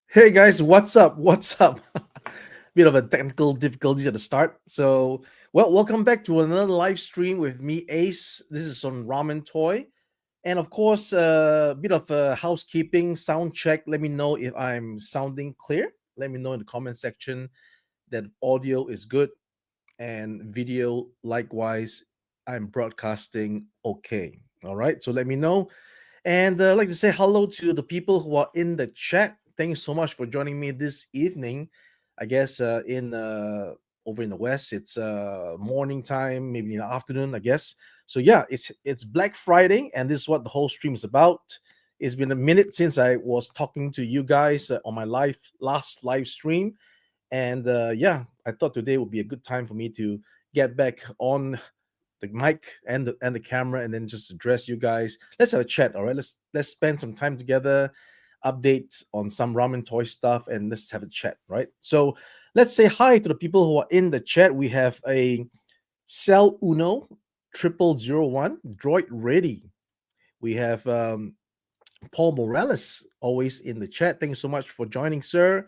Hey guys, what's up? What's up? Bit of a technical difficulty at the start. Welcome back to another live stream with me, Ace. This is on Ramen Toy. And of course, a bit of housekeeping, sound check. Let me know if I'm sounding clear. Let me know in the comment section that audio is good and video likewise. I'm broadcasting okay. All right, so let me know. And I'd like to say hello to the people who are in the chat. Thank you so much for joining me this evening. I guess in over in the west, it's morning time, maybe in the afternoon. I guess. So yeah, it's Black Friday, and this is what the whole stream is about. It's been a minute since I was talking to you guys on my last live stream, and yeah, I thought today would be a good time for me to get back on the mic and the camera and then just address you guys. Let's have a chat, all right? Let's spend some time together, updates on some ramen toy stuff, and let's have a chat, right? So let's say hi to the people who are in the chat. We have a Cell Uno 0001 Droid Ready. We have Paul Morales always in the chat. Thank you so much for joining, sir.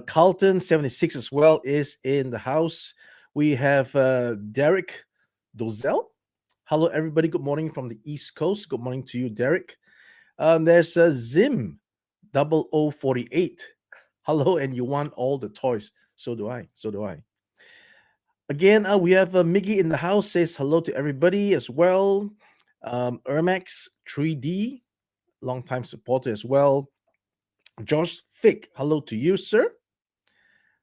Carlton 76 as well is in the house. We have Derek Dozel. Hello, everybody. Good morning from the East Coast. Good morning to you, Derek. There's Zim 0048. Hello, and you want all the toys. So do I. So do I. Again, we have Miggy in the house. Says hello to everybody as well. Ermax 3D, longtime supporter as well. Josh Fick, hello to you, sir.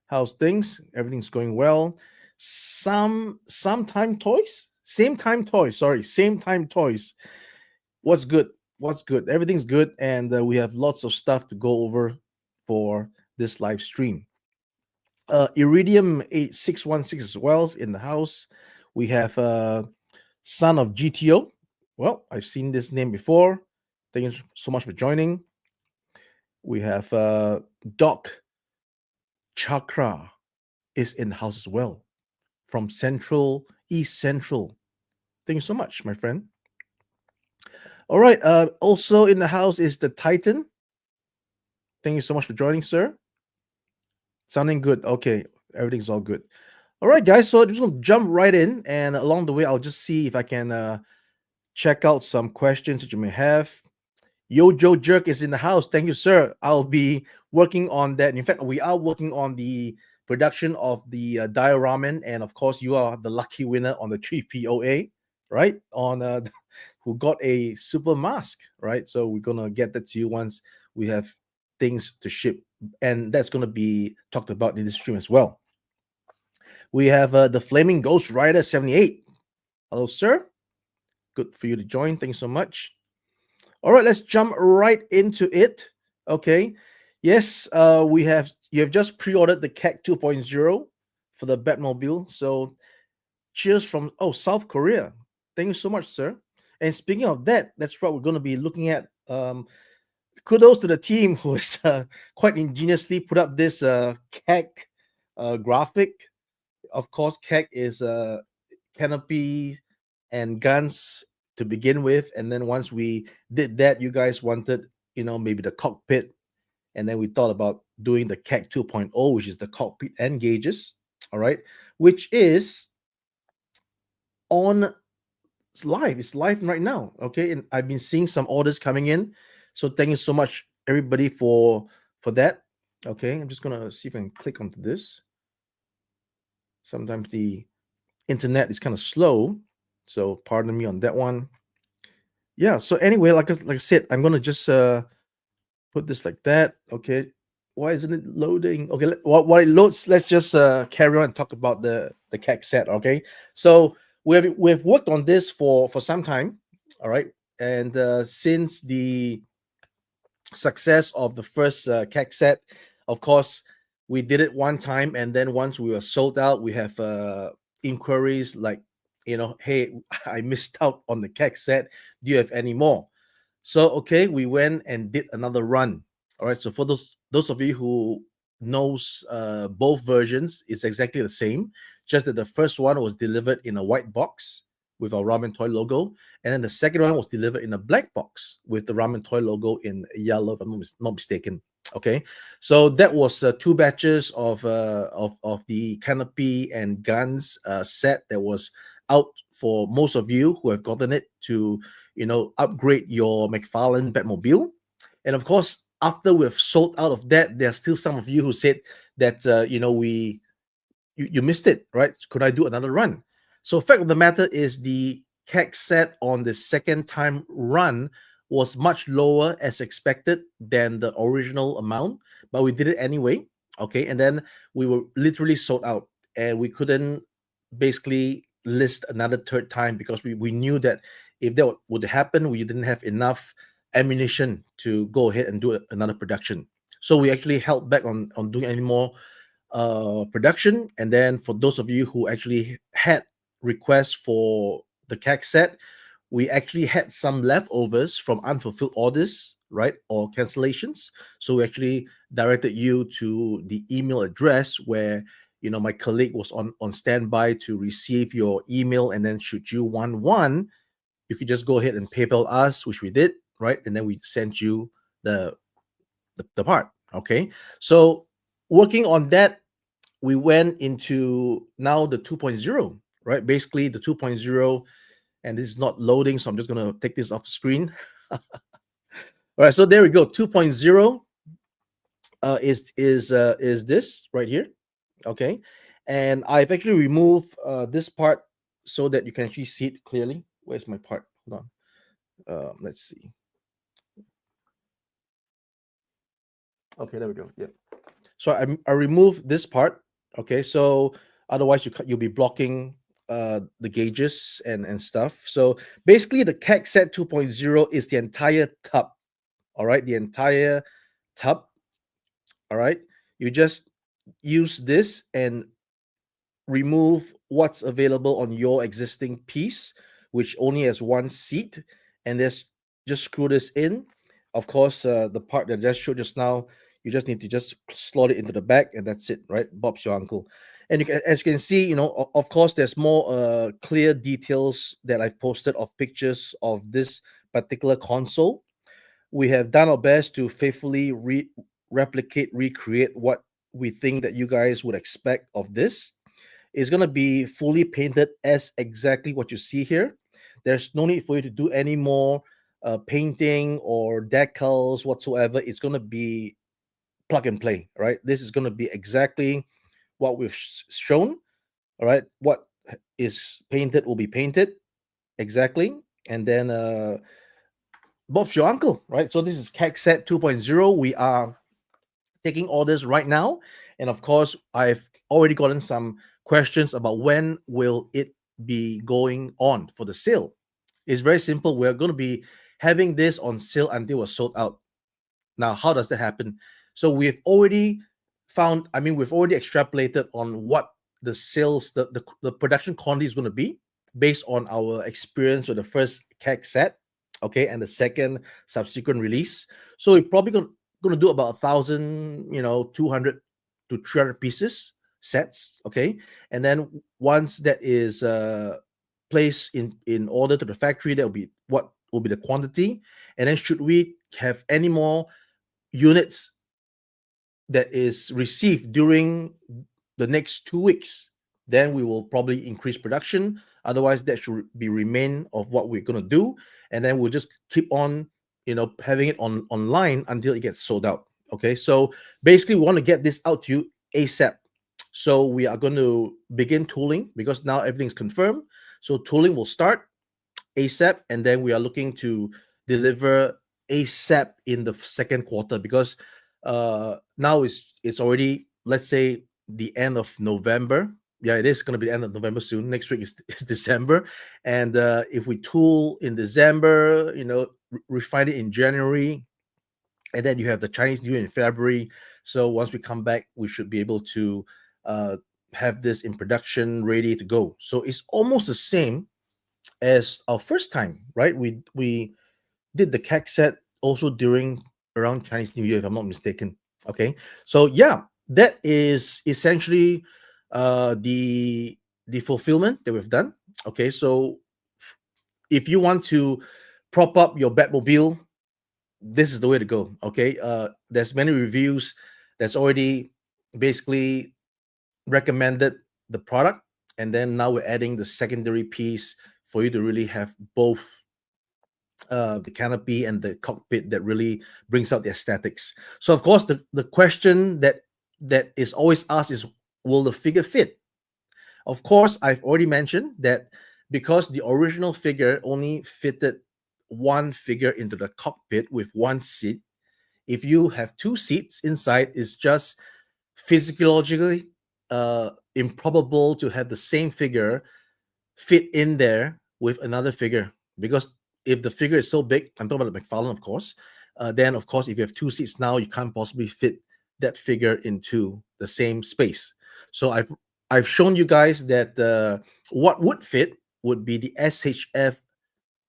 How's things? Everything's going well. Sometime toys, same time toys. Sorry, same time toys. What's good? What's good? Everything's good, and we have lots of stuff to go over for this live stream. Iridium 8616 as well in the house. We have son of GTO. Well, I've seen this name before. Thank you so much for joining. We have Doc Chakra is in the house as well from Central, East Central. Thank you so much, my friend. All right. Also in the house is the Titan. Thank you so much for joining, sir. Sounding good. Okay. Everything's all good. All right, guys. So I'm just going to jump right in. And along the way, I'll just see if I can check out some questions that you may have. Yo Joe Jerk is in the house. Thank you, sir. I'll be working on that. In fact, we are working on the production of the Dio Ramen, and of course, you are the lucky winner on the 3POA, right? On who got a super mask, right? So we're gonna get that to you once we have things to ship, and that's gonna be talked about in this stream as well. We have the Flaming Ghost Rider 78. Hello, sir. Good for you to join. Thanks so much. All right, let's jump right into it. Okay. Yes, you have just pre-ordered the CAG 2.0 for the Batmobile. So cheers from South Korea. Thank you so much, sir. And speaking of that, that's what we're going to be looking at. Kudos to the team who has quite ingeniously put up this CAG graphic. Of course, CAG is canopy and guns to begin with, and then once we did that, you guys wanted maybe the cockpit, and then we thought about doing the CAG 2.0, which is the cockpit and gauges. All right, which is on it's live right now. Okay, and I've been seeing some orders coming in, so thank you so much everybody for that. Okay, I'm just gonna see if I can click onto this. Sometimes the internet is kind of slow, so pardon me on that one. Yeah, so anyway, like I said, I'm gonna just put this like that. Okay, why isn't it loading? Okay, while it loads, let's just carry on and talk about the CAG set. Okay, so we've worked on this for some time. All right, and since the success of the first CAG set, of course, we did it one time, and then once we were sold out, we have inquiries like, hey, I missed out on the CAG set. Do you have any more? So okay, we went and did another run. All right. So for those of you who knows both versions, it's exactly the same. Just that the first one was delivered in a white box with our ramen toy logo, and then the second one was delivered in a black box with the ramen toy logo in yellow, if I'm not mistaken. Okay, so that was two batches of the canopy and guns set that was out for most of you who have gotten it to upgrade your McFarlane Batmobile, and of course after we've sold out of that, there are still some of you who said that you missed it, right? Could I do another run? So, fact of the matter is the CAC set on the second time run was much lower as expected than the original amount, but we did it anyway. Okay, and then we were literally sold out, and we couldn't basically list another third time because we knew that if that would happen, we didn't have enough ammunition to go ahead and do another production. So we actually held back on doing any more production. And then for those of you who actually had requests for the CAC set, we actually had some leftovers from unfulfilled orders, right, or cancellations. So we actually directed you to the email address where my colleague was on standby to receive your email, and then should you want one, you could just go ahead and PayPal us, which we did, right, and then we sent you the the part. Okay, so working on that, we went into now the 2.0, right? Basically the 2.0, and this is not loading, so I'm just going to take this off the screen. All right, so there we go. 2.0 is this right here, okay? And I've actually removed this part so that you can actually see it clearly. Where's my part? Hold on. Let's see. Okay, there we go. Yeah. So I removed this part. Okay, so otherwise you'll be blocking the gauges and stuff. So basically the CAC set 2.0 is the entire tub. All right, the entire tub. All right, you just use this and remove what's available on your existing piece, which only has one seat, and just screw this in. Of course, the part that I just showed just now, you just need to just slot it into the back, and that's it, right? Bob's your uncle. And as you can see, of course, there's more clear details that I've posted of pictures of this particular console. We have done our best to faithfully recreate what we think that you guys would expect of this. Is going to be fully painted as exactly what you see here. There's no need for you to do any more painting or decals whatsoever. It's going to be plug and play, right? This is going to be exactly what we've shown, all right? What is painted will be painted exactly. And then Bob's your uncle, right? So this is CAC set 2.0. We are taking orders right now. And of course, I've already gotten some questions about when will it be going on for the sale. It's very simple. We're going to be having this on sale until we're sold out. Now, how does that happen? So we've already extrapolated on what the sales, the production quantity is going to be based on our experience with the first CAG set, okay, and the second subsequent release. So we're probably going to do about 1,000, 200 to 300 pieces sets, okay, and then once that is placed in order to the factory, that will be what will be the quantity, and then should we have any more units that is received during the next 2 weeks, then we will probably increase production. Otherwise, that should be remain of what we're going to do, and then we'll just keep on, having it online until it gets sold out. Okay, so basically, we want to get this out to you ASAP. So we are going to begin tooling because now everything's confirmed. So tooling will start ASAP, and then we are looking to deliver ASAP in the second quarter because now it's already, let's say, the end of November. Yeah, it is going to be the end of November soon. Next week is December, and if we tool in December, refine it in January, and then you have the Chinese New Year in February. So once we come back, we should be able to uh, have this in production, ready to go. So it's almost the same as our first time, right? We did the CAC set also during around Chinese New Year, if I'm not mistaken. Okay, so yeah, that is essentially the fulfillment that we've done. Okay, so if you want to prop up your Batmobile, this is the way to go. Okay, there's many reviews that's already basically recommended the product, and then now we're adding the secondary piece for you to really have both the canopy and the cockpit that really brings out the aesthetics. So of course the question that is always asked is, will the figure fit? Of course, I've already mentioned that because the original figure only fitted one figure into the cockpit with one seat, if you have two seats inside, it's just physiologically improbable to have the same figure fit in there with another figure, because if the figure is so big, I'm talking about the McFarlane, of course, then of course if you have two seats now, you can't possibly fit that figure into the same space. So I've shown you guys that what would fit would be the SHF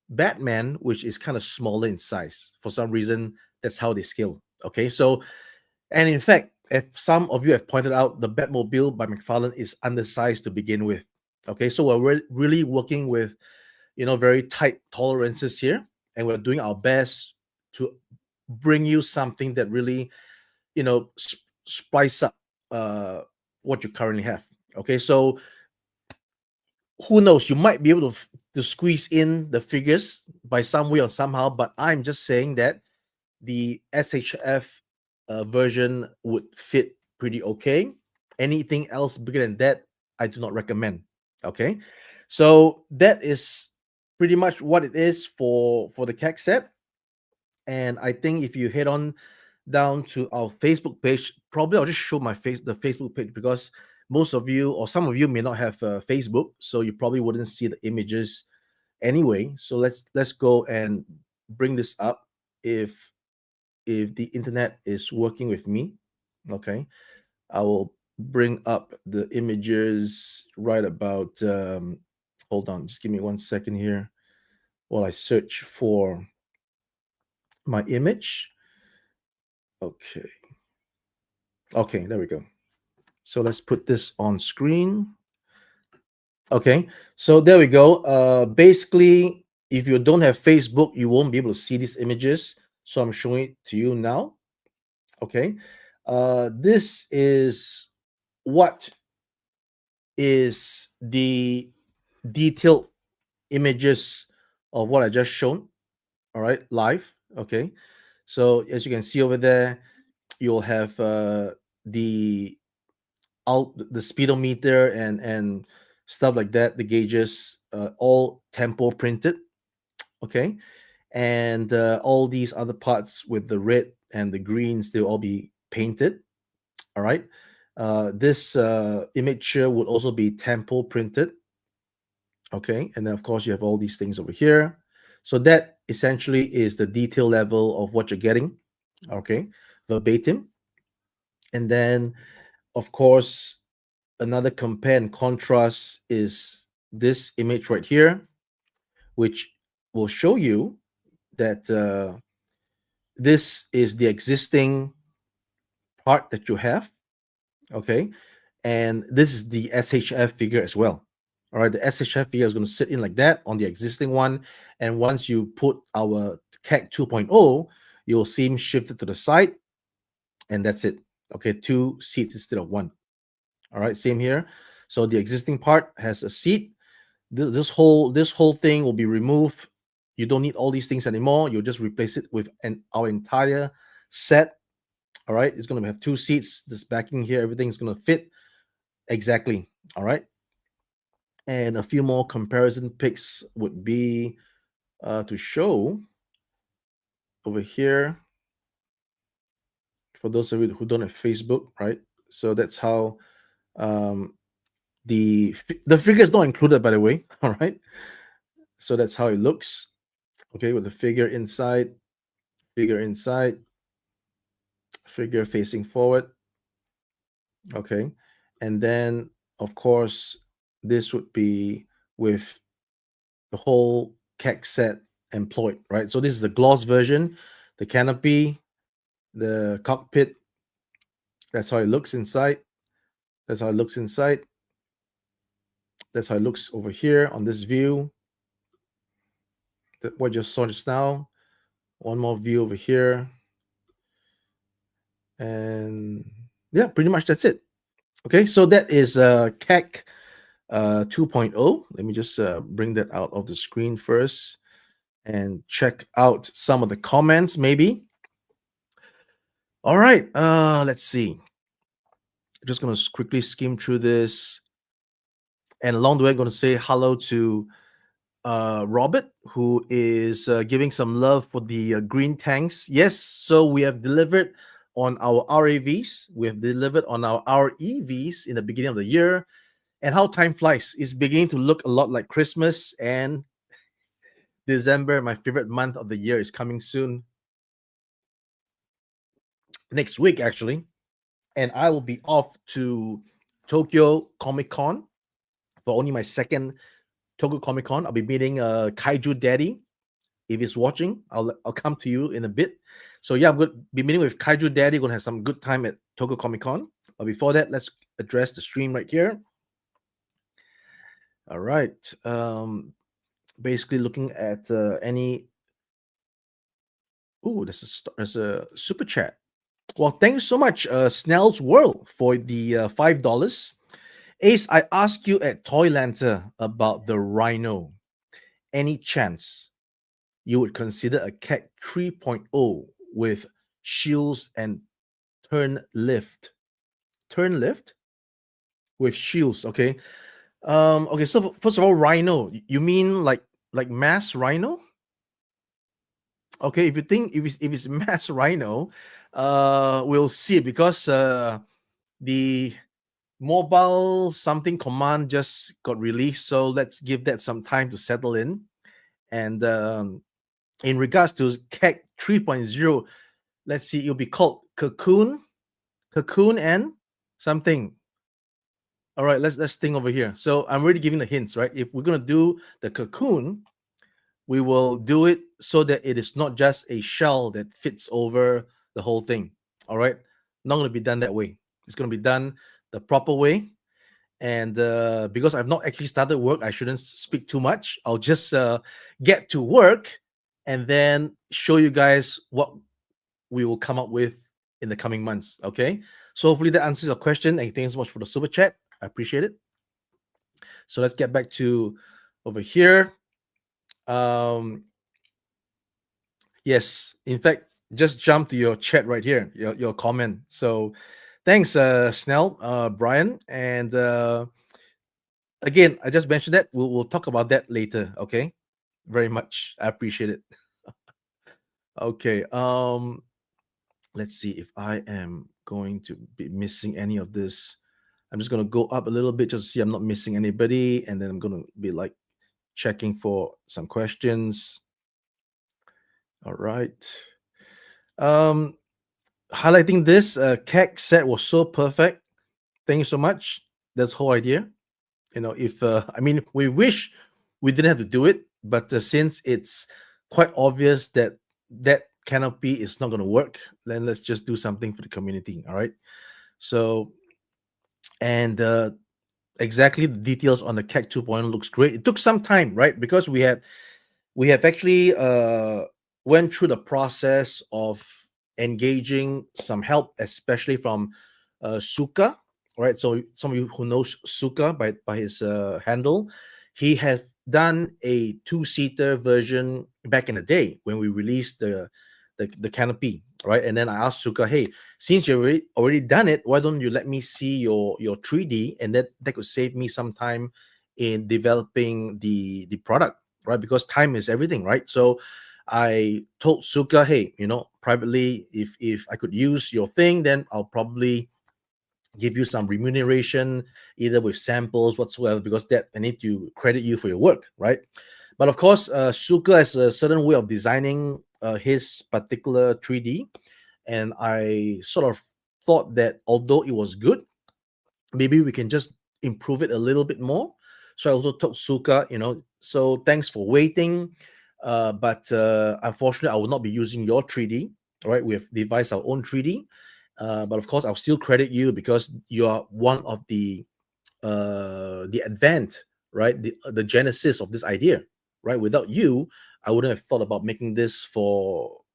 Batman, which is kind of smaller in size. For some reason, that's how they scale. Okay, so, and in fact, if some of you have pointed out, the Batmobile by McFarlane is undersized to begin with. Okay, so we're really working with, very tight tolerances here, and we're doing our best to bring you something that really, spice up uh, what you currently have. Okay, so who knows? You might be able to squeeze in the figures by some way or somehow, but I'm just saying that the SHF version would fit pretty okay. Anything else bigger than that, I do not recommend. Okay, so that is pretty much what it is for the CAG set. And I think if you head on down to our Facebook page, probably I'll just show the Facebook page, because most of you or some of you may not have Facebook, so you probably wouldn't see the images anyway. So let's go and bring this up if the internet is working with me. Okay, I will bring up the images right about. Hold on, just give me 1 second here while I search for my image. Okay. Okay, there we go. So let's put this on screen. Okay, so there we go. Basically, if you don't have Facebook, you won't be able to see these images. So I'm showing it to you now. Okay, this is what is the detailed images of what I just shown. All right, live. Okay, so as you can see over there, you'll have the out the speedometer and stuff like that, the gauges, all tempo printed. Okay, and all these other parts with the red and the greens, they'll all be painted. All right, this image here would also be tempo printed. Okay, and then of course you have all these things over here. So that essentially is the detail level of what you're getting. Okay, verbatim. And then of course another compare and contrast is this image right here, which will show you that this is the existing part that you have. Okay, and this is the SHF figure as well. All right, the SHF figure is going to sit in like that on the existing one, and once you put our CAG 2.0, you'll see him shifted to the side, and that's it. Okay, two seats instead of one. All right, same here. So the existing part has a seat. This whole thing will be removed. You don't need all these things anymore. You'll just replace it with our entire set. All right, it's going to have two seats. This backing here, everything's going to fit exactly. All right, and a few more comparison pics would be to show over here for those of you who don't have Facebook, right? So that's how um, the figure is not included, by the way. All right, so that's how it looks. Okay, with the figure inside, figure facing forward. Okay, and then of course this would be with the whole CAG set employed, right? So this is the gloss version, the canopy, the cockpit. That's how it looks inside. That's how it looks inside. That's how it looks over here on this view. That what you saw just now. One more view over here. And yeah, pretty much that's it. Okay, so that is CAC 2.0. Let me just bring that out of the screen first and check out some of the comments, maybe. All right, let's see. Just going to quickly skim through this. And along the way, I'm going to say hello to Robert, who is giving some love for the green tanks. Yes, so we have delivered on our RAVs, we have delivered on our REVs in the beginning of the year. And how time flies is beginning to look a lot like Christmas, and December, my favorite month of the year, is coming soon. Next week, actually. And I will be off to Tokyo Comic Con for only my second Tokyo Comic Con. I'll be meeting Kaiju Daddy. If he's watching, I'll come to you in a bit. So yeah, I'm going to be meeting with Kaiju Daddy. Going to have some good time at Tokyo Comic Con. But before that, let's address the stream right here. All right. Basically, looking at any. Oh, there's a super chat. Well, thanks so much, Snell's World, for the $5. Ace, I asked you at Toylanta about the Rhino. Any chance you would consider a CAC 3.0 with shields and turn lift? Turn lift with shields, okay. Okay, so first of all, Rhino, you mean like mass Rhino? Okay, if you think if it's mass Rhino, we'll see, because the mobile something command just got released, so let's give that some time to settle in. And in regards to CAC 3.0, let's see, it'll be called Cocoon and something. All right, let's think over here. So I'm already giving the hints, right? If we're gonna do the Cocoon, we will do it so that it is not just a shell that fits over the whole thing. All right, not gonna be done that way. It's gonna be done the proper way. And because I've not actually started work, I shouldn't speak too much. I'll just get to work and then show you guys what we will come up with in the coming months. Okay, so hopefully that answers your question, and thanks so much for the super chat. I appreciate it. So let's get back to over here. um yes, in fact, just jump to your chat right here, your comment. So thanks, Snell, Brian, and again, I just mentioned that we'll talk about that later. Okay, very much, I appreciate it. Okay, let's see if I am going to be missing any of this. I'm just going to go up a little bit just to see I'm not missing anybody, and then I'm going to be like checking for some questions. All right. um Highlighting this CAC set was so perfect. Thank you so much. That's the whole idea. If I mean, we wish we didn't have to do it, but since it's quite obvious that that canopy is not going to work, then let's just do something for the community. All right. So, and exactly, the details on the CAC 2.0 looks great. It took some time, right? Because we have actually went through the process of engaging some help, especially from Suka, right? So some of you who knows Suka by his handle, he has done a two-seater version back in the day when we released the canopy, right? And then I asked Suka, hey, since you already done it, why don't you let me see your 3D, and that could save me some time in developing the product, right? Because time is everything, right? So I told Suka, hey, privately, if I could use your thing, then I'll probably give you some remuneration, either with samples whatsoever, because that I need to credit you for your work, right? But of course, Suka has a certain way of designing his particular 3D, and I sort of thought that although it was good, maybe we can just improve it a little bit more. So I also told Suka, so thanks for waiting. But unfortunately, I will not be using your 3D. All right, we have devised our own 3D. But of course, I'll still credit you because you are one of the advent, right? The genesis of this idea, right? Without you, I wouldn't have thought about making this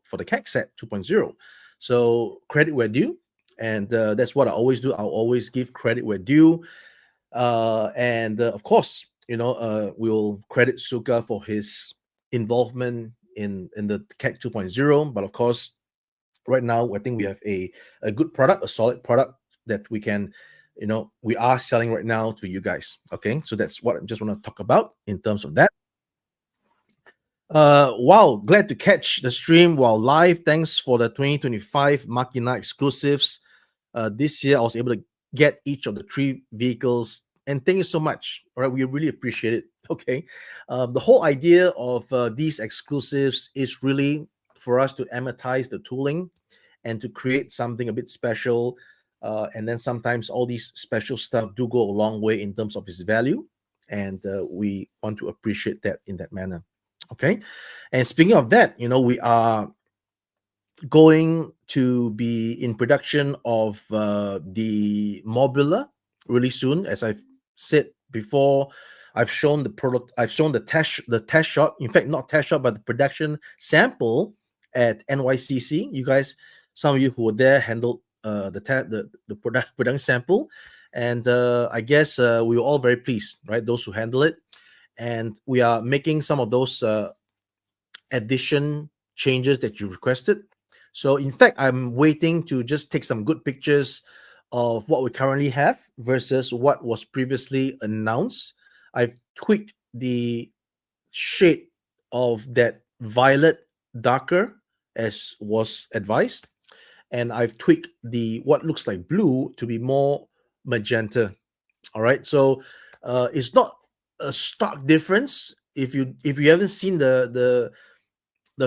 for the CAG set 2.0. So credit where due, and that's what I always do. I'll always give credit where due, and of course, we'll credit Suka for his involvement in the CAG 2.0. But of course, right now I think we have a good product, a solid product that we are selling right now to you guys. Okay, so that's what I just want to talk about in terms of that. Wow, glad to catch the stream while live. Thanks for the 2025 Machina exclusives. This year I was able to get each of the three vehicles, and thank you so much. All right, we really appreciate it. Okay, the whole idea of these exclusives is really for us to amortize the tooling and to create something a bit special. And then sometimes all these special stuff do go a long way in terms of its value, and we want to appreciate that in that manner. Okay, and speaking of that, we are going to be in production of the Mobula really soon. As I've said before, I've shown the product. I've shown the test shot. In fact, not test shot, but the production sample at NYCC. You guys, some of you who were there, handled the production sample, and I guess we were all very pleased, right? Those who handle it, and we are making some of those addition changes that you requested. So in fact, I'm waiting to just take some good pictures of what we currently have versus what was previously announced. I've tweaked the shade of that violet darker as was advised, and I've tweaked the what looks like blue to be more magenta. All right, so it's not a stark difference. If you haven't seen the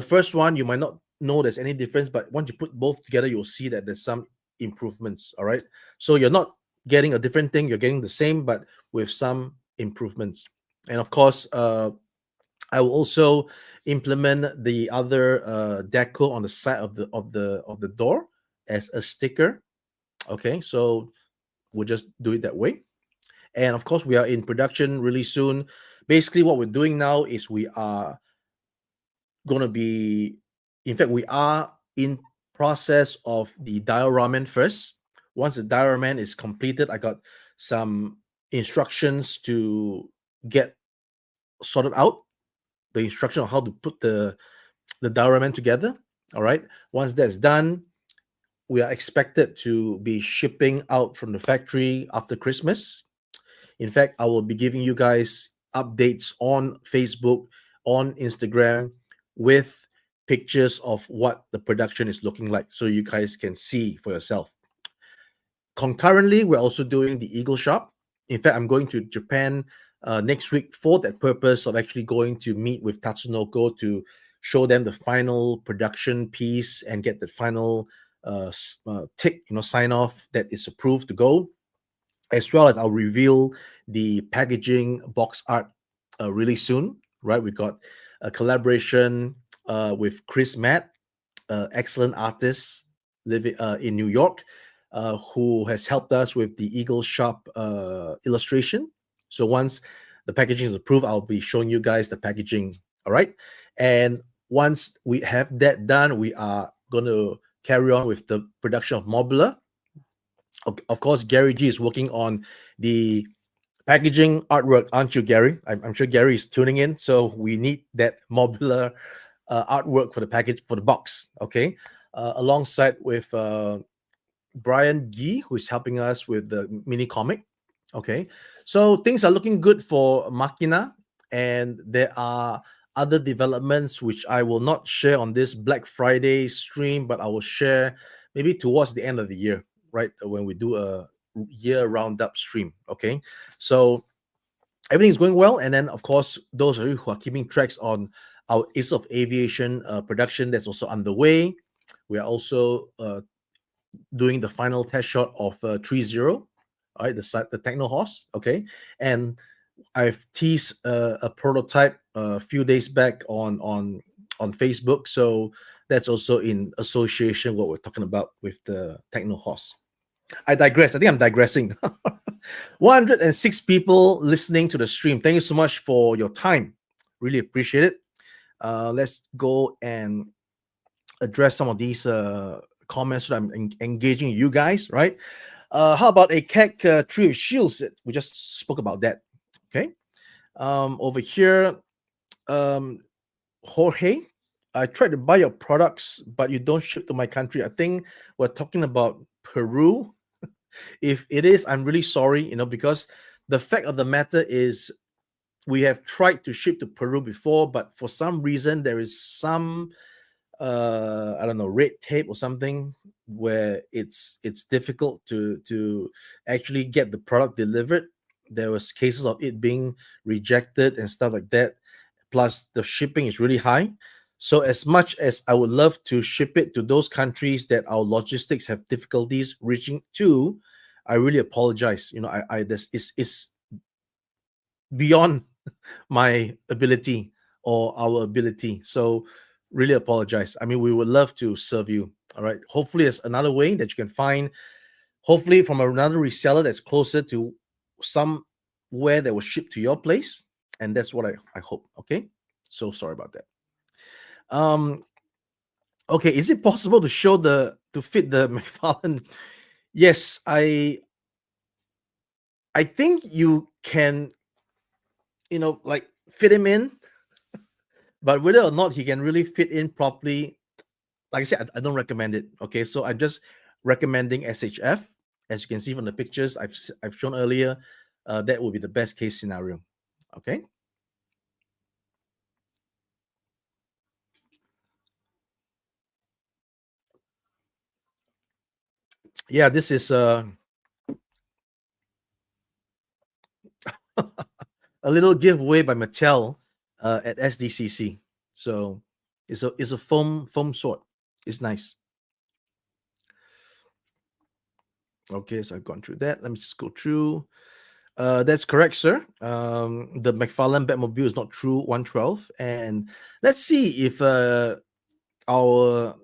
first one, you might not know there's any difference, but once you put both together, you'll see that there's some improvements. All right, so you're not getting a different thing, you're getting the same, but with some improvements. And of course, I will also implement the other deco on the side of the door as a sticker. Okay, so we'll just do it that way. And of course, we are in production really soon. Basically, what we're doing now is we are going to be, in fact, we are in process of the dioraman first. Once the dioraman is completed, I got some instructions to get sorted out, the instruction on how to put the dioraman together. All right, once that's done, we are expected to be shipping out from the factory after Christmas. In fact, I will be giving you guys updates on Facebook, on Instagram, with pictures of what the production is looking like so you guys can see for yourself. Concurrently, we're also doing the Eagle Shop. In fact, I'm going to Japan next week for that purpose of actually going to meet with Tatsunoko to show them the final production piece and get the final tick, sign off that is approved to go, as well as I'll reveal the packaging box art really soon. Right, we got a collaboration with Chris Matt, excellent artist living in New York, who has helped us with the Eagle Shop illustration. So once the packaging is approved, I'll be showing you guys the packaging. All right, and once we have that done, we are going to carry on with the production of Mobula. Of course, Gary G is working on the packaging artwork, aren't you, Gary? I'm sure Gary is tuning in. So we need that Mobula artwork for the package, for the box. Okay, alongside with Brian Gee, who is helping us with the mini comic. Okay, so things are looking good for Machina, and there are other developments which I will not share on this Black Friday stream, but I will share maybe towards the end of the year, right, when we do a year roundup stream. Okay, so everything is going well, and then of course those of you who are keeping tracks on our Ace of Aviation production, that's also underway. We are also doing the final test shot of 30, all right, the Techno Horse. Okay, and I've teased a prototype a few days back on Facebook, so that's also in association what we're talking about with the Techno Horse. I digress. I think I'm digressing. 106 people listening to the stream. Thank you so much for your time. Really appreciate it. Let's go and address some of these comments so that I'm engaging you guys, right? How about a CAG tree of shields? We just spoke about that. Okay. Over here, um, Jorge, I tried to buy your products, but you don't ship to my country. I think we're talking about Peru. If it is, I'm really sorry, because the fact of the matter is we have tried to ship to Peru before, but for some reason there is some I don't know, red tape or something where it's difficult to actually get the product delivered. There was cases of it being rejected and stuff like that. Plus the shipping is really high. So as much as I would love to ship it to those countries that our logistics have difficulties reaching to, I really apologize. I this is beyond my ability or our ability. So really apologize. I mean, we would love to serve you. All right. Hopefully, there's another way that you can find, hopefully, from another reseller that's closer to somewhere that will ship to your place. And that's what I hope. Okay. So sorry about that. Um, okay, is it possible to show to fit the McFarlane? Yes, I think you can, like fit him in, but whether or not he can really fit in properly, like I said, I don't recommend it. Okay, so I'm just recommending SHF. As you can see from the pictures I've shown earlier, that will be the best case scenario. Okay. Yeah, this is a little giveaway by Mattel at SDCC. So it's a foam sword. It's nice. Okay, so I've gone through that. Let me just go through. That's correct, sir. The McFarlane Batmobile is not true 112. And let's see if our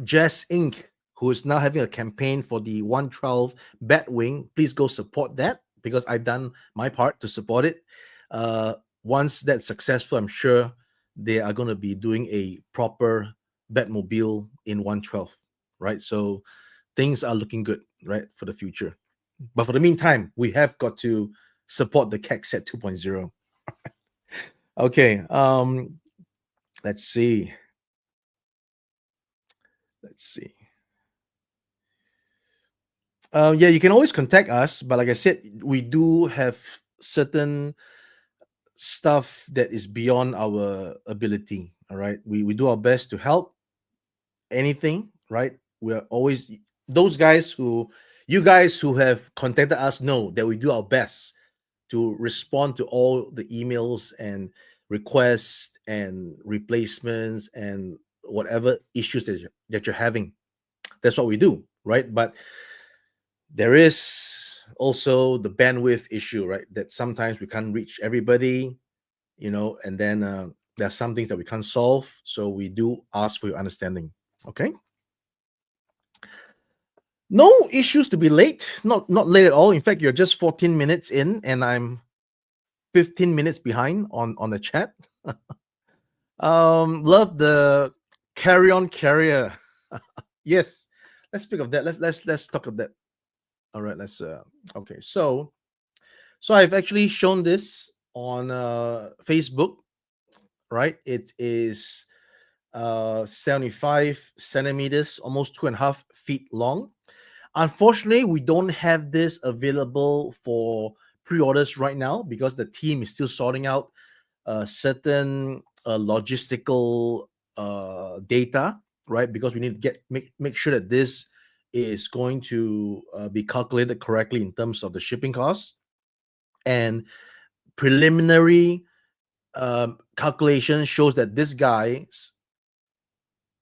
Jazz Inc., who is now having a campaign for the 112 Batwing, please go support that because I've done my part to support it. Once that's successful, I'm sure they are going to be doing a proper Batmobile in 112, right? So things are looking good, right, for the future. But for the meantime, we have got to support the CAC set 2.0. Okay, let's see. Let's see. Yeah, you can always contact us, but like I said, we do have certain stuff that is beyond our ability. All right, we do our best to help anything. Right, we are always those guys who you guys who have contacted us know that we do our best to respond to all the emails and requests and replacements and whatever issues that you're having. That's what we do, right? But there is also the bandwidth issue, right? That sometimes we can't reach everybody, and then there are some things that we can't solve. So we do ask for your understanding. Okay. No issues to be late. Not late at all. In fact, you're just 14 minutes in, and I'm 15 minutes behind on the chat. Love the carry on carrier. Yes. Let's speak of that. Let's talk of that. All right. Let's okay. So I've actually shown this on Facebook, right? It is 75 centimeters, almost 2.5 feet long. Unfortunately, we don't have this available for pre-orders right now because the team is still sorting out certain logistical data, right? Because we need to make sure that this is going to be calculated correctly in terms of the shipping costs and preliminary calculation shows that this guy's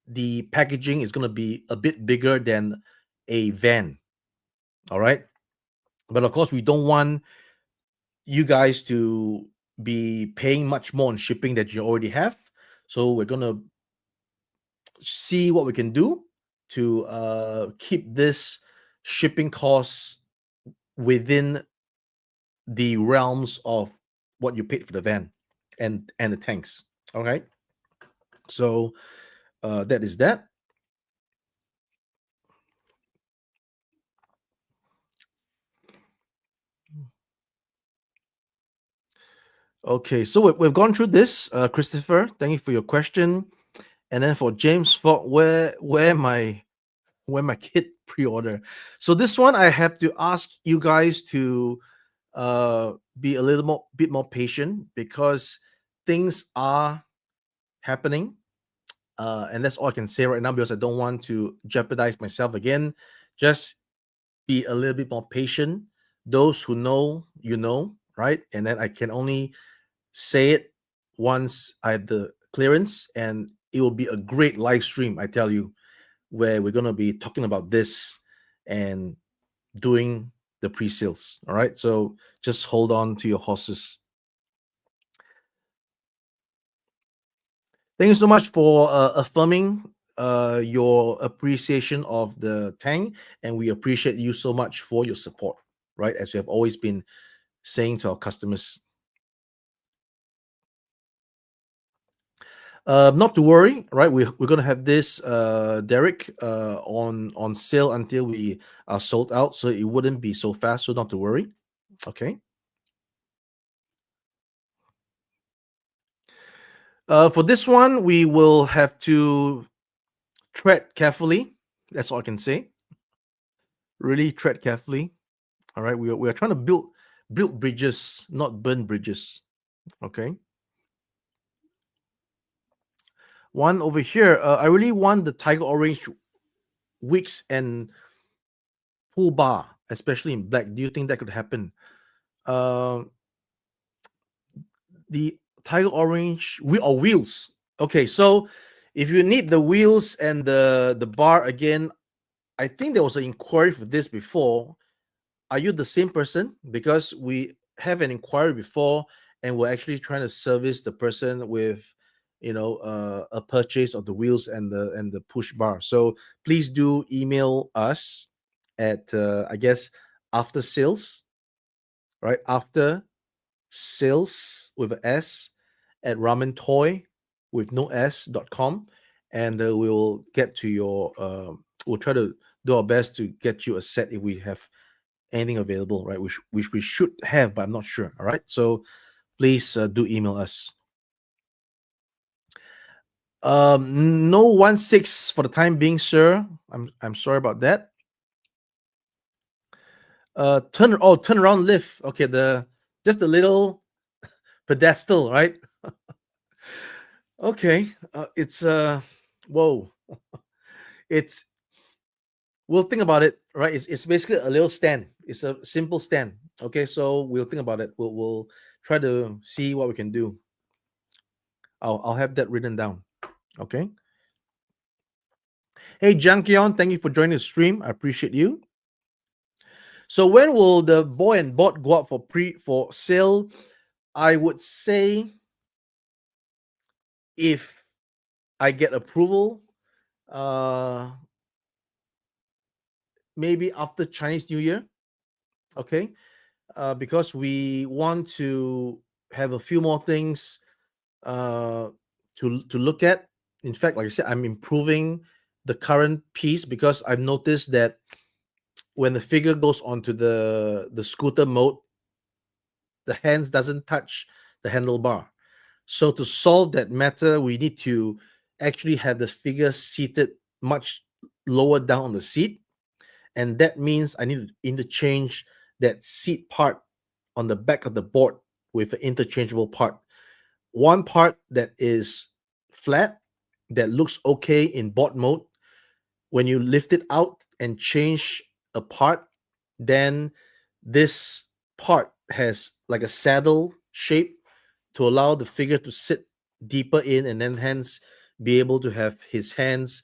the packaging is going to be a bit bigger than a van. All right, but of course we don't want you guys to be paying much more on shipping that you already have, so we're going to see what we can do to keep this shipping costs within the realms of what you paid for the van and the tanks. All right, so That is that. Okay, so we've gone through this, Christopher. Thank you for your question. And then for James Fogg, where my kid pre-order. So this one I have to ask you guys to be a little more bit more patient because things are happening. And that's all I can say right now because I don't want to jeopardize myself again. Just be a little bit more patient. Those who know, right? And then I can only say it once I have the clearance, and it will be a great live stream, I tell you, where we're going to be talking about this and doing the pre-sales. All right. So just hold on to your horses. Thank you so much for affirming your appreciation of the tank, and we appreciate you so much for your support, right? As we have always been saying to our customers. Not to worry, right? We're gonna have this, Derek, on sale until we are sold out, so it wouldn't be so fast. So not to worry. Okay. For this one, we will have to tread carefully. That's all I can say. Really tread carefully. All right. We are trying to build bridges, not burn bridges. Okay. One over here. I really want the tiger orange wicks and pull bar, especially in black. Do you think that could happen? Um, the tiger orange or wheels. Okay, so if you need the wheels and the bar again, I think there was an inquiry for this before. Are you the same person? Because we have an inquiry before, and we're actually trying to service the person with, a purchase of the wheels and the push bar. So please do email us at I guess after sales, right? After sales with an S at ramen toy with no s.com, and we'll get to your we'll try to do our best to get you a set if we have anything available, right? Which we should have, but I'm not sure. All right, so please do email us. No 1.6 for the time being, sir. I'm sorry about that. Turn around lift. Okay, just the little pedestal, right? Okay, it's whoa, it's we'll think about it, right? It's basically a little stand. It's a simple stand. Okay, so we'll think about it. We'll try to see what we can do. I'll have that written down. Okay. Hey, Jankion, thank you for joining the stream. I appreciate you. So when will the boy and bot go up for sale? I would say if I get approval, uh, maybe after Chinese New Year. Okay, because we want to have a few more things uh, to look at. In fact, like I said, I'm improving the current piece because I've noticed that when the figure goes onto the scooter mode, the hands doesn't touch the handlebar. So to solve that matter, we need to actually have the figure seated much lower down on the seat, and that means I need to interchange that seat part on the back of the board with an interchangeable part. One part that is flat, that looks okay in board mode. When you lift it out and change a part, then this part has like a saddle shape to allow the figure to sit deeper in and then hence be able to have his hands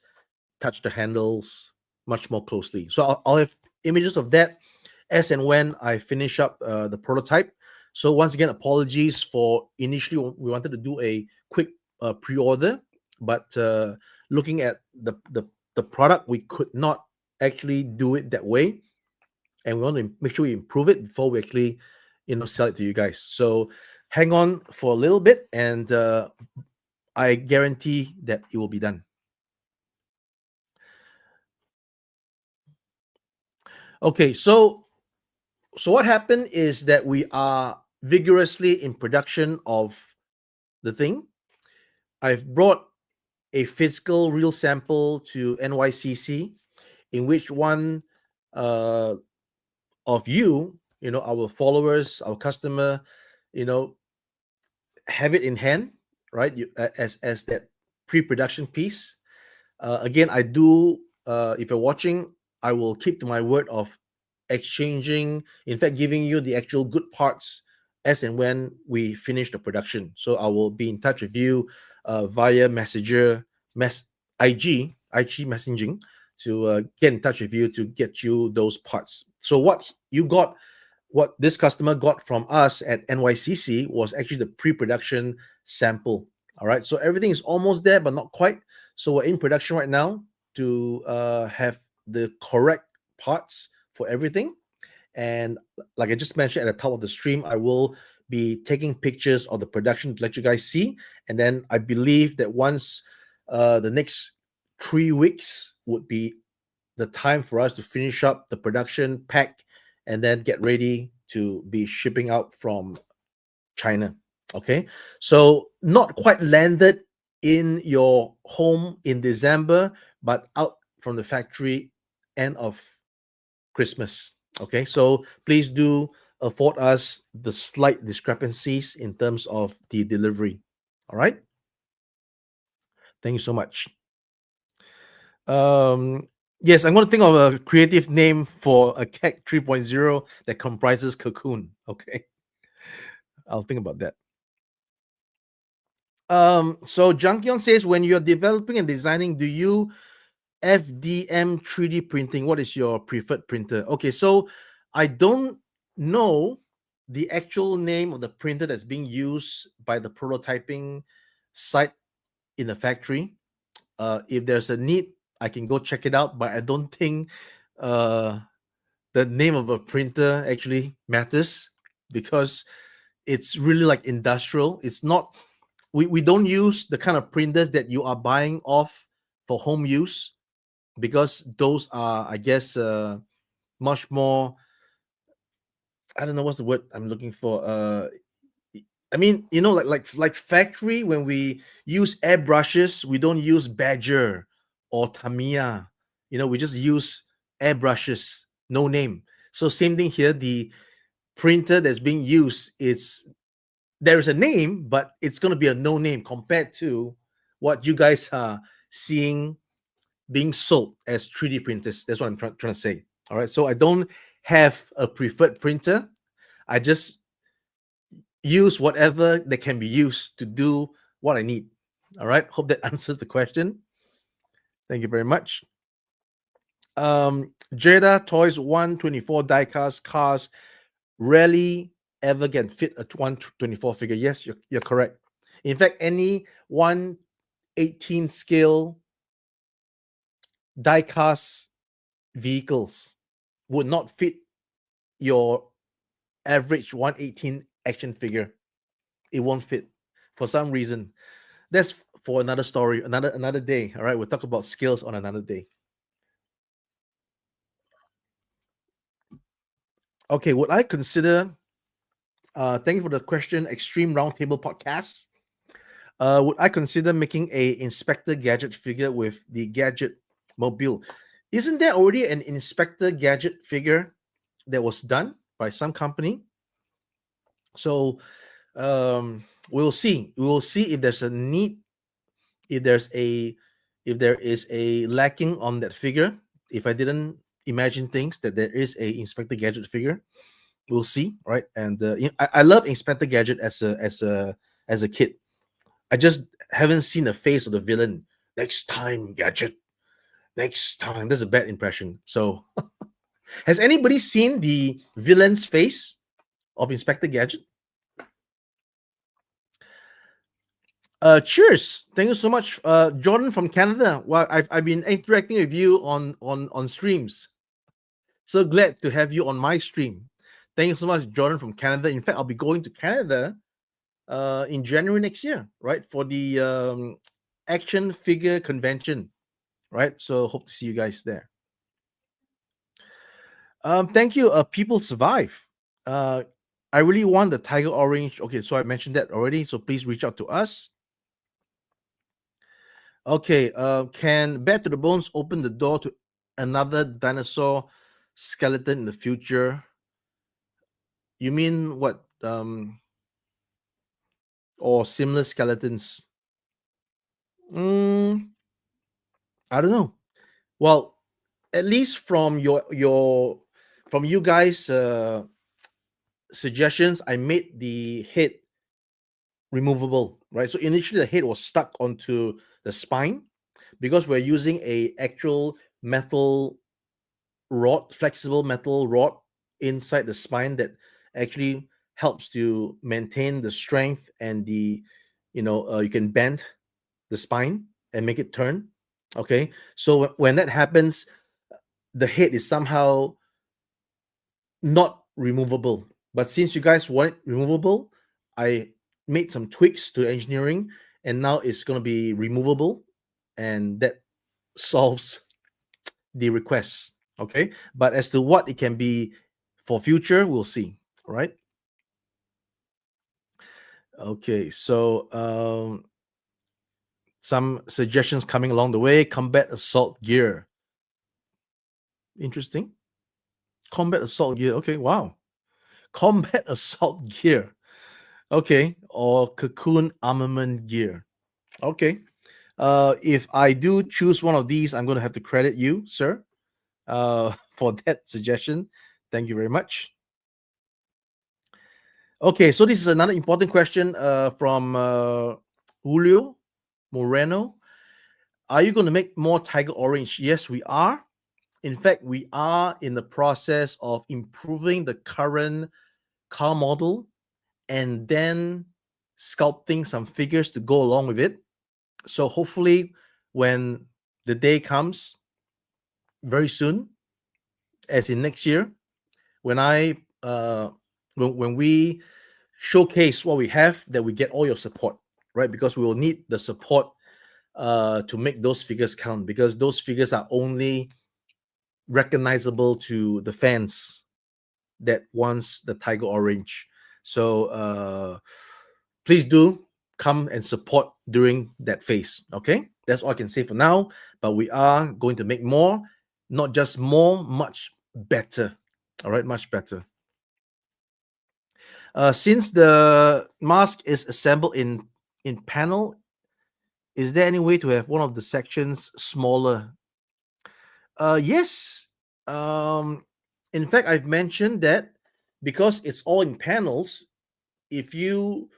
touch the handles much more closely. So I'll have images of that as and when I finish up the prototype. So once again, apologies for initially we wanted to do a quick pre-order, but looking at the product, we could not actually do it that way, and we want to make sure we improve it before we actually, sell it to you guys. So hang on for a little bit, and I guarantee that it will be done. Okay, so what happened is that we are vigorously in production of the thing. I've brought a physical real sample to NYCC, in which one uh, of our followers, our customer, you know, have it in hand, right? As that pre-production piece. Again, I do. If you're watching, I will keep to my word of exchanging. In fact, giving you the actual good parts as and when we finish the production. So I will be in touch with you via Messenger, IG messaging to get in touch with you to get you those parts. So what this customer got from us at NYCC was actually the pre-production sample. All right, so everything is almost there, but not quite. So we're in production right now to have the correct parts for everything. And like I just mentioned at the top of the stream, I will be taking pictures of the production to let you guys see. And then I believe that once the next 3 weeks would be the time for us to finish up the production, pack, and then get ready to be shipping out from China. Okay, so not quite landed in your home in December, but out from the factory end of Christmas. Okay, so please do afford us the slight discrepancies in terms of the delivery. All right, thank you so much. Yes, I'm going to think of a creative name for a CAG 3.0 that comprises Cocoon. Okay, I'll think about that. So Jangkyon says, when you're developing and designing, do you FDM 3D printing? What is your preferred printer? Okay, so I don't know the actual name of the printer that's being used by the prototyping site in the factory. If there's a need, I can go check it out, but I don't think uh, the name of a printer actually matters because it's really like industrial. It's not, we don't use the kind of printers that you are buying off for home use because those are, I guess, much more, I don't know what's the word I'm looking for. I mean, like factory, when we use airbrushes, we don't use Badger or Tamiya. We just use airbrushes, no name. So same thing here. The printer that's being used, there is a name, but it's going to be a no name compared to what you guys are seeing being sold as 3D printers. That's what I'm trying to say. All right. So I don't have a preferred printer. I just use whatever that can be used to do what I need. All right. Hope that answers the question. Thank you very much. Jada Toys 124 diecast cars rarely ever can fit a 124 figure. Yes, you're correct. In fact, any 118 scale diecast vehicles would not fit your average 118 action figure. It won't fit for some reason. That's for another story, another day. All right, we'll talk about skills on another day. Okay, would I consider? Thank you for the question. Extreme Roundtable podcast. Would I consider making a Inspector Gadget figure with the Gadget Mobile? Isn't there already an Inspector Gadget figure that was done by some company? So we'll see. We will see if there's a need, if there's a if there is a lacking on that figure. If I didn't imagine things that there is a Inspector Gadget figure, we'll see, right? And I love Inspector Gadget as a kid. I just haven't seen the face of the villain. Next time, Gadget. Next time. That's a bad impression. So, has anybody seen the villain's face of Inspector Gadget? Cheers. Thank you so much, Jordan from Canada. Well, I've been interacting with you on streams. So glad to have you on my stream. Thank you so much, Jordan from Canada. In fact, I'll be going to Canada in January next year, right, for the action figure convention, right? So hope to see you guys there. Thank you. People survive. Uh, I really want the tiger orange. Okay, so I mentioned that already. So please reach out to us. Okay. Can Back to the Bones open the door to another dinosaur skeleton in the future? You mean what? Or similar skeletons? Mm, I don't know. Well, at least from your from you guys suggestions, I made the head removable, right? So initially the head was stuck onto the spine because we're using a actual metal rod, flexible metal rod inside the spine that actually helps to maintain the strength and the, you can bend the spine and make it turn. Okay, so when that happens, the head is somehow not removable. But since you guys want it removable, I made some tweaks to engineering, and now it's going to be removable, and that solves the request. Okay, but as to what it can be for future, we'll see. All right. Okay, so some suggestions coming along the way. Combat assault gear. Interesting. Combat assault gear. Okay, wow. Combat assault gear. Okay, or cocoon armament gear. Okay. If I do choose one of these, I'm going to have to credit you, sir, for that suggestion. Thank you very much. Okay, so this is another important question from Julio Moreno. Are you going to make more Tiger Orange? Yes, we are. In fact, we are in the process of improving the current car model and then sculpting some figures to go along with it. So hopefully, when the day comes very soon, as in next year, when I when we showcase what we have, that we get all your support, right? Because we will need the support to make those figures count. Because those figures are only recognizable to the fans that wants the Tiger Orange. So please do come and support during that phase. Okay, that's all I can say for now. But we are going to make more, not just more, much better. All right, much better. Since the mask is assembled in panel, is there any way to have one of the sections smaller? Yes. Um, in fact, I've mentioned that because it's all in panels. If you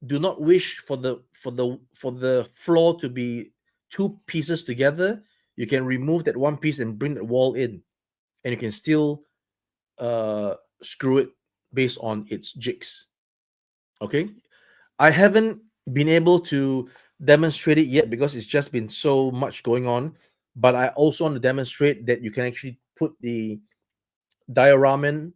do not wish for the floor to be two pieces together, you can remove that one piece and bring the wall in, and you can still uh, screw it based on its jigs. Okay, I haven't been able to demonstrate it yet because it's just been so much going on. But I also want to demonstrate that you can actually put the dioraman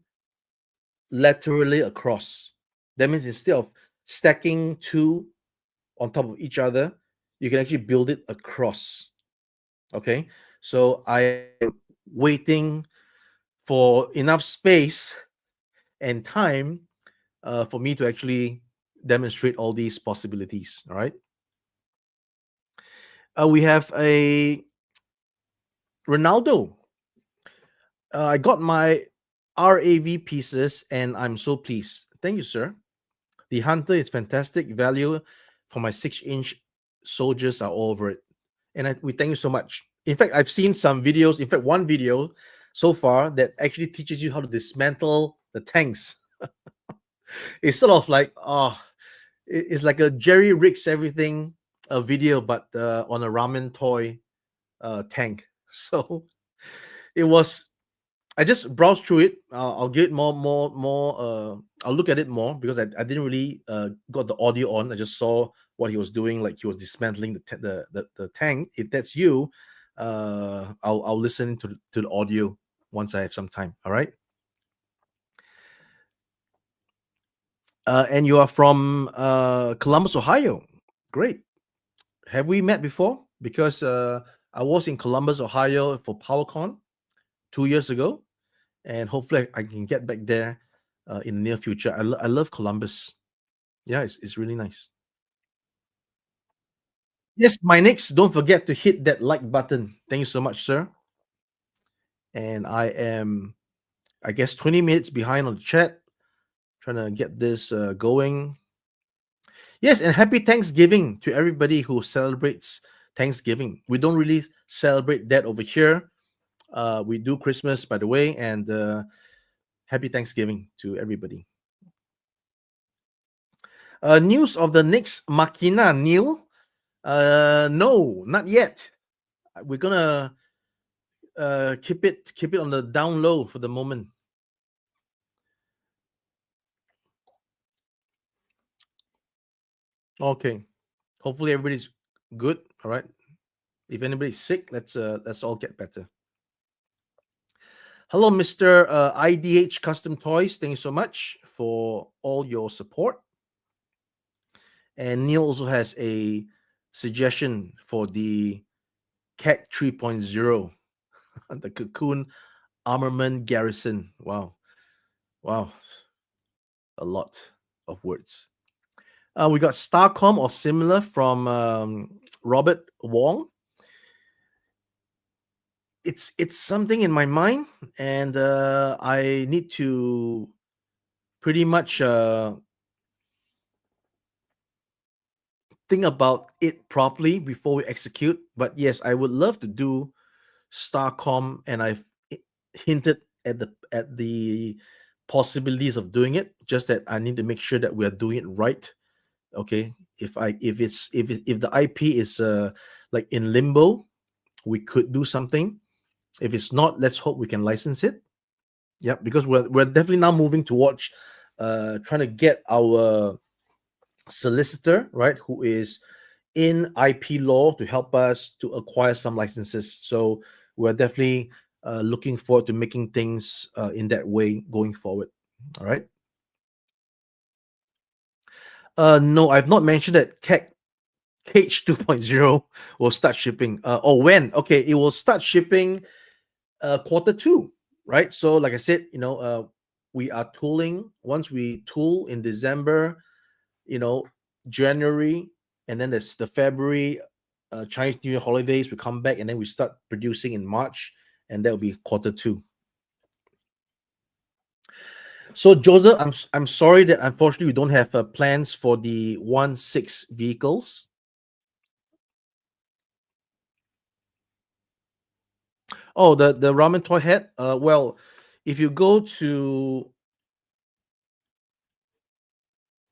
laterally across. That means instead of stacking two on top of each other, you can actually build it across. Okay, so I am waiting for enough space and time for me to actually demonstrate all these possibilities. All right. We have a Ronaldo. I got my RAV pieces and I'm so pleased. Thank you, sir. The Hunter is fantastic value for my 6-inch soldiers are all over it. And we thank you so much. In fact, I've seen some videos, in fact, one video so far that actually teaches you how to dismantle the tanks. It's sort of like, it's like a Jerry rigs everything a video, but on a ramen toy tank. So it was. I just browsed through it. I'll give it more. I'll look at it more because I didn't really got the audio on. I just saw what he was doing, like he was dismantling the tank. If that's you, I'll listen to the audio once I have some time. All right. And you are from Columbus, Ohio. Great. Have we met before? Because I was in Columbus, Ohio for PowerCon 2 years ago, and hopefully I can get back there in the near future. I love Columbus. Yeah, it's really nice. Yes, my next. Don't forget to hit that like button. Thank you so much, sir. And I am, I guess, 20 minutes behind on the chat, trying to get this going. Yes, and happy Thanksgiving to everybody who celebrates Thanksgiving. We don't really celebrate that over here. We do Christmas, by the way, and happy Thanksgiving to everybody. News of the next Machina, Neil? No, not yet. We're gonna keep it on the down low for the moment. Okay. Hopefully everybody's good. All right. If anybody's sick, let's all get better. Hello, Mr. IDH Custom Toys. Thank you so much for all your support. And Neil also has a suggestion for the CAG 3.0, the Cocoon Armament Garrison. Wow. Wow. A lot of words. We got Starcom or similar from Robert Wong. It's something in my mind, and I need to pretty much think about it properly before we execute. But yes, I would love to do Starcom, and I've hinted at the possibilities of doing it. Just that I need to make sure that we are doing it right. Okay, if the IP is like in limbo, we could do something. If it's not, let's hope we can license it. Yeah, because we're definitely now moving towards trying to get our solicitor, right, who is in IP law to help us to acquire some licenses. So we're definitely looking forward to making things in that way going forward. All right. No, I've not mentioned that Cage 2.0 will start shipping. Or when? Okay, it will start shipping quarter two, right? So, like I said, we are tooling. Once we tool in December, you know, January, and then there's the February Chinese New Year holidays. We come back and then we start producing in March, and that will be quarter two. So, Joseph, I'm sorry that unfortunately we don't have plans for the 1.6 vehicles. Oh, the ramen toy head. Well, if you go to,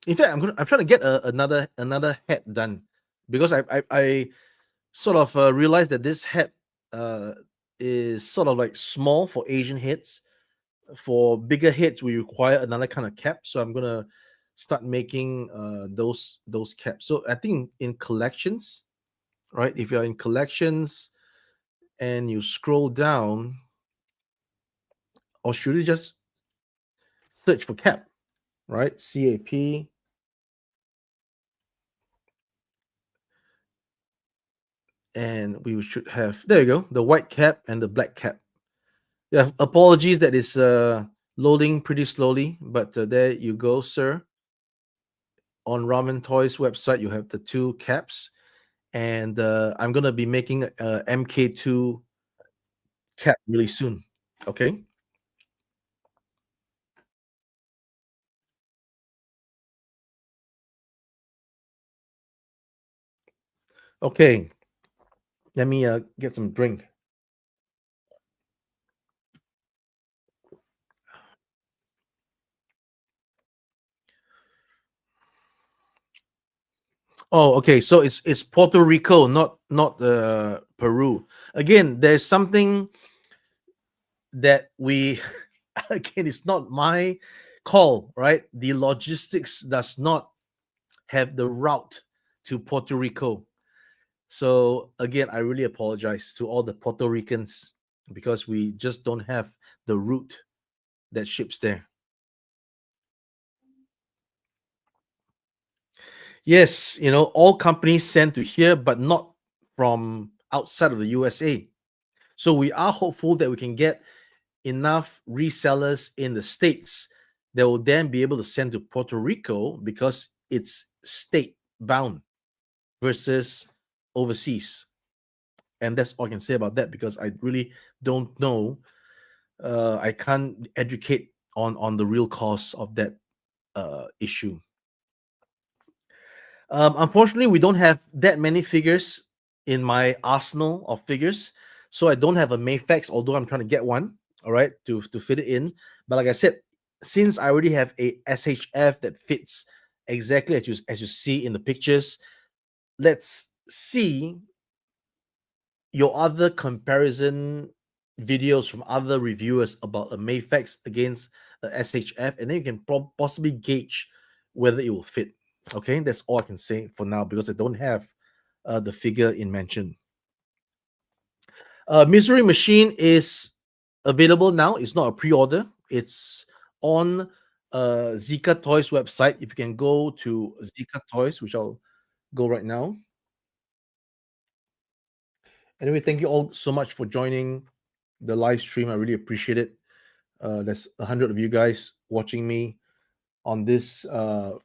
in fact, I'm trying to get another head done because I sort of realized that this head uh is sort of like small for Asian heads. For bigger heads, we require another kind of cap. So I'm gonna start making those caps. So I think in collections, right? If you're in collections and you scroll down, or should you just search for cap, right? CAP. And we should have, there you go, the white cap and the black cap. Yeah, apologies that is loading pretty slowly, but there you go, sir. On Ramen Toys website, you have the two caps, and I'm gonna be making a MK2 cap really soon. Okay. Okay. Let me get some drink. Oh, okay. So it's Puerto Rico, not Peru. Again, there's something that we again, it's not my call, right? The logistics does not have the route to Puerto Rico. So again, I really apologize to all the Puerto Ricans because we just don't have the route that ships there. Yes, all companies send to here, but not from outside of the USA. So we are hopeful that we can get enough resellers in the States that will then be able to send to Puerto Rico because it's state bound versus overseas. And that's all I can say about that because I really don't know. I can't educate on the real cause of that issue. Unfortunately, we don't have that many figures in my arsenal of figures, so I don't have a Mayfax. Although I'm trying to get one, all right, to fit it in. But like I said, since I already have a SHF that fits exactly as you see in the pictures, let's see your other comparison videos from other reviewers about a Mayfax against a SHF, and then you can possibly gauge whether it will fit. Okay, that's all I can say for now because I don't have the figure in mention. Misery Machine is available now. It's not a pre-order. It's on Zika Toys website. If you can go to Zika Toys, which I'll go right now. Anyway, thank you all so much for joining the live stream. I really appreciate it. There's 100 of you guys watching me on this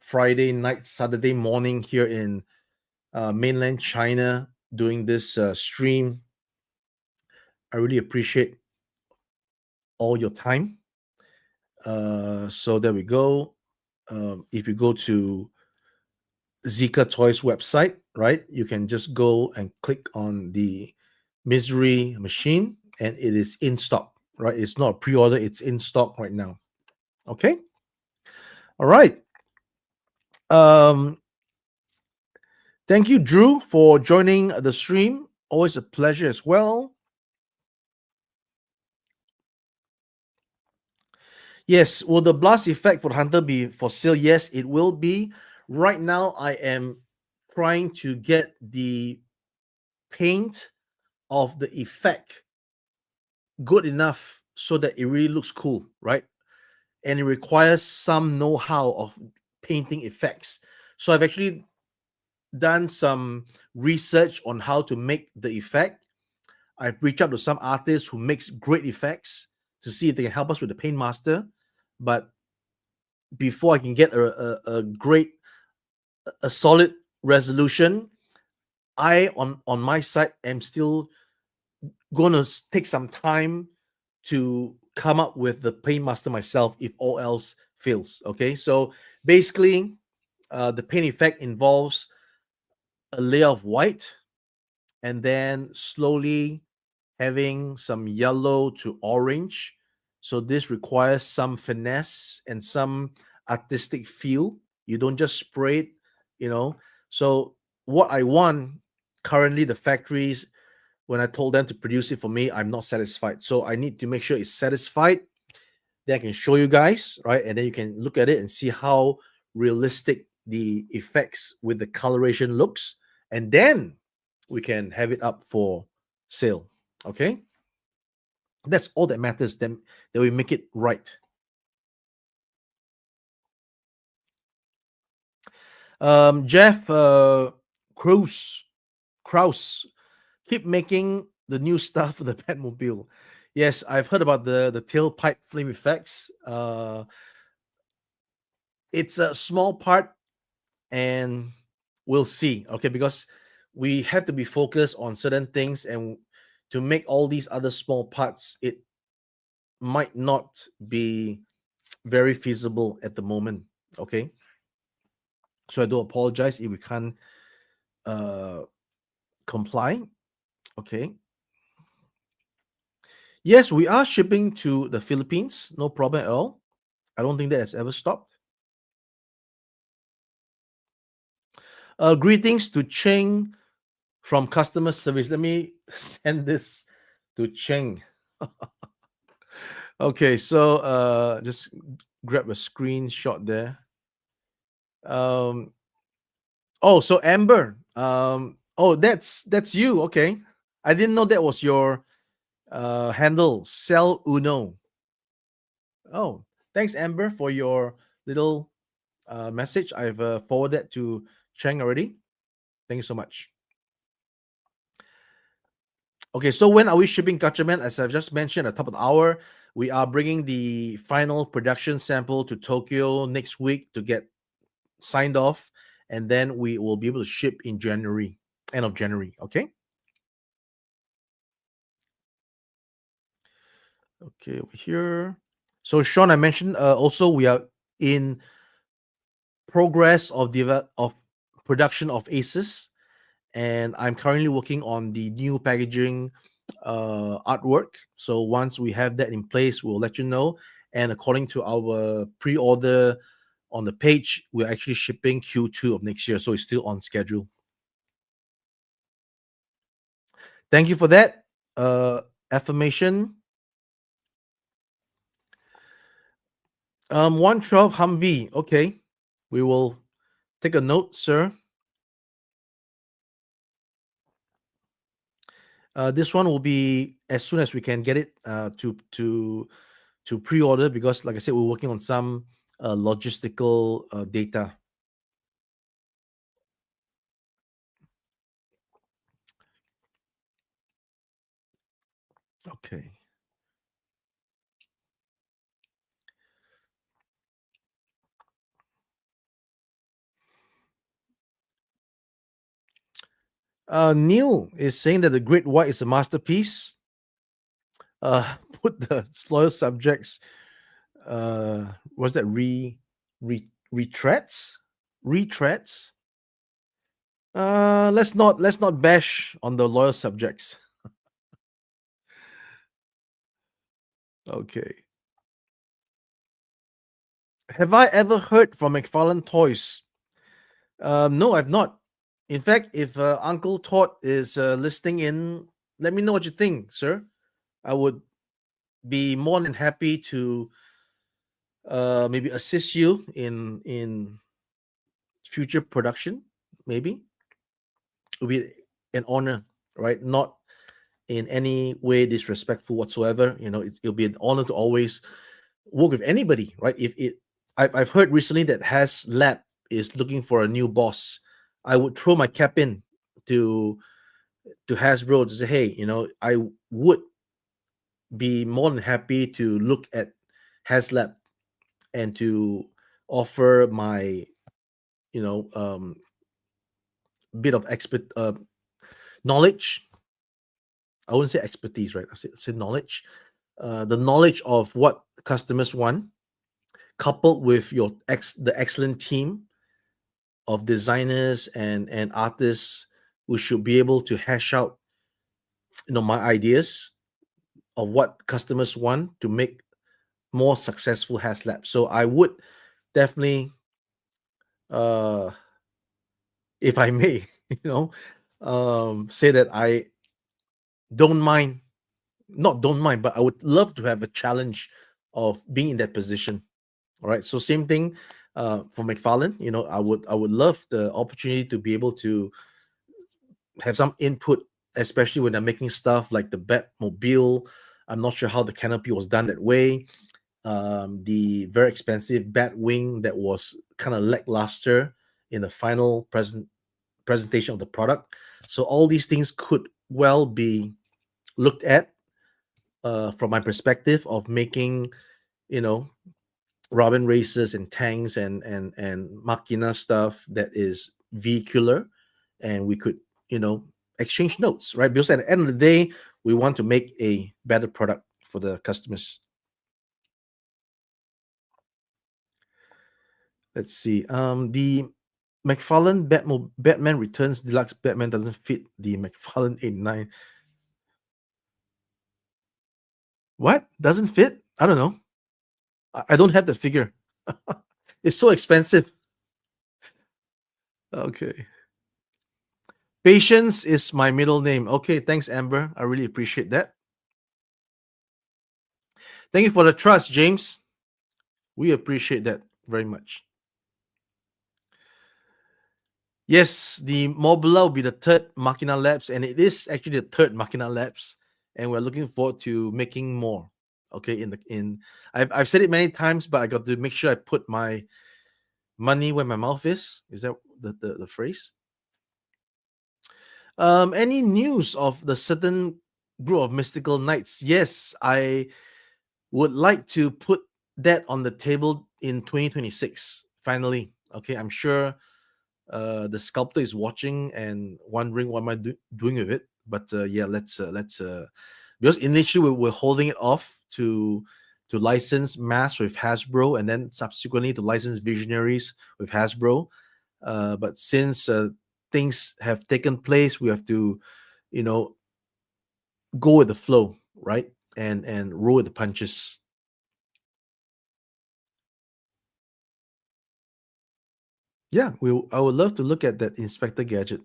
Friday night, Saturday morning here in mainland China doing this stream. I really appreciate all your time. So there we go. If you go to Zika Toys website, right, you can just go and click on the Misery Machine, and it is in stock, right? It's not a pre-order; it's in stock right now. Okay. All right. Um, Thank you, Drew, for joining the stream. Always a pleasure as well. Yes, will the blast effect for the Hunter be for sale? Yes, it will be. Right now, I am trying to get the paint of the effect good enough so that it really looks cool, right? And it requires some know-how of painting effects. So I've actually done some research on how to make the effect. I've reached out to some artists who makes great effects to see if they can help us with the Paint Master. But before I can get a great, a solid resolution, I on my side am still going to take some time to come up with the Paint Master myself if all else fails. Okay, so basically, the paint effect involves a layer of white and then slowly having some yellow to orange. So this requires some finesse and some artistic feel. You don't just spray it, you know. So what I want currently, the factories, when I told them to produce it for me, I'm not satisfied. So I need to make sure it's satisfied. Then I can show you guys, right? And then you can look at it and see how realistic the effects with the coloration looks. And then we can have it up for sale. Okay. That's all that matters. Then that we make it right. Jeff Kraus, keep making the new stuff for the Batmobile. Yes, I've heard about the tailpipe flame effects. It's a small part, and we'll see. Okay, because we have to be focused on certain things, and to make all these other small parts, it might not be very feasible at the moment. Okay, so I do apologize if we can't uh comply. Okay, yes, we are shipping to the Philippines, no problem at all. I don't think that has ever stopped. Greetings to Cheng from customer service. Let me send this to Cheng. Okay, so just grab a screenshot there. Oh, so Amber. Oh, that's you. Okay, I didn't know that was your handle. Sell Uno. Oh, thanks, Amber, for your little message. I've forwarded to Cheng already. Thank you so much. Okay, so when are we shipping Gatchaman? As I've just mentioned at the top of the hour, We are bringing the final production sample to Tokyo next week to get signed off, and then we will be able to ship in January, end of January. Okay. Okay, over here. So Sean, I mentioned also we are in progress of of production of Aces, and I'm currently working on the new packaging artwork. So once we have that in place, we'll let you know. And according to our pre-order on the page, we're actually shipping Q2 of next year, so it's still on schedule. Thank you for that affirmation. 112 Humvee. Okay, we will take a note, sir. This one will be as soon as we can get it to pre-order, because like I said, we're working on some logistical data. Okay. Neil is saying that the Great White is a masterpiece. Put the loyal subjects. What's that? Retreats. Retreats. Let's not bash on the loyal subjects. Okay. Have I ever heard from McFarlane Toys? No, I've not. In fact, if Uncle Todd is listening in, let me know what you think, sir. I would be more than happy to maybe assist you in future production. Maybe it would be an honor, right? Not in any way disrespectful whatsoever. It'll be an honor to always work with anybody, right? If it, I've heard recently that Has Lab is looking for a new boss. I would throw my cap in to Hasbro to say, hey, I would be more than happy to look at HasLab and to offer my, you know, um, bit of knowledge. I wouldn't say expertise, right? I say knowledge. The knowledge of what customers want, coupled with the excellent team of designers and artists who should be able to hash out, my ideas of what customers want to make more successful HasLab. So I would definitely, uh, if I may, say that I don't mind, not don't mind, but I would love to have a challenge of being in that position. All right. So same thing for McFarlane. I would love the opportunity to be able to have some input, especially when they're making stuff like the Batmobile. I'm not sure how the canopy was done that way. The very expensive bat wing that was kind of lackluster in the final presentation of the product. So all these things could well be looked at from my perspective of making, you know, Robin races and tanks and machina stuff that is vehicular, and we could, exchange notes, right? Because at the end of the day, we want to make a better product for the customers. Let's see. The Batman Returns Deluxe Batman doesn't fit the McFarlane 89. What? Doesn't fit? I don't know. I don't have the figure. It's so expensive. Okay. Patience is my middle name. Okay, thanks, Amber. I really appreciate that. Thank you for the trust, James. We appreciate that very much. Yes, the Mobula will be the third Machina Labs, and it is actually the third Machina Labs, and we're looking forward to making more. Okay, I've said it many times, but I got to make sure I put my money where my mouth is. Is that the phrase? Any news of the certain group of mystical knights? Yes, I would like to put that on the table in 2026. Finally, okay. I'm sure the sculptor is watching and wondering what am I doing with it. But yeah, let's because initially we're holding it off to license Mass with Hasbro, and then subsequently to license Visionaries with Hasbro. But since things have taken place, we have to, you know, go with the flow, right? And roll with the punches. Yeah, I would love to look at that Inspector Gadget.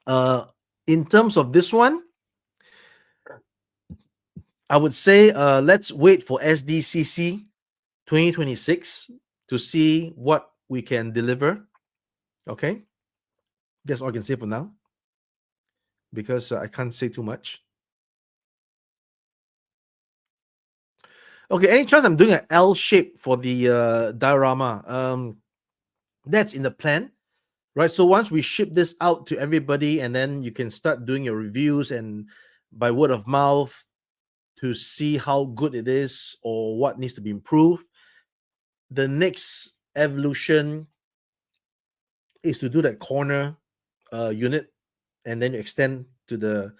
Uh, in terms of this one, I would say let's wait for SDCC 2026 to see what we can deliver. Okay, that's all I can say for now because I can't say too much. Okay, any chance I'm doing an L shape for the diorama? That's in the plan, right? So once we ship this out to everybody, and then you can start doing your reviews and by word of mouth to see how good it is or what needs to be improved. The next evolution is to do that corner unit, and then you extend to the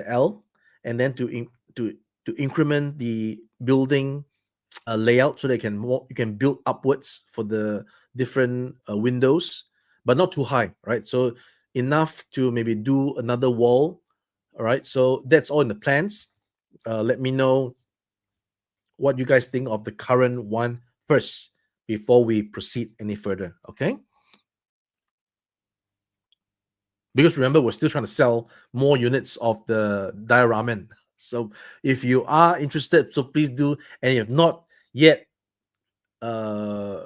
L, and then to increment the building layout so they can you can build upwards for the different windows, but not too high, right? So enough to maybe do another wall. All right, so that's all in the plans. Let me know what you guys think of the current one first before we proceed any further. Okay, because remember we're still trying to sell more units of the dioramen. So if you are interested, so please do, and if not yet uh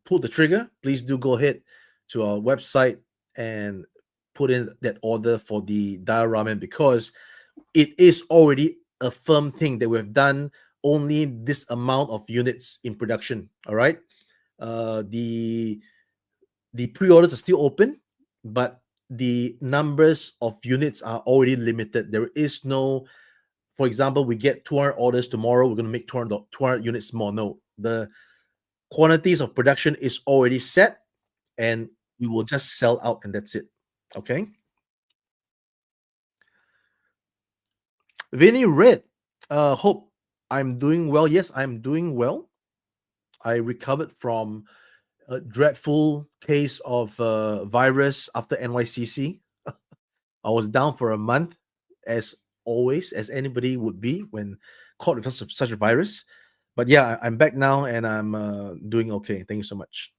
pull the trigger, please do go ahead to our website and put in that order for the dioramen, because it is already a firm thing that we've done only this amount of units in production. All right, the pre-orders are still open, but the numbers of units are already limited. There is no, for example, we get 200 orders tomorrow, we're going to make 200 units more. No, the quantities of production is already set, and we will just sell out, and that's it. Okay. Vinny Red, hope I'm doing well. Yes, I'm doing well. I recovered from a dreadful case of virus after NYCC. I was down for a month, as always, as anybody would be when caught with such a virus. But yeah, I'm back now, and I'm doing okay. Thank you so much.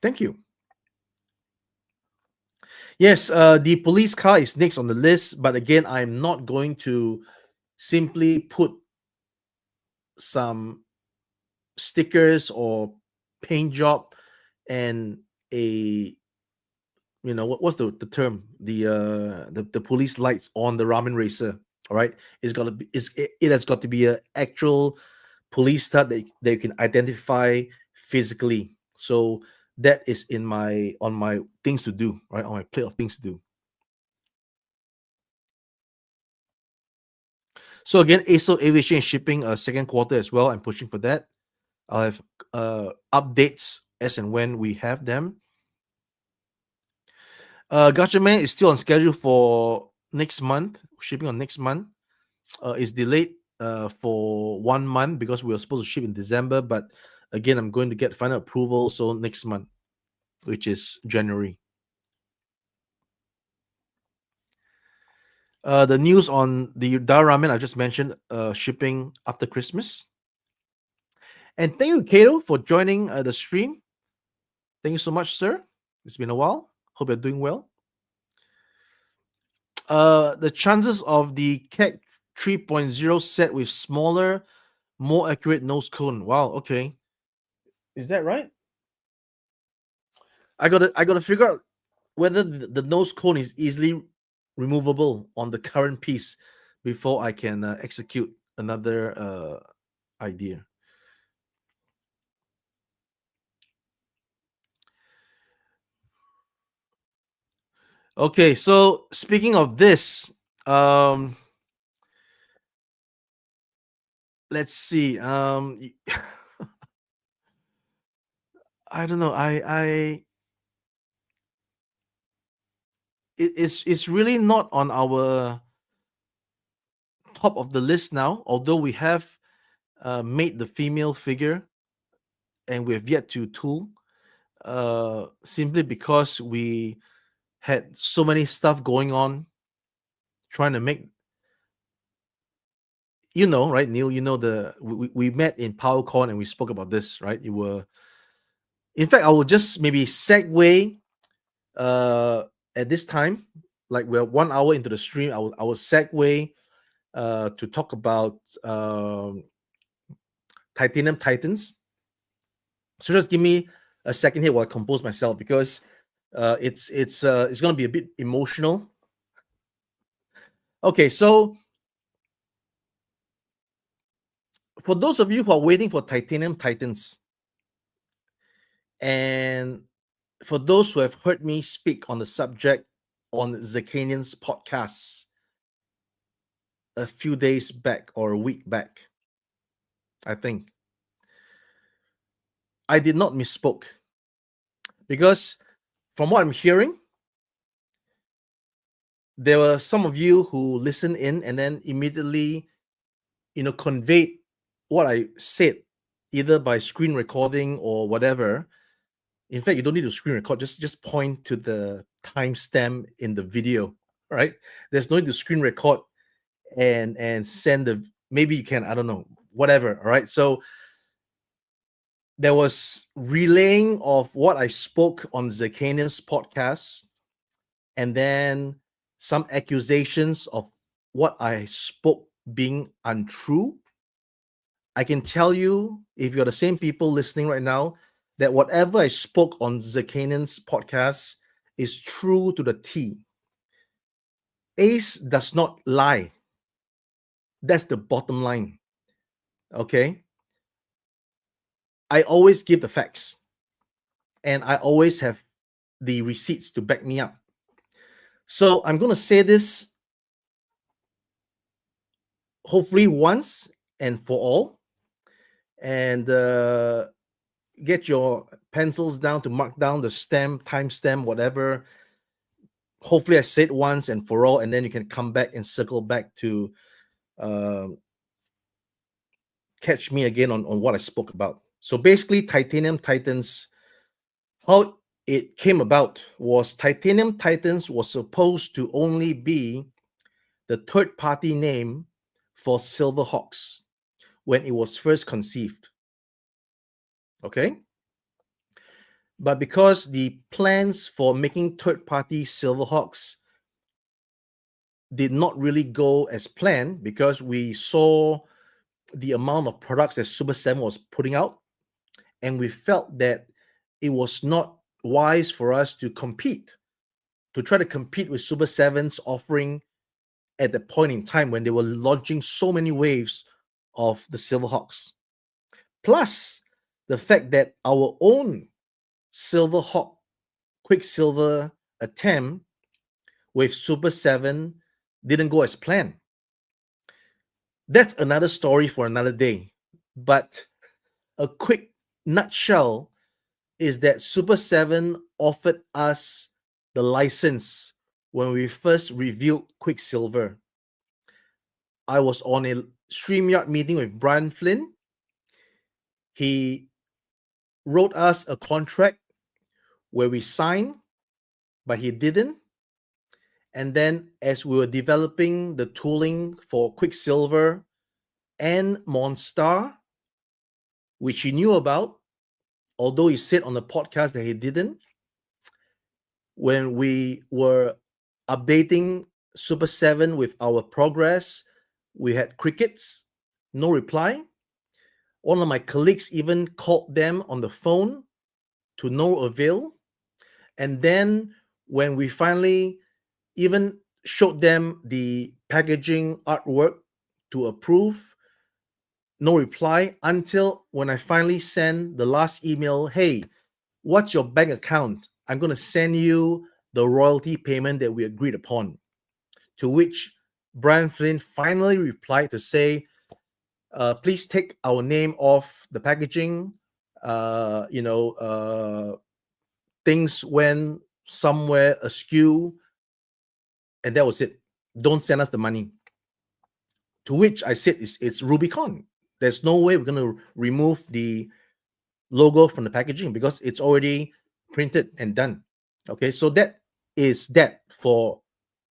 Thank you. Yes, the police car is next on the list, but again, I'm not going to simply put some stickers or paint job and a, what's the term, the police lights on the ramen racer. All right, it's got to be it has got to be a actual police star that they can identify physically. So that is in my on my things to do, right, on my plate of things to do. So again, ASO Aviation is shipping a second quarter as well. I'm pushing for that. I'll have updates as and when we have them. Gacha Man is still on schedule for next month. Shipping on next month. It's delayed for 1 month because we were supposed to ship in December, but again, I'm going to get final approval so next month, which is January. The news on the Dar Ramen I just mentioned, shipping after Christmas. And thank you, Kato, for joining the stream. Thank you so much, sir. It's been a while. Hope you're doing well. The chances of the CAG 3.0 set with smaller, more accurate nose cone. Wow. Okay. Is that right? I gotta figure out whether the nose cone is easily removable on the current piece before I can execute another idea. Okay, so speaking of this, um, let's see. I don't know. It's really not on our top of the list now. Although we have made the female figure, and we have yet to tool, simply because we had so many stuff going on, trying to make, right, Neil. We met in PowerCon and we spoke about this, right? In fact, I will just maybe segue uh, at this time, like we're 1 hour into the stream. I will segue to talk about Titanium Titans. So just give me a second here while I compose myself, because it's going to be a bit emotional. Okay, so for those of you who are waiting for Titanium Titans, and for those who have heard me speak on the subject on Zakanian's podcast a few days back or a week back, I think I did not misspoke, because from what I'm hearing, there were some of you who listened in and then immediately, conveyed what I said, either by screen recording or whatever. In fact, you don't need to screen record. Just point to the timestamp in the video, right? There's no need to screen record and send the. Maybe you can. I don't know. Whatever. All right. So there was relaying of what I spoke on Zakanian's podcast, and then some accusations of what I spoke being untrue. I can tell you, if you're the same people listening right now, that whatever I spoke on Zakanian's podcast is true to the T. Ace does not lie. That's the bottom line. Okay? I always give the facts, and I always have the receipts to back me up. So I'm going to say this hopefully once and for all, and get your pencils down to mark down the timestamp, whatever. Hopefully I say it once and for all, and then you can come back and circle back to catch me again on what I spoke about. So basically, Titanium Titans, how it came about was Titanium Titans was supposed to only be the third-party name for Silverhawks when it was first conceived. Okay? But because the plans for making third-party Silverhawks did not really go as planned, because we saw the amount of products that Super 7 was putting out, and we felt that it was not wise for us to try to compete with Super 7's offering at the point in time when they were launching so many waves of the Silverhawks. Plus, the fact that our own Silverhawk Quicksilver attempt with Super 7 didn't go as planned. That's another story for another day. But a quick nutshell is that Super 7 offered us the license when we first revealed Quicksilver. I was on a StreamYard meeting with Brian Flynn. He wrote us a contract where we signed, but he didn't. And then as we were developing the tooling for Quicksilver and Monstar, which he knew about, although he said on the podcast that he didn't, when we were updating Super 7 with our progress, we had crickets, no reply. One of my colleagues even called them on the phone to no avail. And then when we finally even showed them the packaging artwork to approve, no reply, until when I finally sent the last email, hey, what's your bank account? I'm going to send you the royalty payment that we agreed upon. To which Brian Flynn finally replied to say, Please take our name off the packaging. Uh, you know, uh, Things went somewhere askew, and that was it. Don't send us the money. To which I said, it's Rubicon. There's no way we're going to remove the logo from the packaging because it's already printed and done. Okay, so that is that for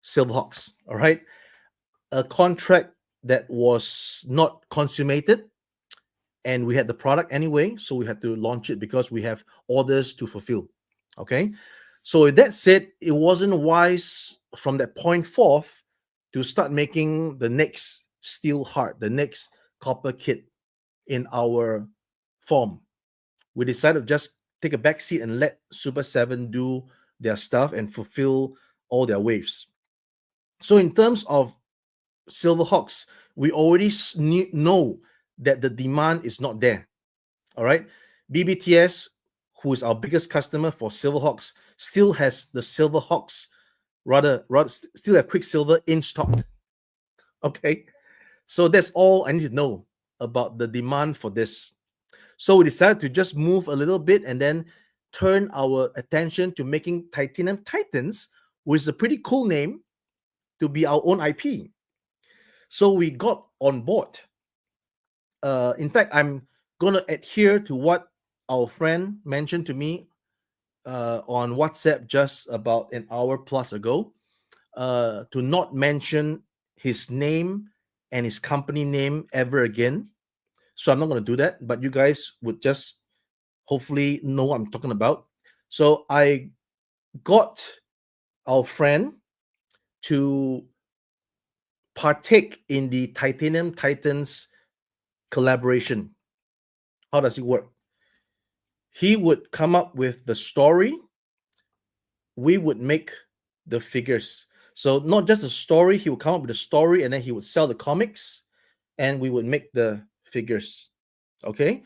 Silverhawks. All right, a contract that was not consummated, and we had the product anyway, so we had to launch it because we have orders to fulfill. Okay, so with that said, it wasn't wise from that point forth to start making the next steel heart, the next copper kit in our form. We decided to just take a back seat and let Super 7 do their stuff and fulfill all their waves. So in terms of Silverhawks, we already know that the demand is not there. All right. BBTS, who is our biggest customer for Silverhawks, still has the Silverhawks, rather still have Quicksilver in stock. Okay. So that's all I need to know about the demand for this. So we decided to just move a little bit and then turn our attention to making Titanium Titans, which is a pretty cool name, to be our own IP. So we got on board. In fact, I'm going to adhere to what our friend mentioned to me on WhatsApp just about an hour plus ago, to not mention his name and his company name ever again. So I'm not going to do that, but you guys would just hopefully know what I'm talking about. So I got our friend to partake in the Titanium Titans collaboration. How does it work? He would come up with the story, we would make the figures. So not just a story, he would come up with a story and then he would sell the comics and we would make the figures. Okay?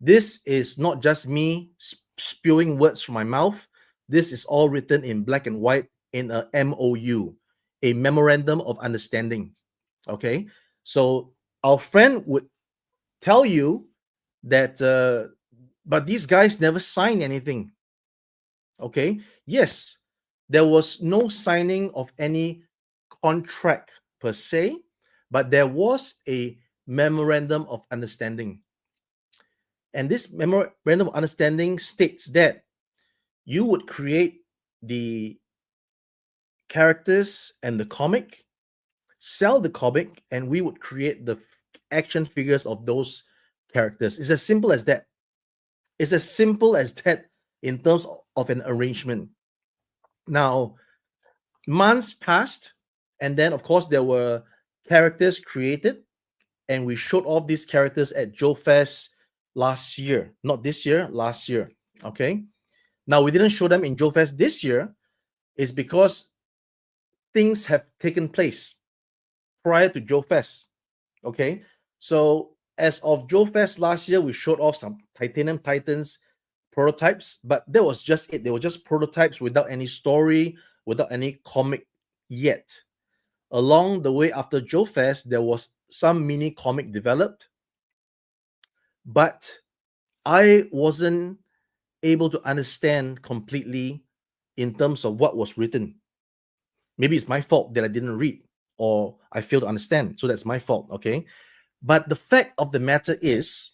This is not just me spewing words from my mouth. This is all written in black and white in a MOU, a memorandum of understanding. Okay? So our friend would tell you that but these guys never signed anything. Okay, yes, there was no signing of any contract per se, but there was a memorandum of understanding. And this memorandum of understanding states that you would create the characters and the comic, sell the comic, and we would create the action figures of those characters. It's as simple as that. It's as simple as that in terms of an arrangement. Now, months passed, and then, of course, there were characters created, and we showed off these characters at Joe Fest last year. Not this year, last year. Okay. Now, we didn't show them in Joe Fest this year, is because things have taken place prior to Joe Fest. Okay. So, as of Joe Fest last year, we showed off some Titanium Titans prototypes, but that was just it. They were just prototypes without any story, without any comic yet. Along the way after Joe Fest, there was some mini comic developed, but I wasn't able to understand completely in terms of what was written. Maybe it's my fault that I didn't read or I failed to understand. So that's my fault. Okay. But the fact of the matter is,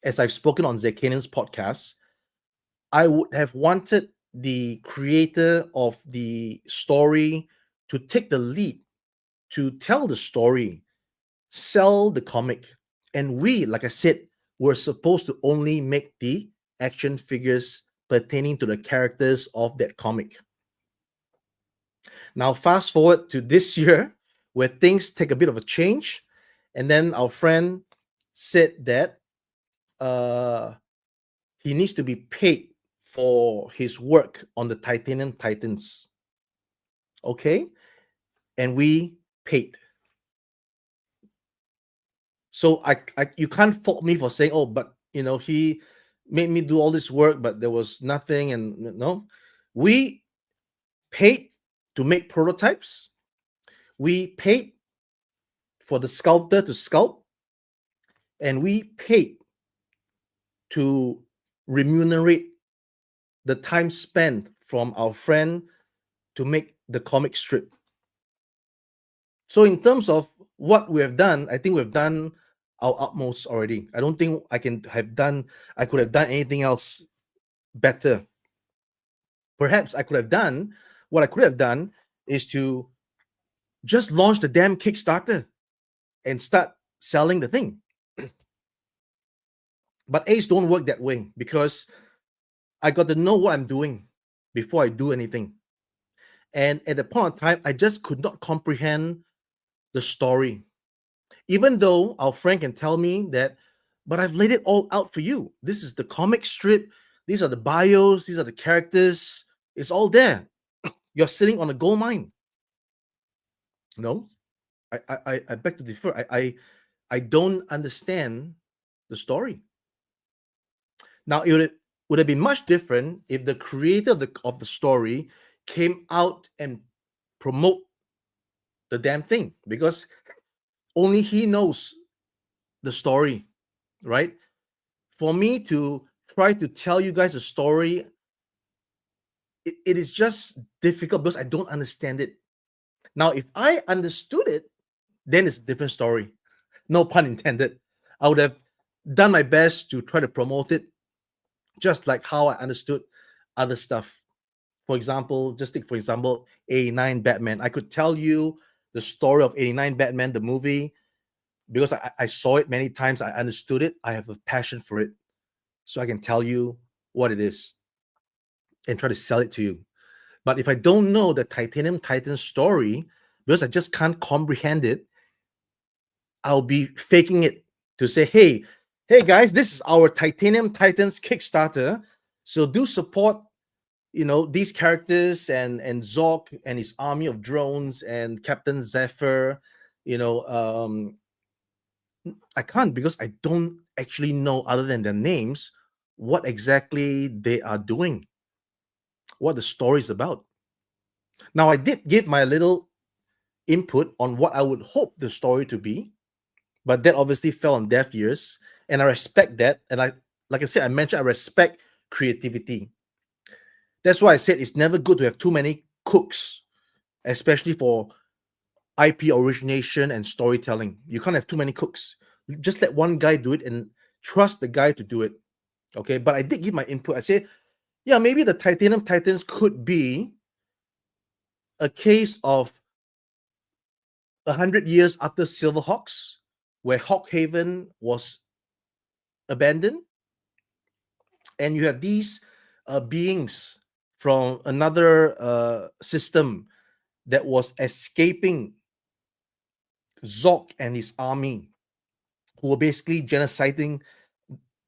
as I've spoken on Zekanen's podcast, I would have wanted the creator of the story to take the lead, to tell the story, sell the comic. And we, like I said, were supposed to only make the action figures pertaining to the characters of that comic. Now, fast forward to this year, where things take a bit of a change. And then our friend said that he needs to be paid for his work on the Titanium Titans. Okay. And we paid. So you can't fault me for saying, oh, but he made me do all this work, but there was nothing. And no, we paid to make prototypes. We paid for the sculptor to sculpt. and we paid to remunerate the time spent from our friend to make the comic strip. So in terms of what we have done, I think we've done our utmost already. I don't think I could have done anything else better. Perhaps I could have done what I could have done is to just launch the damn Kickstarter and start selling the thing. But Ace don't work that way because I got to know what I'm doing before I do anything. And at the point of time, I just could not comprehend the story. Even though our friend can tell me that, but I've laid it all out for you. This is the comic strip. These are the bios. These are the characters. It's all there. You're sitting on a gold mine. No, I beg to differ. I don't understand the story. Now would have been much different if the creator of the story came out and promote the damn thing, because only he knows the story, right? For me to try to tell you guys a story, it is just difficult because I don't understand it. Now, if I understood it, then it's a different story. No pun intended. I would have done my best to try to promote it, just like how I understood other stuff. For example, just take for example, 89 Batman. I could tell you the story of 89 Batman, the movie, because I saw it many times. I understood it. I have a passion for it. So I can tell you what it is and try to sell it to you. But if I don't know the Titanium Titan story, because I just can't comprehend it, I'll be faking it to say, hey guys, this is our Titanium Titans Kickstarter. So do support, these characters and Zork and his army of drones and Captain Zephyr. I can't, because I don't actually know, other than their names, what exactly they are doing, what the story is about. Now, I did give my little input on what I would hope the story to be, but that obviously fell on deaf ears, and I respect that. And like I said, I mentioned I respect creativity. That's why I said it's never good to have too many cooks, especially for IP origination and storytelling. You can't have too many cooks. Just let one guy do it and trust the guy to do it. Okay, but I did give my input. I said, yeah, maybe the Titanium Titans could be a case of 100 years after Silverhawks, where Hawkhaven was abandoned, and you have these beings from another system that was escaping Zork and his army, who were basically genociding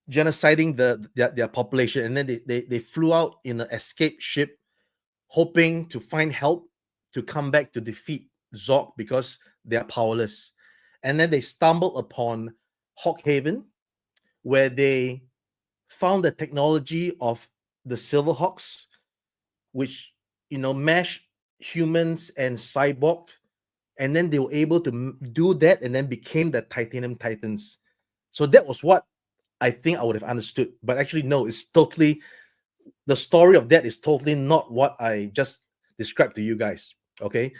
their population, and then they flew out in an escape ship, hoping to find help to come back to defeat Zork because they are powerless. And then they stumbled upon Hawkhaven, where they found the technology of the Silverhawks, which mesh humans and cyborg, and then they were able to do that, and then became the Titanium Titans. So that was what I think I would have understood. But actually, no, it's totally, the story of that is totally not what I just described to you guys. Okay.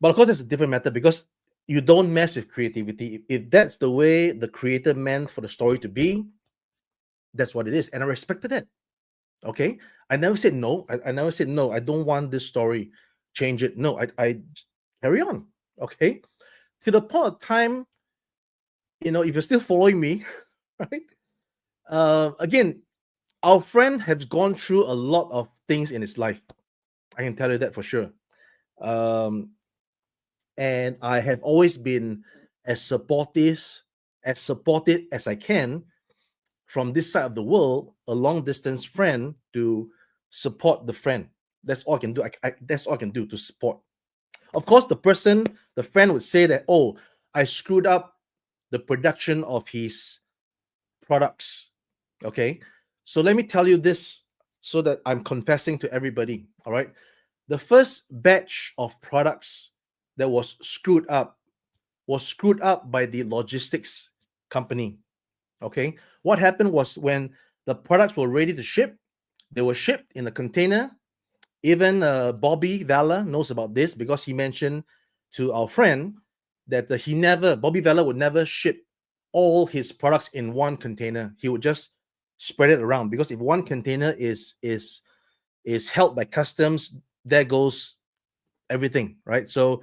But of course, it's a different matter, because you don't mess with creativity. If that's the way the creator meant for the story to be, that's what it is. And I respected that. Okay. I never said no. I never said no. I don't want this story. Change it. No, I carry on. Okay. To the point of time, if you're still following me, right? Again, our friend has gone through a lot of things in his life. I can tell you that for sure. Um, and I have always been as supportive as I can from this side of the world, a long distance friend, to support the friend. That's all I can do. That's all I can do to support. Of course, the friend would say that, oh, I screwed up the production of his products. Okay. So let me tell you this so that I'm confessing to everybody. All right. The first batch of products that was screwed up by the logistics company. Okay, what happened was when the products were ready to ship, they were shipped in a container. Even Bobby Valla knows about this because he mentioned to our friend that Bobby Valla would never ship all his products in one container. He would just spread it around, because if one container is held by customs, there goes everything, right? So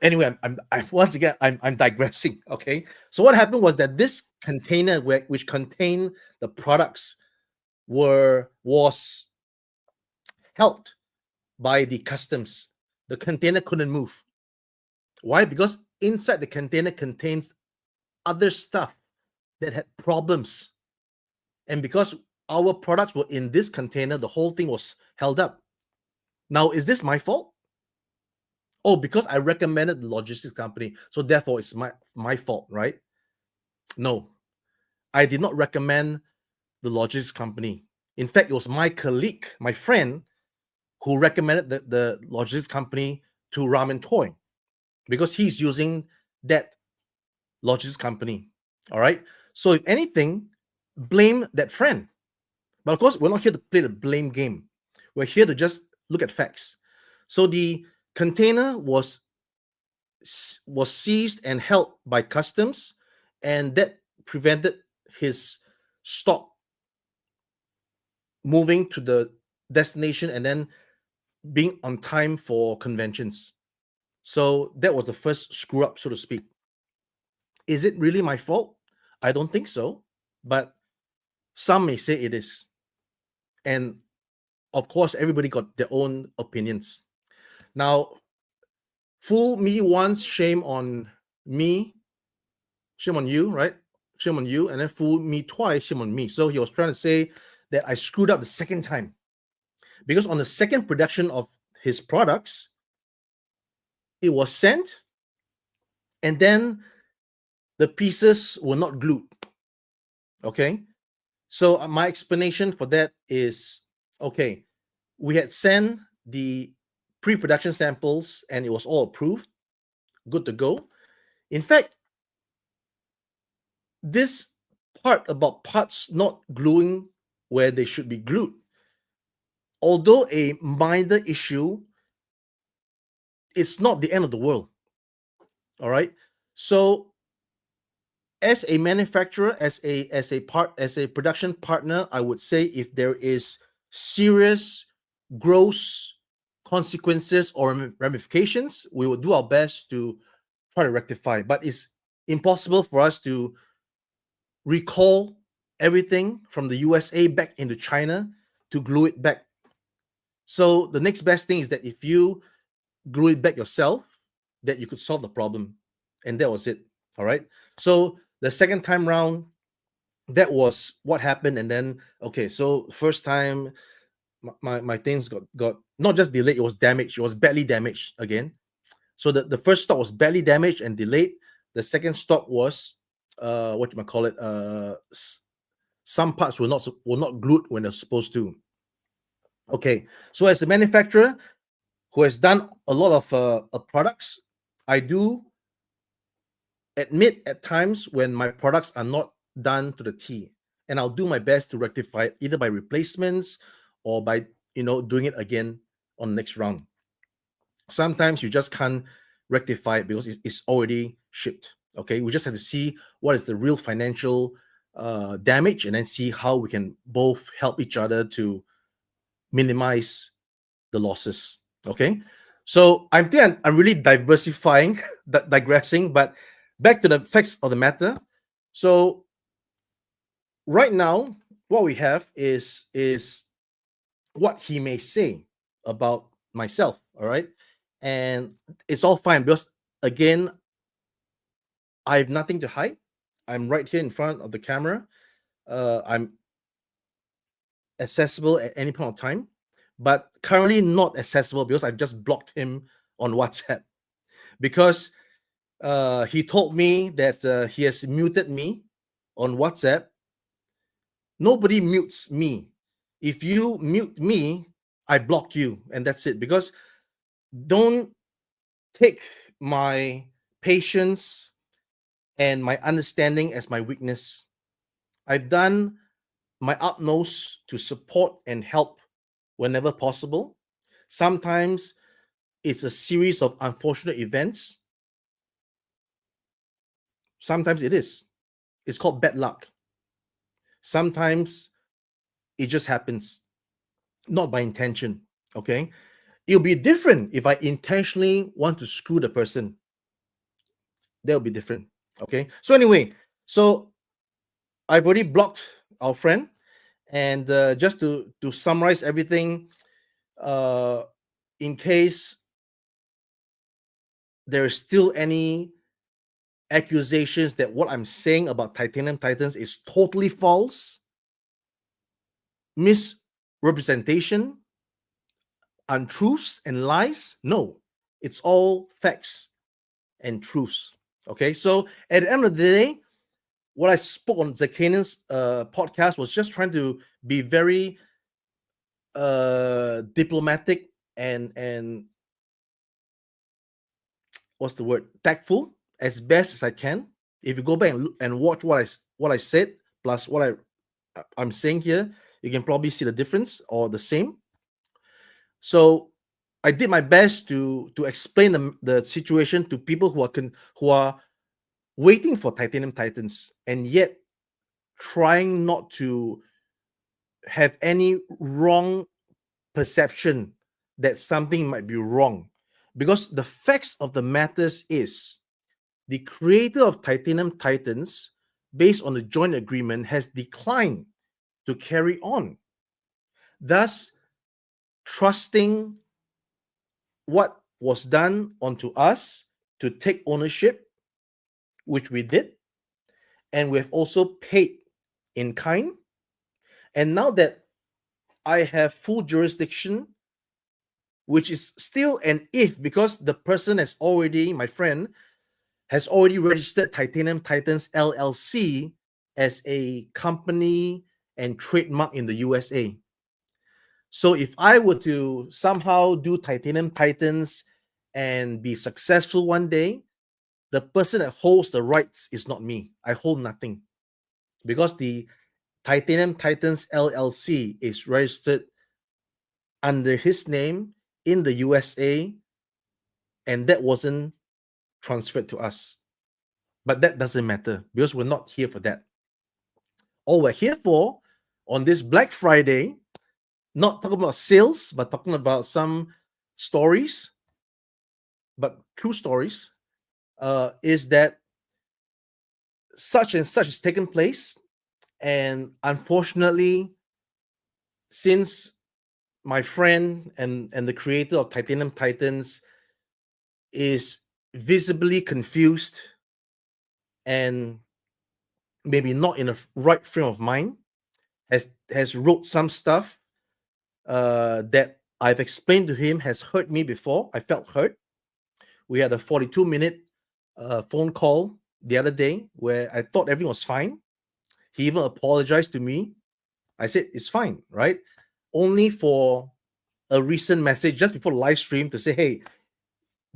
anyway, I'm once again I'm digressing. Okay, so what happened was that this container which contained the products was held by the customs. The container couldn't move. Why? Because inside the container contains other stuff that had problems, and because our products were in this container, the whole thing was held up. Now, is this my fault? Oh, because I recommended the logistics company, so therefore it's my fault, right? No, I did not recommend the logistics company. In fact, it was my colleague, my friend, who recommended the logistics company to Ramen Toy, because he's using that logistics company. All right. So if anything, blame that friend. But of course, we're not here to play the blame game. We're here to just look at facts. So the container was seized and held by customs, and that prevented his stock moving to the destination and then being on time for conventions. So that was the first screw up, so to speak. Is it really my fault? I don't think so, but some may say it is. And of course, everybody got their own opinions. Now, fool me once, shame on me, shame on you, right? Shame on you. And then fool me twice, shame on me. So he was trying to say that I screwed up the second time, because on the second production of his products, it was sent, and then the pieces were not glued. Okay. So my explanation for that is, okay, we had sent the pre-production samples and it was all approved, good to go. In fact, this part about parts not gluing where they should be glued, although a minor issue, it's not the end of the world. All right. So as a manufacturer, as a production partner, I would say if there is serious gross consequences or ramifications, we will do our best to try to rectify. But it's impossible for us to recall everything from the USA back into China to glue it back. So the next best thing is that if you glue it back yourself, that you could solve the problem. And that was it. All right. So the second time round, that was what happened. And then, okay, so first time my things got not just delayed, it was damaged. It was badly damaged again. So the first stock was badly damaged and delayed. The second stock was what do you call it? Some parts were not glued when they're supposed to. Okay, so as a manufacturer who has done a lot of products, I do admit at times when my products are not done to the T, and I'll do my best to rectify it either by replacements or by doing it again on the next round. Sometimes you just can't rectify it because it's already shipped. Okay, we just have to see what is the real financial damage, and then see how we can both help each other to minimize the losses. Okay, so I think I'm really diversifying, digressing, but back to the facts of the matter. So right now, what we have is what he may say about myself. All right, and it's all fine because again, I have nothing to hide. I'm right here in front of the camera. I'm accessible at any point of time, but currently not accessible because I've just blocked him on WhatsApp, because he told me that he has muted me on WhatsApp. Nobody mutes me. If you mute me, I block you, and that's it. Because don't take my patience and my understanding as my weakness. I've done my utmost to support and help whenever possible. Sometimes it's a series of unfortunate events. Sometimes it is. It's called bad luck. Sometimes it just happens, not by intention. Okay. It'll be different if I intentionally want to screw the person. That'll be different. Okay. So, anyway, so I've already blocked our friend. And just to summarize everything, uh, in case there is still any accusations that what I'm saying about Titanium Titans is totally false, misrepresentation, untruths, and lies, no, it's all facts and truths. Okay, so at the end of the day, what I spoke on the Canaan's podcast was just trying to be very diplomatic and what's the word, tactful as best as I can. If you go back and, and watch what I said plus what I'm saying here, you can probably see the difference or the same. So I did my best to explain the situation to people who are waiting for Titanium Titans and yet trying not to have any wrong perception that something might be wrong, because the facts of the matters is the creator of Titanium Titans, based on the joint agreement, has declined to carry on, thus trusting what was done onto us to take ownership, which we did, and we have also paid in kind. And now that I have full jurisdiction, which is still an if, because the person has already, my friend, has already registered Titanium Titans LLC as a company and trademark in the USA. So if I were to somehow do Titanium Titans and be successful one day, the person that holds the rights is not me. I hold nothing, because the Titanium Titans LLC is registered under his name in the USA, and that wasn't transferred to us. But that doesn't matter because we're not here for that. All we're here for on this Black Friday, not talking about sales, but talking about some stories, but true stories, is that such and such has taken place. And unfortunately, since my friend and the creator of Titanium Titans is visibly confused and maybe not in a right frame of mind, has wrote some stuff that I've explained to him has hurt me before. I felt hurt. We had a 42-minute phone call the other day where I thought everything was fine. He even apologized to me. I said it's fine, right? Only for a recent message just before the live stream to say, hey,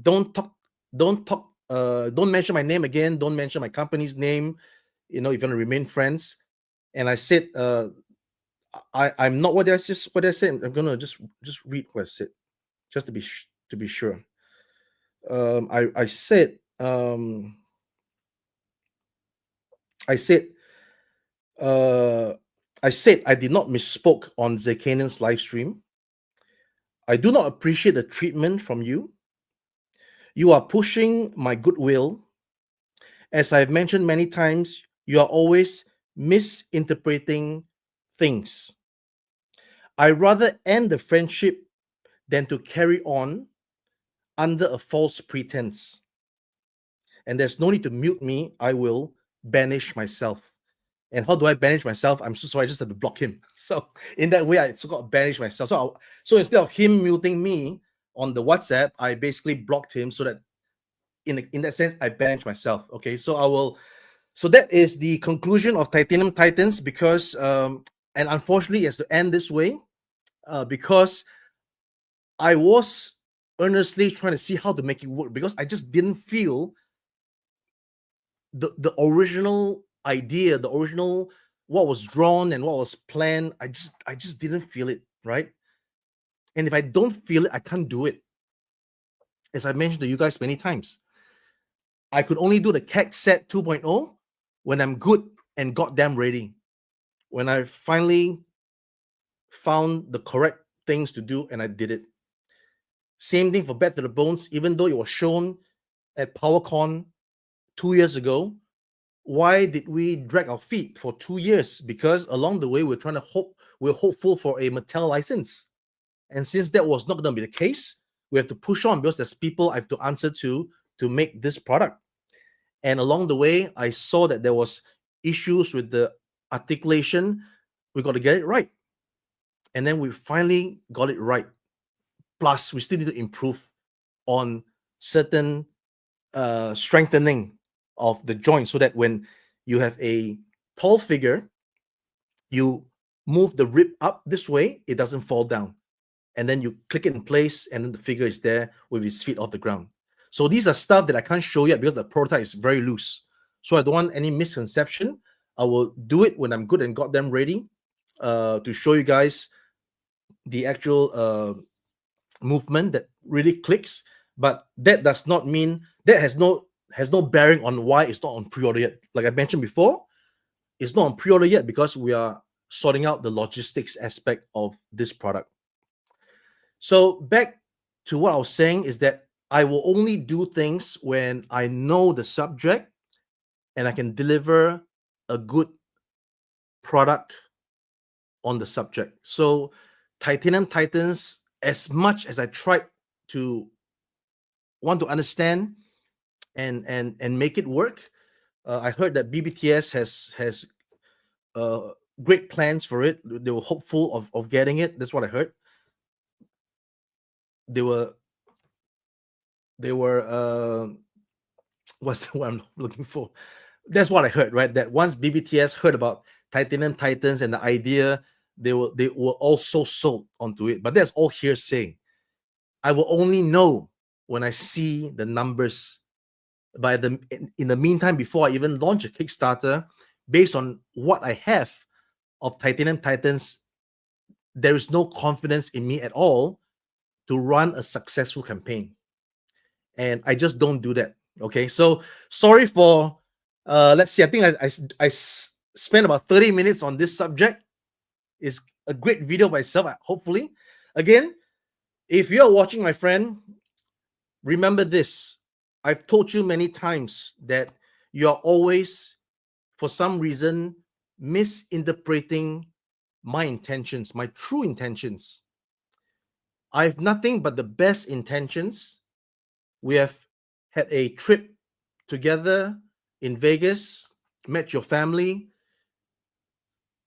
don't talk, don't mention my name again, don't mention my company's name, if you want to remain friends. And I said, I'm not, what did I say? I'm gonna just read what I said, just to be sure. I said, I said, uh, I said I did not misspoke on Zekanan's live stream. I do not appreciate the treatment from you. You are pushing my goodwill. As I've mentioned many times, you are always misinterpreting things. I rather end the friendship than to carry on under a false pretense. And there's no need to mute me. I will banish myself. And how do I banish myself? I'm so sorry, I just have to block him. So in that way, I got banish myself. So instead of him muting me on the WhatsApp, I basically blocked him so that in that sense, I banish myself. Okay, so I will. So that is the conclusion of Titanium Titans, because and unfortunately, it has to end this way, because I was earnestly trying to see how to make it work, because I just didn't feel the original idea, the original what was drawn and what was planned, I just didn't feel it, right? And if I don't feel it, I can't do it. As I mentioned to you guys many times, I could only do the CAG set 2.0 when I'm good and goddamn ready. When I finally found the correct things to do and I did it. Same thing for Back to the Bones, even though it was shown at PowerCon 2 years ago. Why did we drag our feet for 2 years? Because along the way, we're hopeful for a Mattel license. And since that was not going to be the case, we have to push on because there's people I have to answer to make this product. And along the way, I saw that there was issues with the articulation. We got to get it right. And then we finally got it right. Plus, we still need to improve on certain strengthening of the joint so that when you have a tall figure, you move the rib up this way, it doesn't fall down. And then you click it in place, and then the figure is there with his feet off the ground. So these are stuff that I can't show yet because the prototype is very loose. So I don't want any misconception. I will do it when I'm good and got them ready to show you guys the actual movement that really clicks. But that does not mean that has no bearing on why it's not on pre-order yet. Like I mentioned before, it's not on pre-order yet because we are sorting out the logistics aspect of this product. So back to what I was saying is that I will only do things when I know the subject and I can deliver a good product on the subject. So Titanium Titans, as much as I tried to want to understand and make it work, I heard that BBTS has great plans for it. They were hopeful of getting it. That's what I heard. They were what's the word I'm looking for? That's what I heard, right? That once BBTS heard about Titanium Titans and the idea, they were also sold onto it. But that's all hearsay. I will only know when I see the numbers. In the meantime, before I even launch a Kickstarter, based on what I have of Titanium Titans, there is no confidence in me at all to run a successful campaign. And I just don't do that. Okay, so sorry for let's see. I think I spent about 30 minutes on this subject. It's a great video by itself, hopefully. Again, if you're watching, my friend, remember this. I've told you many times that you're always, for some reason, misinterpreting my intentions, my true intentions. I have nothing but the best intentions. We have had a trip together in Vegas, met your family.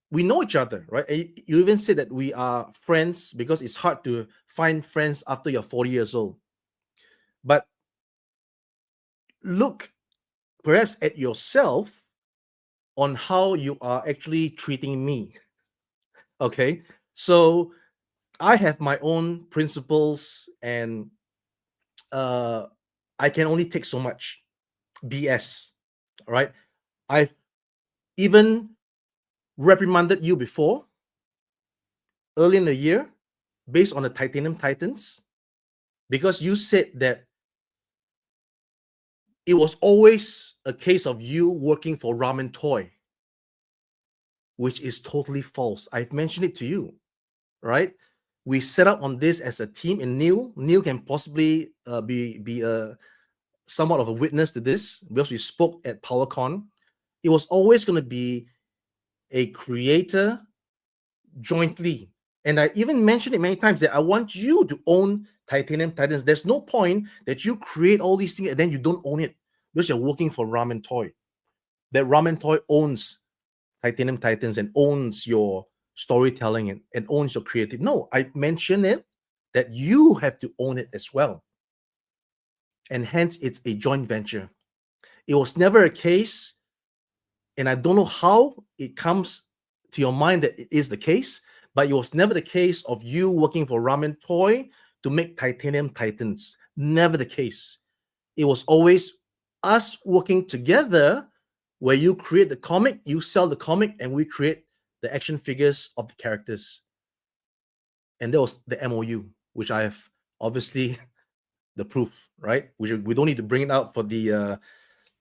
We know each other, right? You even said that we are friends because it's hard to find friends after you're 40 years old. But look perhaps at yourself on how you are actually treating me. Okay, so I have my own principles, and I can only take so much BS. All right, I've even reprimanded you before early in the year based on the Titanium Titans because you said that it was always a case of you working for Ramen Toy, which is totally false. I've mentioned it to you, right? We set up on this as a team, and Neil can possibly be somewhat of a witness to this because we spoke at PowerCon. It was always going to be a creator jointly. And I even mentioned it many times that I want you to own Titanium Titans. There's no point that you create all these things and then you don't own it because you're working for Ramen Toy. That Ramen Toy owns Titanium Titans and owns your storytelling and owns your creative. No, I mentioned it that you have to own it as well. And hence it's a joint venture. It was never a case, and I don't know how it comes to your mind that it is the case, but it was never the case of you working for Ramen Toy to make Titanium Titans. Never the case. It was always us working together where you create the comic, you sell the comic, and we create the action figures of the characters. And that was the MOU, which I have obviously the proof, right? We don't need to bring it out for the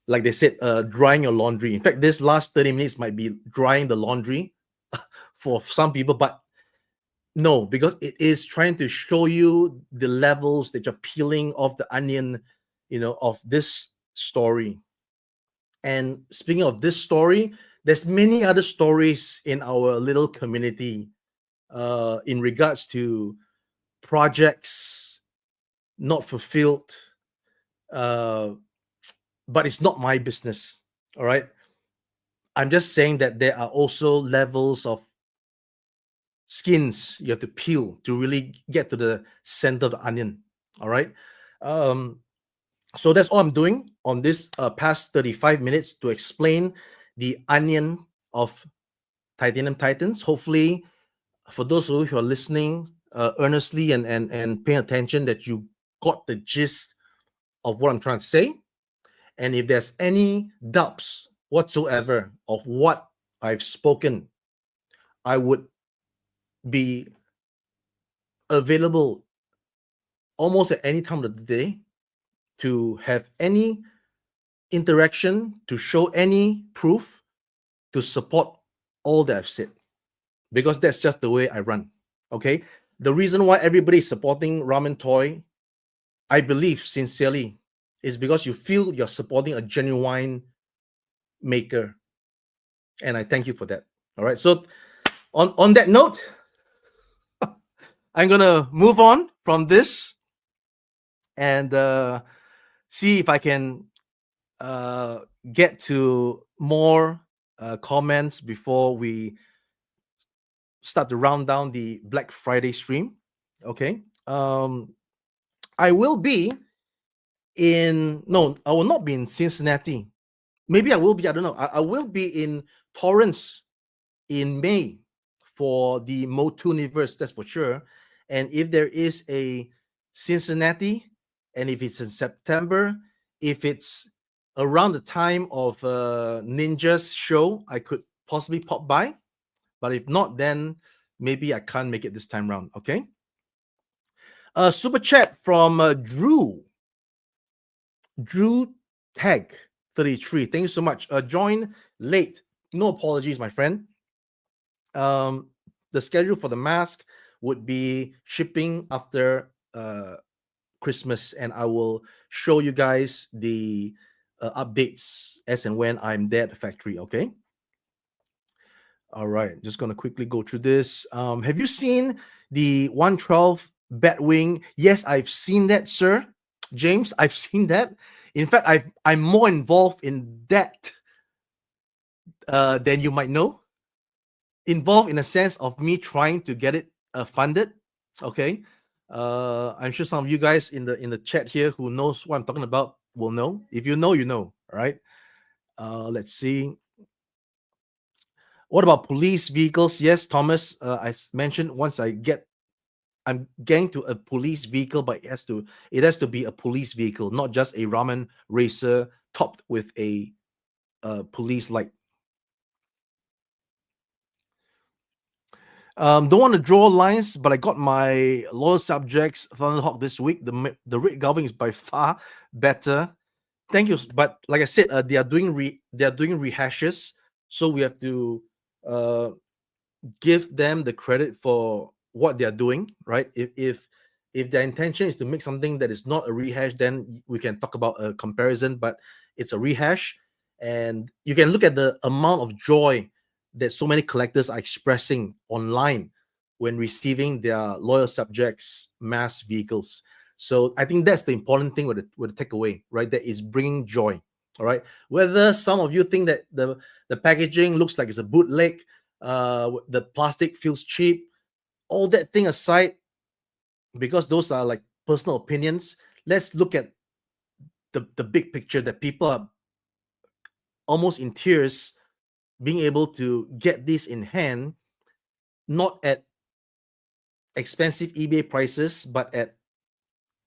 like they said, drying your laundry. In fact, this last 30 minutes might be drying the laundry for some people, but no, because it is trying to show you the levels that you're peeling off the onion, of this story. And speaking of this story, there's many other stories in our little community in regards to projects not fulfilled, uh, but it's not my business. All right. I'm just saying that there are also levels of skins you have to peel to really get to the center of the onion. All right. Um, so that's all I'm doing on this past 35 minutes to explain the onion of Titanium Titans. Hopefully, for those of you who are listening earnestly and paying attention, that you got the gist of what I'm trying to say. And if there's any doubts whatsoever of what I've spoken, I would be available almost at any time of the day to have any interaction, to show any proof, to support all that I've said, because that's just the way I run. Okay. The reason why everybody is supporting Ramen Toy, I believe sincerely, is because you feel you're supporting a genuine maker. And I thank you for that. All right. So on that note, I'm gonna move on from this and see if I can get to more comments before we start to round down the Black Friday stream. Okay. I will be I will not be in Cincinnati. Maybe I will be, I don't know. I will be in Torrance in May for the Motuniverse, that's for sure. And if there is a Cincinnati, and if it's in September, if it's around the time of Ninja's show, I could possibly pop by. But if not, then maybe I can't make it this time round. Okay. Super chat from Drew Tag 33. Thank you so much. Join late. No apologies, my friend. The schedule for the mask would be shipping after Christmas, and I will show you guys the updates as and when I'm there at the factory. Okay. All right. Just gonna quickly go through this. Have you seen the 112 Batwing? Yes, I've seen that, sir. James, I've seen that. In fact, I'm more involved in that than you might know. Involved in a sense of me trying to get it funded. Okay. I'm sure some of you guys in the chat here who knows what I'm talking about will know. If you know, you know. All right. Let's see. What about police vehicles? Yes, Thomas. I mentioned I'm getting to a police vehicle, but it has to be a police vehicle, not just a ramen racer topped with a police light. Don't want to draw lines, but I got my loyal subjects Thunderhawk this week. The Red Galvin is by far better. Thank you. But like I said, they are doing rehashes, so we have to give them the credit for what they are doing, right? If their intention is to make something that is not a rehash, then we can talk about a comparison. But it's a rehash, and you can look at the amount of joy that so many collectors are expressing online when receiving their loyal subjects mass vehicles. So I think that's the important thing with the takeaway, right? That is bringing joy. All right. Whether some of you think that the packaging looks like it's a bootleg, the plastic feels cheap, all that thing aside, because those are like personal opinions, let's look at the big picture, that people are almost in tears being able to get this in hand, not at expensive eBay prices, but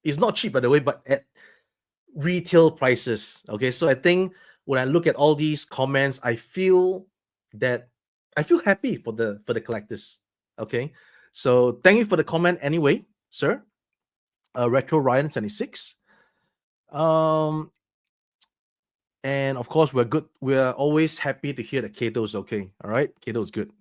it's not cheap, by the way, but at retail prices. Okay. So I think when I look at all these comments, that I feel happy for the collectors. Okay, so thank you for the comment anyway, sir. Retro Ryan 76. Um, and of course we're good. We're always happy to hear that Kato's okay. All right, Kato's good.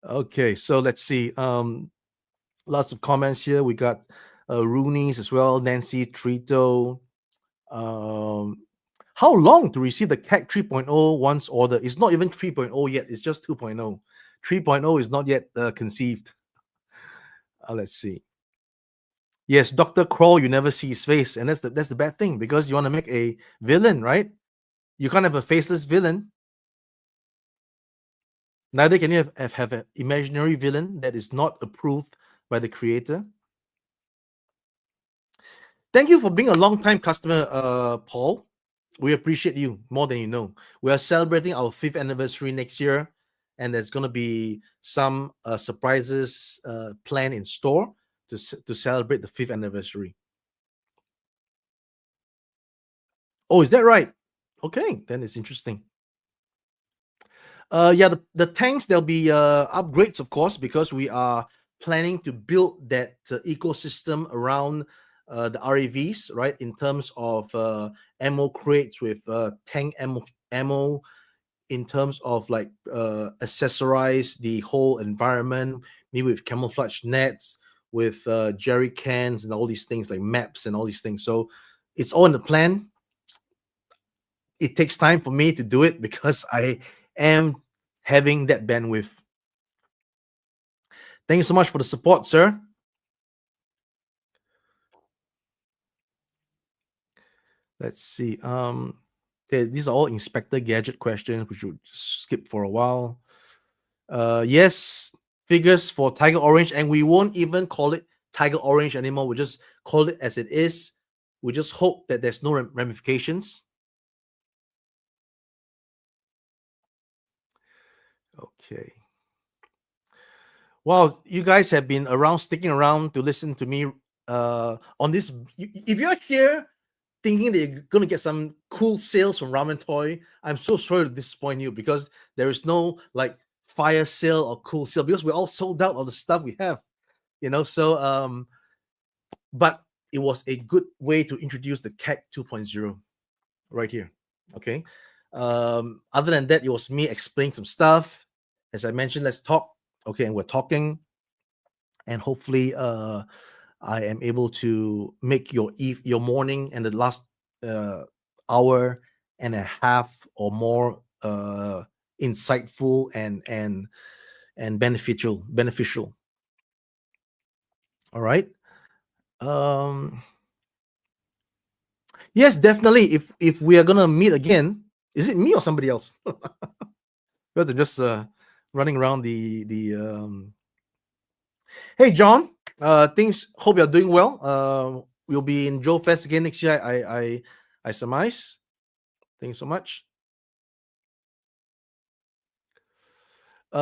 Okay, so let's see. Lots of comments here. We got Rooney's as well. Nancy Trito. Um, how long to receive the CAG 3.0 once ordered? It's not even 3.0 yet. It's just 2.0. 3.0 is not yet conceived. Let's see. Yes, Doctor Kroll, you never see his face, and that's the bad thing because you want to make a villain, right? You can't have a faceless villain. Neither can you have an imaginary villain that is not approved by the creator. Thank you for being a long time customer, Paul. We appreciate you more than you know. We are celebrating our 5th anniversary next year, and there's going to be some surprises planned in store to celebrate the 5th anniversary. Oh, is that right? Okay, then it's interesting. Yeah, the tanks, there'll be upgrades, of course, because we are planning to build that ecosystem around the RAVs, right? In terms of ammo crates with tank ammo, in terms of like accessorize the whole environment, maybe with camouflage nets, with jerry cans and all these things like maps and all these things. So it's all in the plan. It takes time for me to do it because I am having that bandwidth. Thank you so much for the support, sir. Let's see. Okay, these are all Inspector Gadget questions, which we'll skip for a while. Yes, figures for Tiger Orange, and we won't even call it Tiger Orange anymore. We'll just call it as it is. We just hope that there's no ramifications. Okay. Wow, you guys have been sticking around to listen to me on this. If you're here thinking that you're going to get some cool sales from Ramen Toy, I'm so sorry to disappoint you because there is no like fire sale or cool sale because we're all sold out of the stuff we have, So, but it was a good way to introduce the CAG 2.0 right here. Okay. Other than that, it was me explaining some stuff. As I mentioned, let's talk. Okay, and we're talking, and hopefully, I am able to make your morning and the last hour and a half or more insightful and beneficial. All right. Um, yes, definitely. If we are gonna meet again, is it me or somebody else? Because I'm just running around the. Hey, John. Things. Hope you're doing well. We'll be in Joe Fest again next year. I surmise. Thank you so much.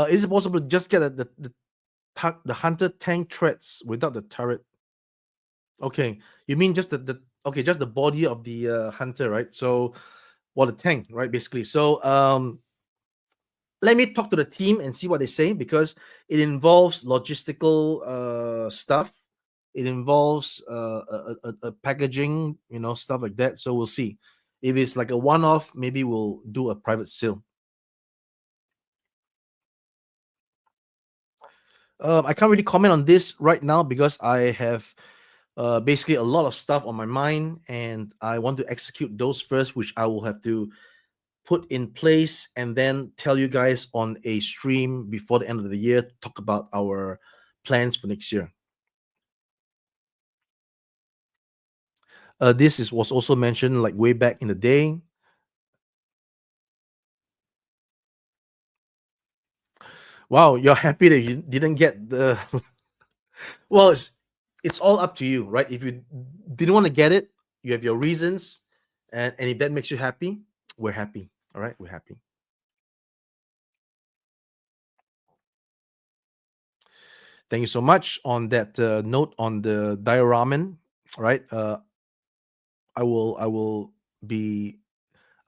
Is it possible to just get the hunter tank treads without the turret? Okay, you mean just the okay, just the body of the hunter, right? So, well, the tank, right? Basically. So, let me talk to the team and see what they say because it involves logistical stuff. It involves a packaging, stuff like that. So we'll see. If it's like a one-off, maybe we'll do a private sale. I can't really comment on this right now because I have basically a lot of stuff on my mind and I want to execute those first, which I will have to put in place and then tell you guys on a stream before the end of the year to talk about our plans for next year. Was also mentioned like way back in the day. Wow, you're happy that you didn't get the well, it's all up to you, right? If you didn't want to get it, you have your reasons, and if that makes you happy, we're happy. All right, we're happy. Thank you so much on that note on the dioramen. Right, I will be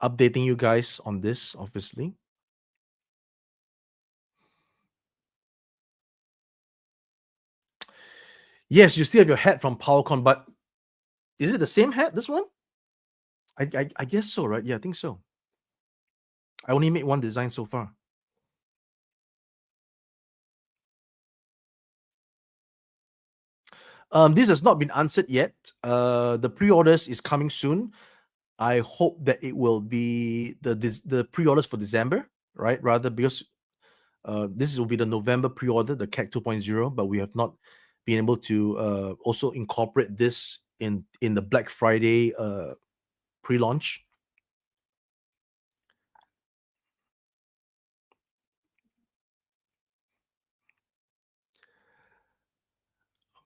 updating you guys on this, obviously. Yes, you still have your hat from PowerCon, but is it the same hat? This one? I guess so, right? Yeah, I think so. I only made one design so far. This has not been answered yet. The pre-orders is coming soon. I hope that it will be the pre-orders for December, right? Rather because this will be the November pre-order, the CAG 2.0, but we have not been able to also incorporate this in the Black Friday pre-launch.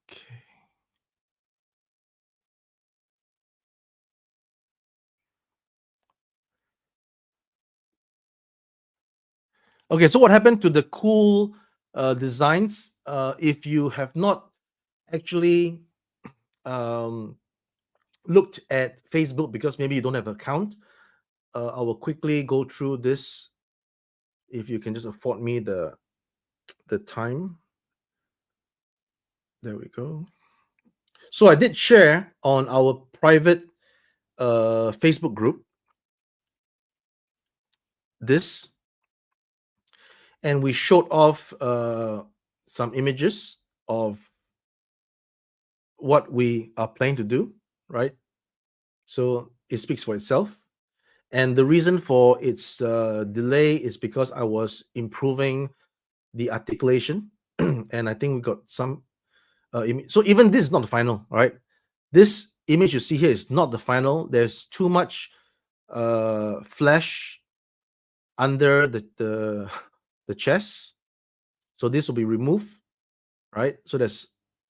Okay. Okay, so what happened to the cool designs? If you have not actually um, looked at Facebook because maybe you don't have an account, I will quickly go through this. If you can just afford me the time. There we go. So I did share on our private Facebook group this, and we showed off some images of what we are planning to do, right? So it speaks for itself. And the reason for its delay is because I was improving the articulation, and I think we got some. So even this is not the final, all right? This image you see here is not the final. There's too much flesh under the chest, so this will be removed, right? So there's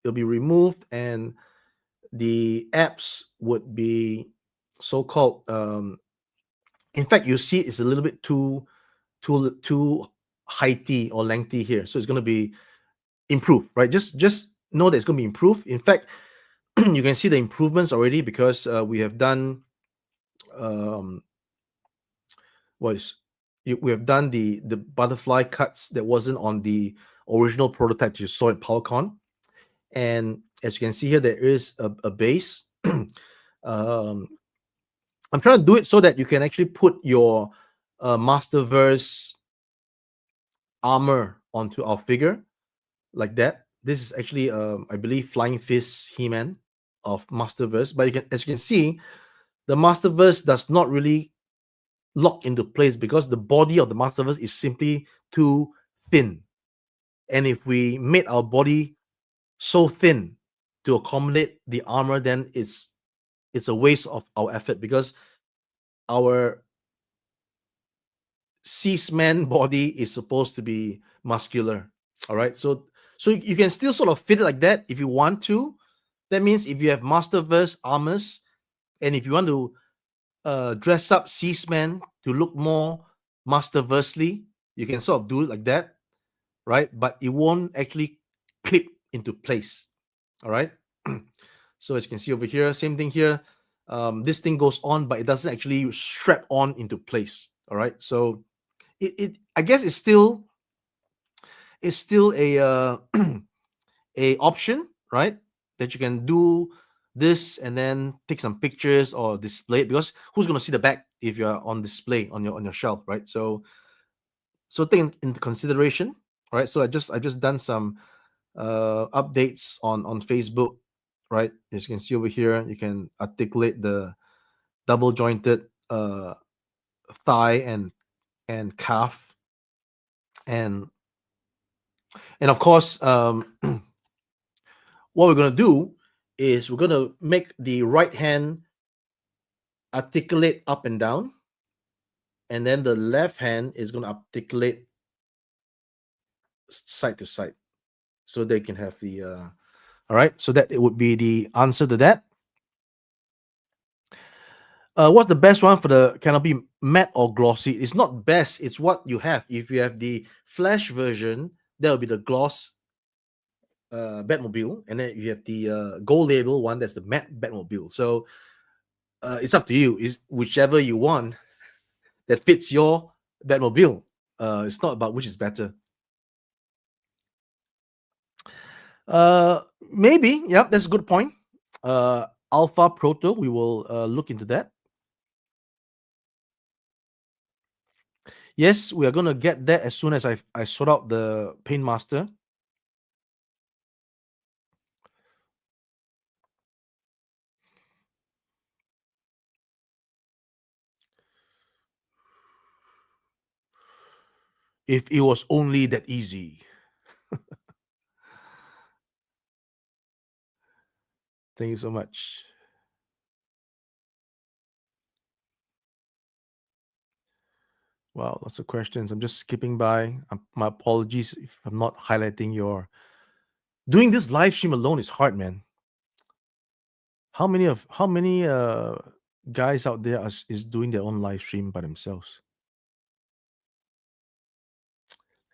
it'll be removed, and the abs would be so-called. In fact, you see it's a little bit too heighty or lengthy here, so it's going to be improved, right? Just know that it's going to be improved. In fact, you can see the improvements already because we have done um, was we have done the butterfly cuts that wasn't on the original prototype you saw at PowerCon, and as you can see here, there is a base. um, I'm trying to do it so that you can actually put your Masterverse armor onto our figure like that. This is actually, I believe, Flying Fist He-Man of Masterverse. But you can, as you can see, the Masterverse does not really lock into place because the body of the Masterverse is simply too thin. And if we made our body so thin to accommodate the armor, then it's a waste of our effort because our Cis-man body is supposed to be muscular. All right. So you can still sort of fit it like that if you want to. That means if you have Masterverse armors, and if you want to dress up Cis-man to look more Masterversely, you can sort of do it like that, right? But it won't actually clip into place. All right. So as you can see over here, same thing here. This thing goes on, but it doesn't actually strap on into place. All right. So it I guess it's still a a option, right? That you can do this and then take some pictures or display it, because who's going to see the back if you're on display on your shelf, right? So take into consideration, right? So I just done some updates on Facebook, right? As you can see over here, you can articulate the double jointed thigh and calf, and of course, what we're going to do is we're going to make the right hand articulate up and down, and then the left hand is going to articulate side to side, so they can have the all right, so that it would be the answer to that. What's the best one for the canopy, matte or glossy? It's not best, it's what you have. If you have the flash version, that will be the gloss Batmobile, and then you have the gold label one, that's the matte Batmobile. So it's up to you, is whichever you want. that fits your Batmobile. It's not about which is better. Maybe, yeah, that's a good point. Alpha Proto, we will look into that. Yes, we are gonna get that as soon as I sort out the Paint Master. If it was only that easy. Thank you so much. Wow, lots of questions. I'm just skipping by. My apologies if I'm not highlighting your. Doing this live stream alone is hard, man. How many guys out there is doing their own live stream by themselves?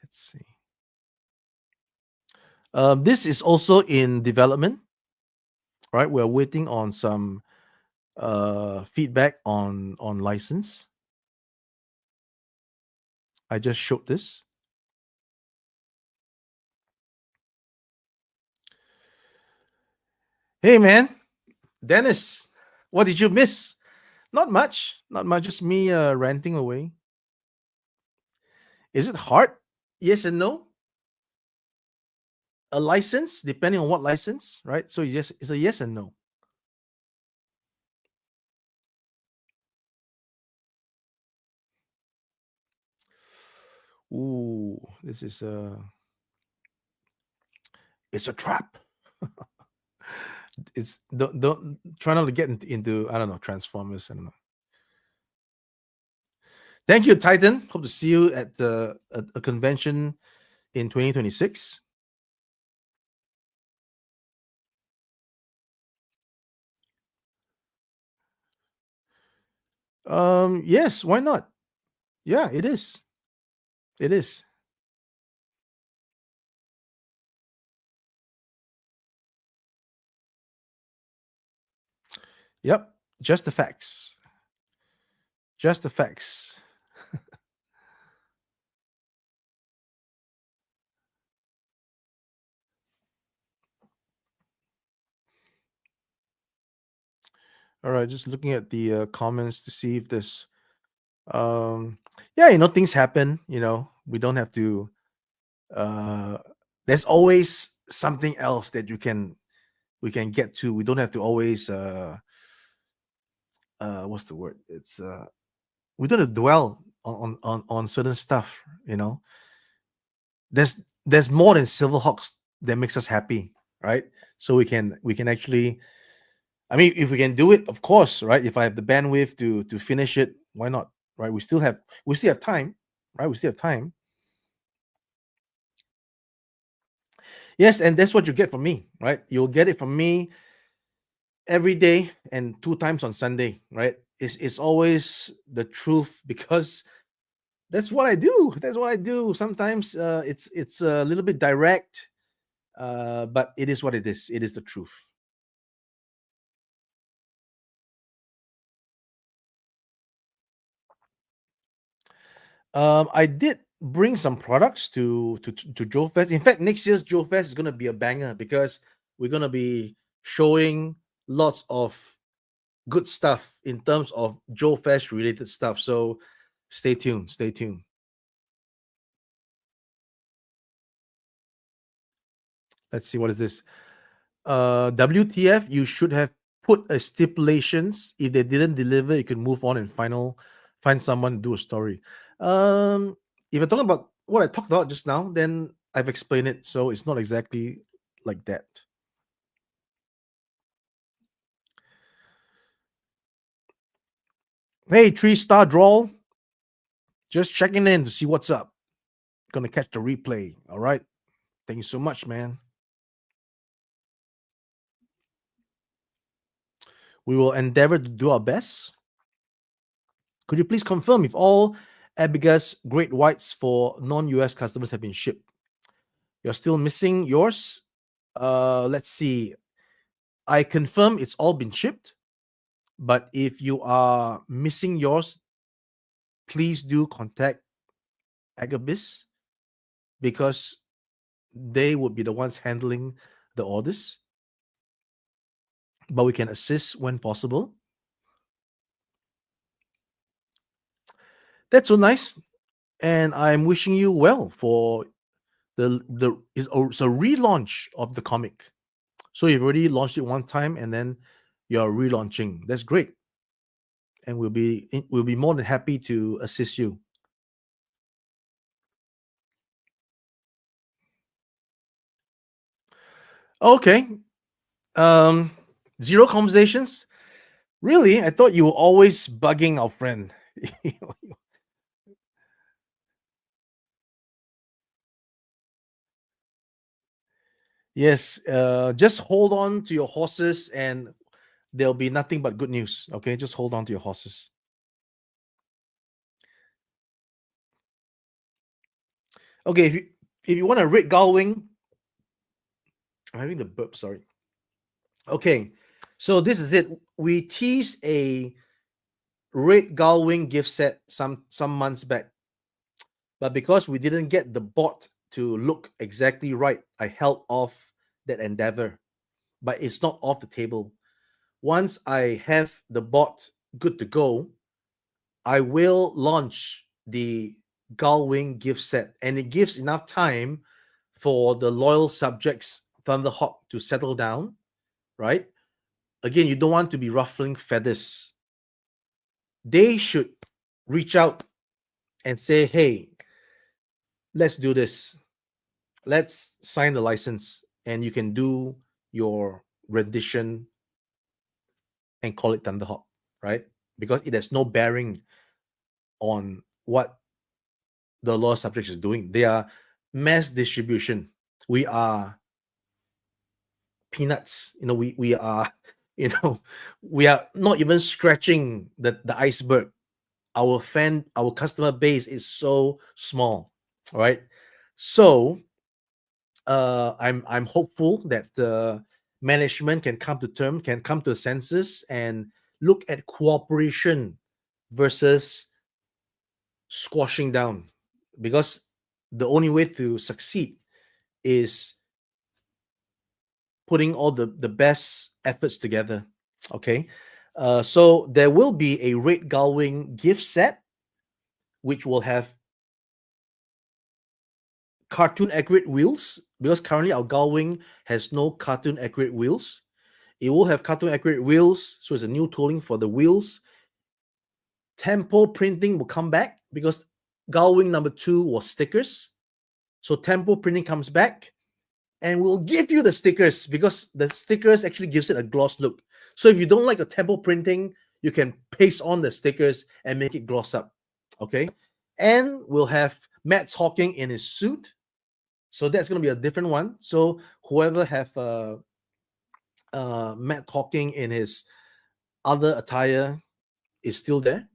Let's see. This is also in development, right? We're waiting on some feedback on license. I just showed this. Hey, man, Dennis, what did you miss? Not much, not much. Just me ranting away. Is it hard? Yes and no. A license, depending on what license, right? So yes, it's a yes and no. Ooh, this is a. It's a trap. It's don't try not to get into I don't know Transformers. I don't know. Thank you, Titan. Hope to see you at a convention in 2026. Yes, why not? Yeah, it is. It is. Yep. Just the facts. Just the facts. All right, just looking at the comments to see if there's yeah, things happen, we don't have to uh there's always something else that we can get to. We don't have to always what's the word? It's we don't have to dwell on certain stuff, you know. There's more than Silverhawks that makes us happy, right? So we can actually, I mean, if we can do it, of course, right? If I have the bandwidth to finish it, why not? Right? We still have time, right? We still have time. Yes, and that's what you get from me, right? You'll get it from me every day and two times on Sunday, right? It's always the truth because that's what I do. That's what I do. Sometimes it's a little bit direct, but it is what it is. It is the truth. I did bring some products to Joe Fest. In fact, next year's Joe Fest is gonna be a banger because we're gonna be showing lots of good stuff in terms of Joe Fest related stuff. So stay tuned. Stay tuned. Let's see what is this. WTF? You should have put a stipulations. If they didn't deliver, you can move on and find someone to do a story. If you're talking about what I talked about just now, then I've explained it. So it's not exactly like that. Hey, 3-star draw. Just checking in to see what's up. Gonna catch the replay. All right. Thank you so much, man. We will endeavor to do our best. Could you please confirm if all Abiga's Great Whites for non-US customers have been shipped? You're still missing yours. Let's see. I confirm it's all been shipped, but if you are missing yours, please do contact Agabus, because they would be the ones handling the orders, but we can assist when possible. That's so nice, and I'm wishing you well for it's a relaunch of the comic. So you've already launched it one time, and then you're relaunching. That's great, and we'll be more than happy to assist you. Okay. Um, Zero conversations. Really? I thought you were always bugging our friend. Yes. Just hold on to your horses, and there'll be nothing but good news. Okay. Just hold on to your horses. Okay. If you want a red gull wing, I'm having the burp. Sorry. Okay. So this is it. We teased a red gull wing gift set some months back, but because we didn't get the bot to look exactly right, I held off that endeavor. But it's not off the table. Once I have the bot good to go, I will launch the Gullwing gift set, and it gives enough time for the loyal subjects Thunderhawk to settle down, right? Again, you don't want to be ruffling feathers. They should reach out and say, hey, let's do this. Let's sign the license, and you can do your rendition and call it Thunderhawk, right? Because it has no bearing on what the law subject is doing. They are mass distribution. We are peanuts. We are, we are not even scratching the iceberg. Our customer base is so small, right? So I'm hopeful that the management can come to senses and look at cooperation versus squashing down, because the only way to succeed is putting all the best efforts together. Okay. So there will be a red gullwing gift set, which will have cartoon accurate wheels, because currently our gullwing has no cartoon accurate wheels. It will have cartoon accurate wheels, so it's a new tooling for the wheels. Tempo printing will come back, because gullwing number 2 was stickers. So tempo printing comes back, and we'll give you the stickers, because the stickers actually gives it a gloss look. So if you don't like the tempo printing, you can paste on the stickers and make it gloss up. Okay. And we'll have Matt talking in his suit. So that's going to be a different one. So whoever have Matt talking in his other attire is still there,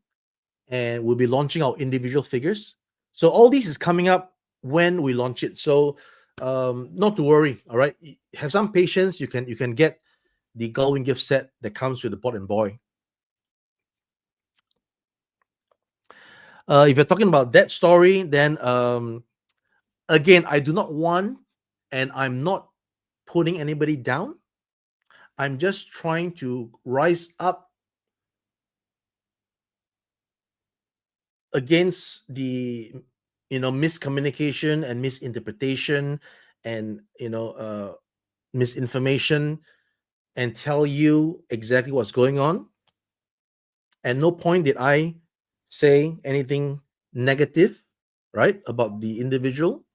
and we'll be launching our individual figures. So all this is coming up when we launch it. So not to worry. All right, have some patience. You can get the Gullwing gift set that comes with the bot and boy. If you're talking about that story, then again, I do not want, and I'm not putting anybody down. I'm just trying to rise up against the miscommunication and misinterpretation, and misinformation, and tell you exactly what's going on. And no point did I say anything negative, right, about the individual.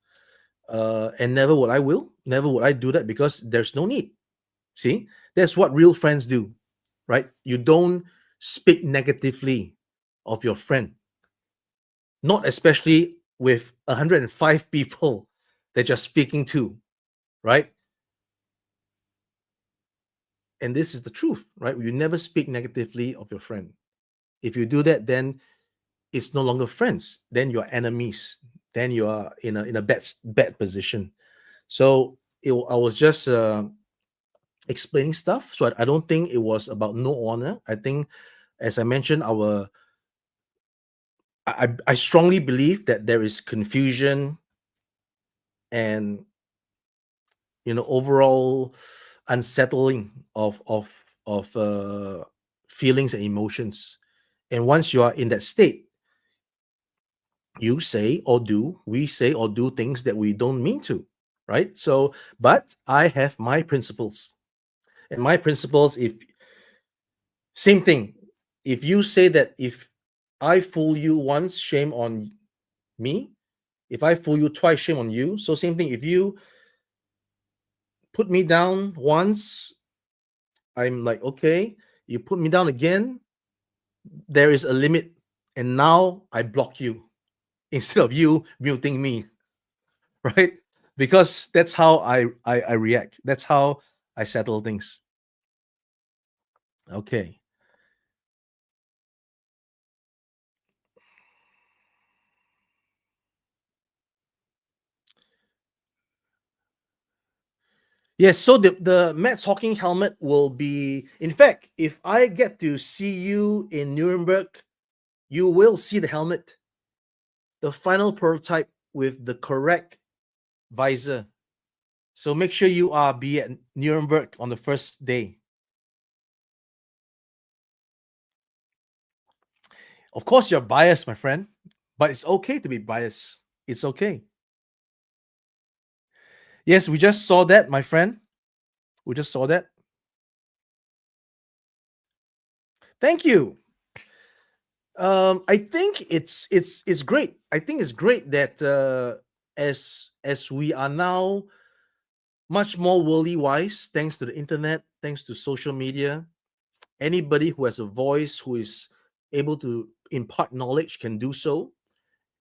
And never would I do that, because there's no need. See, that's what real friends do, right? You don't speak negatively of your friend, not especially with 105 people that you're speaking to, right? And this is the truth, right? You never speak negatively of your friend. If you do that, then it's no longer friends. Then you're enemies. Then you are in a bad position. So I was just explaining stuff. So I don't think it was about no honor. I think, as I mentioned, our I strongly believe that there is confusion and overall unsettling of feelings and emotions. And once you are in that state, you say or do we say or do things that we don't mean to, right? So, but I have my principles, and my principles, if same thing, if you say that if I fool you once, shame on me. If I fool you twice, shame on you. So same thing, if you put me down once, I'm like, okay, you put me down again, there is a limit. And now I block you instead of you muting me, right? Because that's how I react. That's how I settle things. Okay. Yes, so the Mets Hawking helmet will be, in fact, if I get to see you in Nuremberg, you will see the helmet, the final prototype with the correct visor. So make sure you are be at Nuremberg on the first day. Of course, you're biased, my friend, but it's okay to be biased. It's okay. Yes, we just saw that, my friend. We just saw that. Thank you. I think it's great. I think it's great that as we are now much more worldly wise, thanks to the internet, thanks to social media, anybody who has a voice, who is able to impart knowledge, can do so.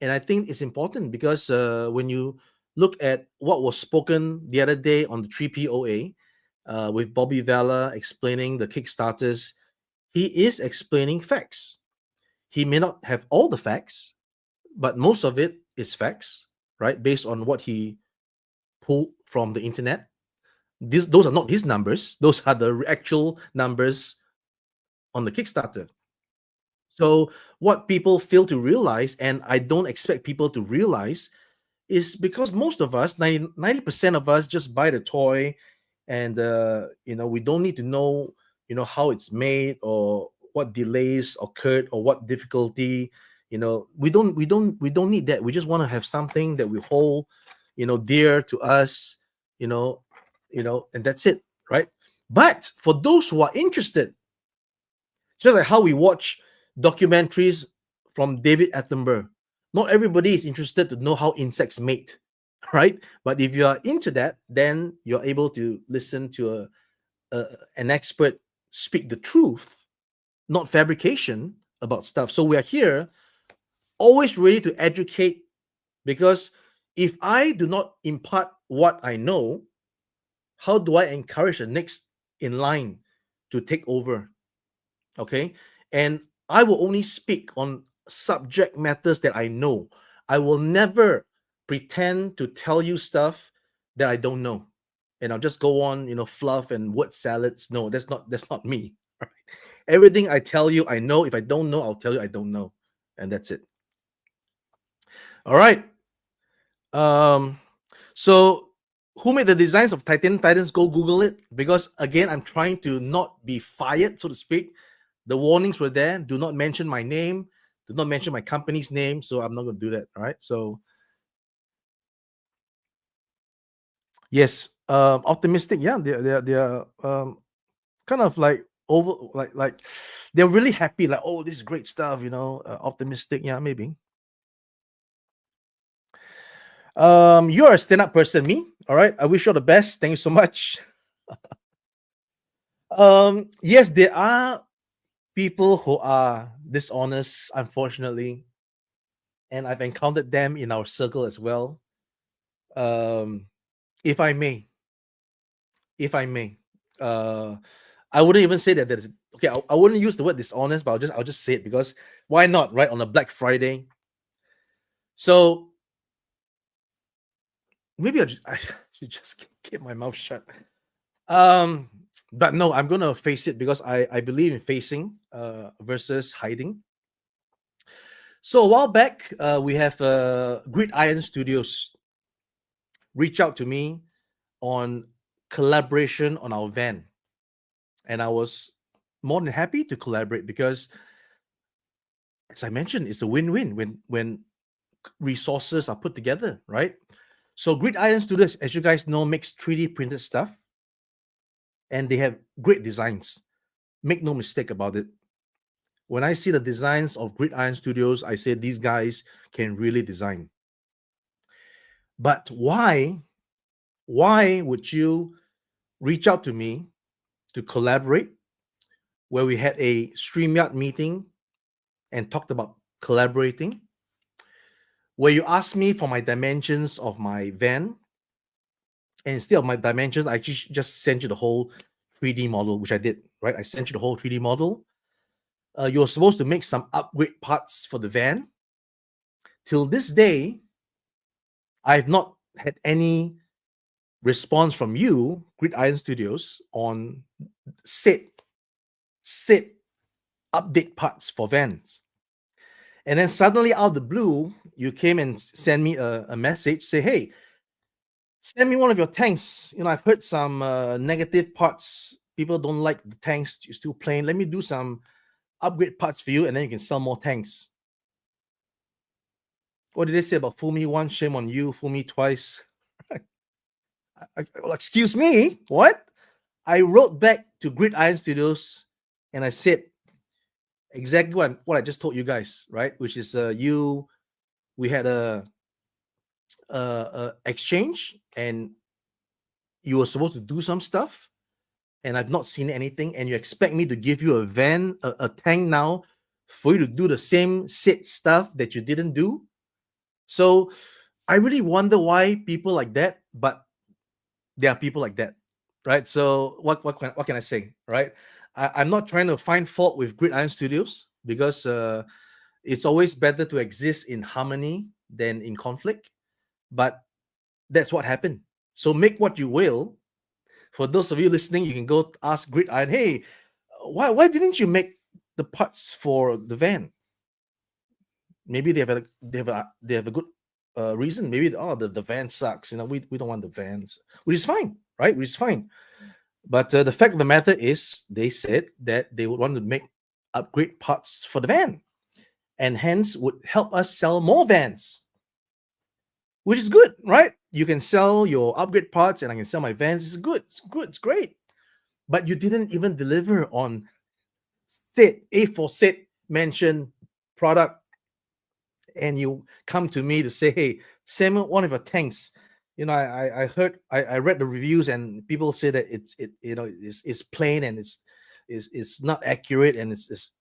And I think it's important because when you look at what was spoken the other day on the 3POA with Bobby Vella explaining the Kickstarters, he is explaining facts. He may not have all the facts, but most of it is facts, right? Based on what he pulled from the internet. Those are not his numbers, those are the actual numbers on the Kickstarter. So, what people fail to realize, and I don't expect people to realize, is because most of us, 90% of us, just buy the toy, and we don't need to know how it's made, or what delays occurred, or what difficulty. We don't need that. We just want to have something that we hold dear to us, you know and that's it, right? But for those who are interested, just like how we watch documentaries from David Attenborough, not everybody is interested to know how insects mate, right? But if you are into that, then you're able to listen to an expert speak the truth, not fabrication, about stuff. So we are here, always ready to educate, because if I do not impart what I know, how do I encourage the next in line to take over? Okay. And I will only speak on subject matters that I know. I will never pretend to tell you stuff that I don't know. And I'll just go on, fluff and word salads. No, that's not me. Right? Everything I tell you, I know. If I don't know, I'll tell you I don't know. And that's it. All right. Um, so who made the designs of Titans? Go Google it, because again, I'm trying to not be fired, so to speak. The warnings were there. Do not mention my name. Do not mention my company's name. So I'm not going to do that. All right. So yes, optimistic. Yeah, they're kind of like over, like they're really happy. Like, oh, this is great stuff. Optimistic. Yeah, maybe. You're a stand-up person, me. All right. I wish you all the best. Thank you so much. Yes, there are people who are dishonest, unfortunately, and I've encountered them in our circle as well. Um, if I may, if I may, uh, I wouldn't even say that there's okay. I wouldn't use the word dishonest, but I'll just say it, because why not, right? On a Black Friday, so maybe I should just keep my mouth shut. Um, but no, I'm gonna face it, because I believe in facing versus hiding. So a while back, we have Gridiron Studios reach out to me on collaboration on our van, and I was more than happy to collaborate because, as I mentioned, it's a win-win when resources are put together, right? So Gridiron Studios, as you guys know, makes 3D printed stuff, and they have great designs. Make no mistake about it. When I see the designs of Gridiron Studios, I say these guys can really design. But why would you reach out to me to collaborate, where we had a StreamYard meeting and talked about collaborating, where you asked me for my dimensions of my van, and instead of my dimensions, I just sent you the whole 3D model, which I did, right? I sent you the whole 3D model. You're supposed to make some upgrade parts for the van. Till this day, I've not had any response from you, Gridiron Studios, on said update parts for vans. And then suddenly, out of the blue, you came and sent me a message, say, hey, send me one of your tanks. I've heard some negative parts. People don't like the tanks, it's too plain. Let me do some upgrade parts for you, and then you can sell more tanks. What did they say about fool me once, shame on you, fool me twice? Well, excuse me, what? I wrote back to Gridiron Studios and I said exactly what I just told you guys, right? Which is we had a exchange, and you were supposed to do some stuff, and I've not seen anything, and you expect me to give you a tank now for you to do the same set stuff that you didn't do. So I really wonder why people like that, but there are people like that, right? So what can I say, right? I'm not trying to find fault with Gridiron Studios, because it's always better to exist in harmony than in conflict. But that's what happened. So make what you will. For those of you listening, you can go ask Gridiron, hey, why didn't you make the parts for the van? Maybe they have a good reason. Maybe the van sucks. We don't want the vans, which is fine, right? Which is fine. But the fact of the matter is, they said that they would want to make upgrade parts for the van, and hence would help us sell more vans, which is good, right? You can sell your upgrade parts, and I can sell my vans. It's good. It's good. It's great. But you didn't even deliver on said A4 set mentioned product, and you come to me to say, hey, send me one of your tanks. I read the reviews, and people say that it's plain, and it's not accurate, and it's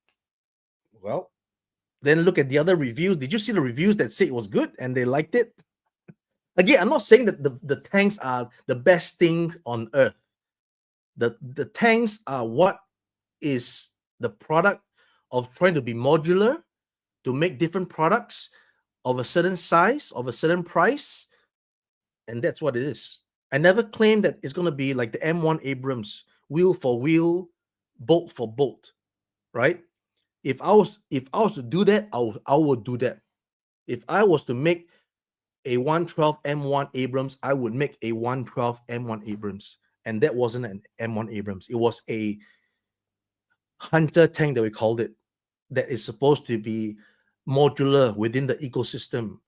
well, then look at the other reviews. Did you see the reviews that say it was good and they liked it? Again, I'm not saying that the tanks are the best thing on earth. The tanks are what is the product of trying to be modular, to make different products of a certain size, of a certain price, and that's what it is. I never claimed that it's going to be like the M1 Abrams, wheel for wheel, bolt for bolt, right? If I was to do that, I would do that. If I was to make a 112 M1 Abrams, I would make a 112 M1 Abrams, and that wasn't an M1 Abrams. It was a Hunter tank that we called it, that is supposed to be modular within the ecosystem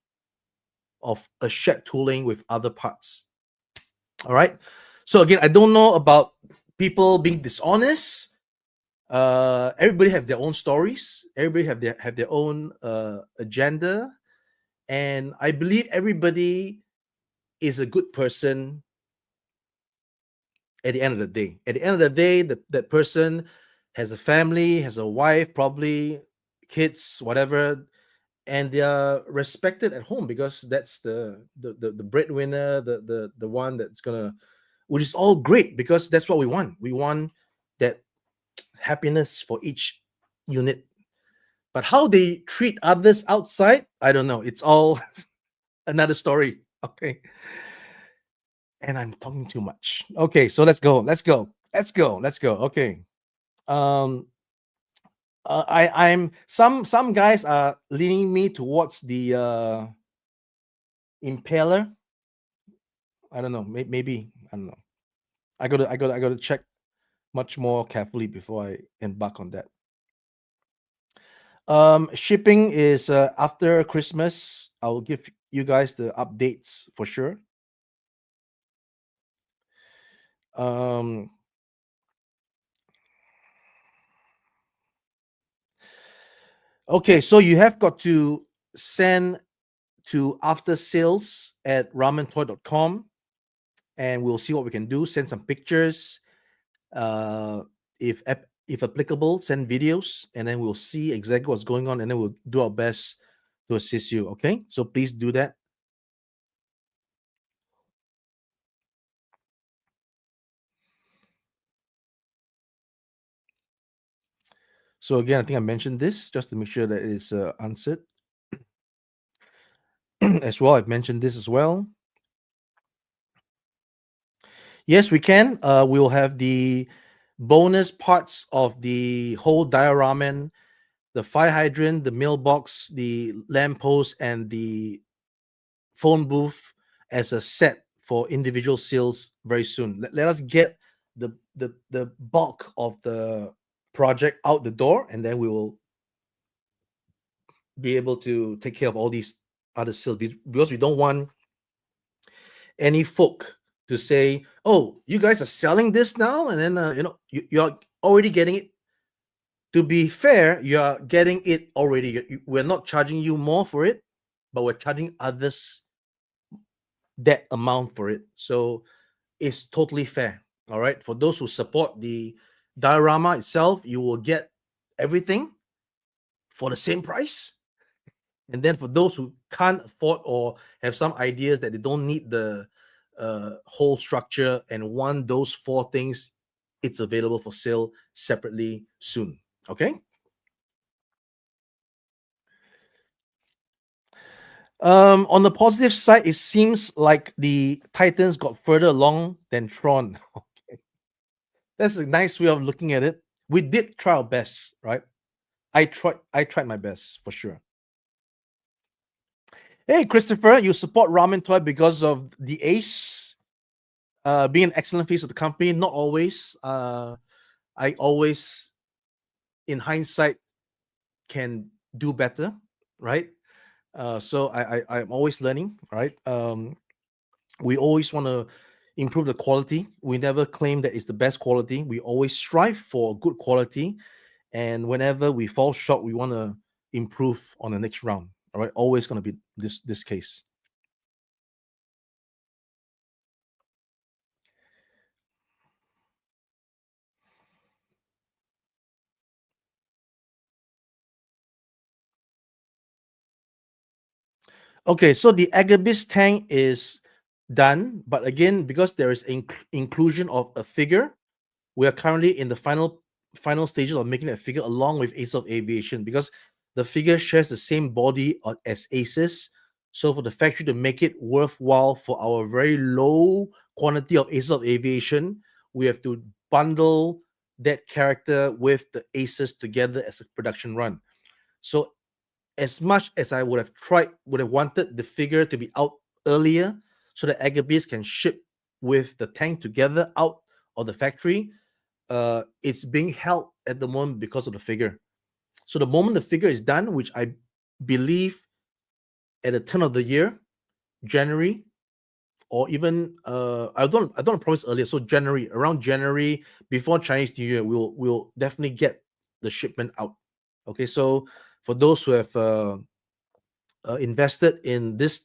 of a shared tooling with other parts. All right. So again, I don't know about people being dishonest. Everybody have their own stories. Everybody have their own agenda, and I believe everybody is a good person at the end of the day. At the end of the day, that person has a family, has a wife, probably kids, whatever, and they are respected at home, because that's the breadwinner, the one that's gonna, which is all great, because that's what we want. We want that happiness for each unit. But how they treat others outside, I don't know. It's all another story. Okay. And I'm talking too much. Okay, so let's go. Okay. Um I'm some guys are leaning me towards the Impaler. I don't know. Maybe I don't know. I gotta check much more carefully before I embark on that. Shipping is after Christmas. I'll give you guys the updates for sure. Um, okay, so you have got to send to after sales at ramentoy.com and we'll see what we can do. Send some pictures. Uh, if applicable, send videos, and then we'll see exactly what's going on, and then we'll do our best to assist you. Okay, so please do that. So again, I think I mentioned this just to make sure that it is answered as well. I've mentioned this as well. Yes, we can. We'll have the bonus parts of the whole diorama, the fire hydrant, the mailbox, the lamppost, and the phone booth as a set for individual sales very soon. Let us get the bulk of the project out the door, and then we will be able to take care of all these other sales because we don't want any folk to say, "Oh, you guys are selling this now," and then you're already getting it. To be fair, you are getting it already. We're not charging you more for it, but we're charging others that amount for it. So it's totally fair. All right. For those who support the diorama itself, you will get everything for the same price. And then for those who can't afford or have some ideas that they don't need the whole structure and want those four things, it's available for sale separately soon. Okay. On the positive side, it seems like the Titans got further along than Tron. That's a nice way of looking at it. We did try our best, right? I tried my best for sure. Hey Christopher, you support Ramen Toy because of the ace being an excellent face of the company. Not always. I always, in hindsight, can do better, right? So I'm always learning, right? We always want to improve the quality. We never claim that it's the best quality. We always strive for good quality, and whenever we fall short, we want to improve on the next round. All right, always going to be this case. Okay, so the Agabus tank is done, but again, because there is inclusion of a figure, we are currently in the final stages of making that figure along with Ace of Aviation because the figure shares the same body as Aces. So for the factory to make it worthwhile for our very low quantity of Aces of Aviation, we have to bundle that character with the Aces together as a production run. So as much as I would have wanted the figure to be out earlier so that Agabus can ship with the tank together out of the factory, it's being held at the moment because of the figure. So the moment the figure is done, which I believe at the turn of the year, January, or even I don't promise earlier. So January, around January, before Chinese New Year, we'll definitely get the shipment out. Okay, so for those who have invested in this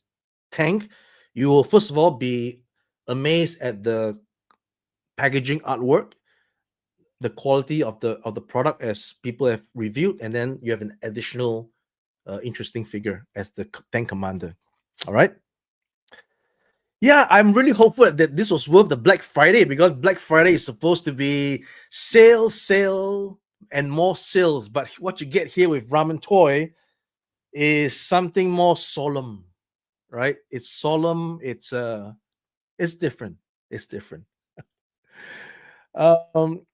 tank, you will first of all be amazed at the packaging artwork, the quality of the product as people have reviewed, and then you have an additional interesting figure as the tank commander. All right. Yeah, I'm really hopeful that this was worth the Black Friday because Black Friday is supposed to be sale, and more sales. But what you get here with Ramen Toy is something more solemn, right? It's solemn. It's different. It's different. Um,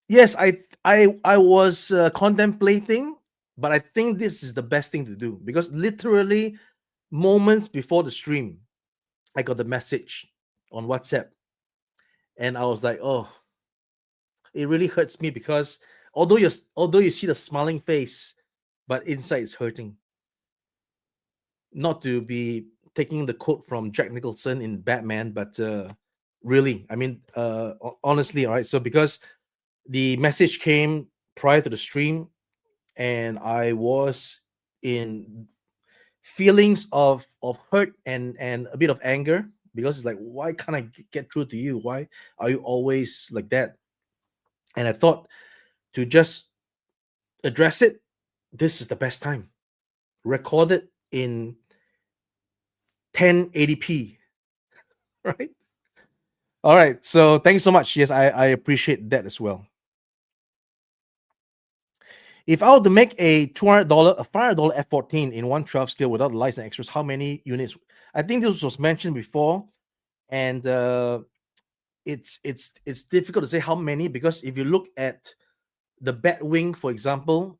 yes, I was contemplating, but I think this is the best thing to do because literally moments before the stream, I got the message on WhatsApp, and I was like, oh, it really hurts me because although you see the smiling face, but inside it's hurting. Not to be taking the quote from Jack Nicholson in Batman, but really, I mean, honestly, all right. So because the message came prior to the stream, and I was in feelings of hurt and a bit of anger because it's like, why can't I get through to you? Why are you always like that? And I thought to just address it, this is the best time. Record it in 1080p, right? All right. So thanks so much. Yes, I appreciate that as well. If I were to make a $200, a $500 F14 in 112 scale without the lights and extras, how many units? I think this was mentioned before, and it's difficult to say how many because if you look at the Batwing, for example,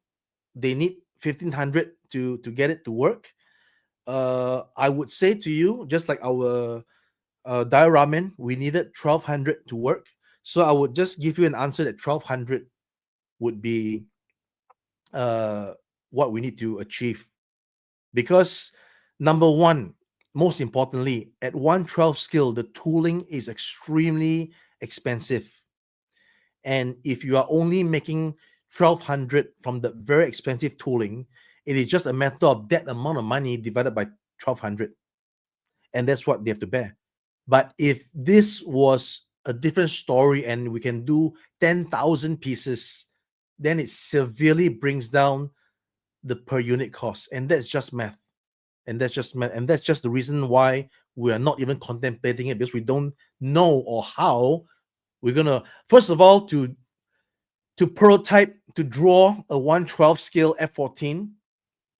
they need 1500 to get it to work. I would say to you, just like our diorama, we needed 1200 to work. So I would just give you an answer that 1200 would be uh, what we need to achieve. Because number one, most importantly, at 112 scale, the tooling is extremely expensive. And if you are only making 1200 from the very expensive tooling, it is just a matter of that amount of money divided by 1200. And that's what they have to bear. But if this was a different story and we can do 10,000 pieces, then it severely brings down the per unit cost. And that's just math. And that's just math. And that's just the reason why we are not even contemplating it because we don't know or how we're gonna first of all to prototype to draw a 112 scale F14,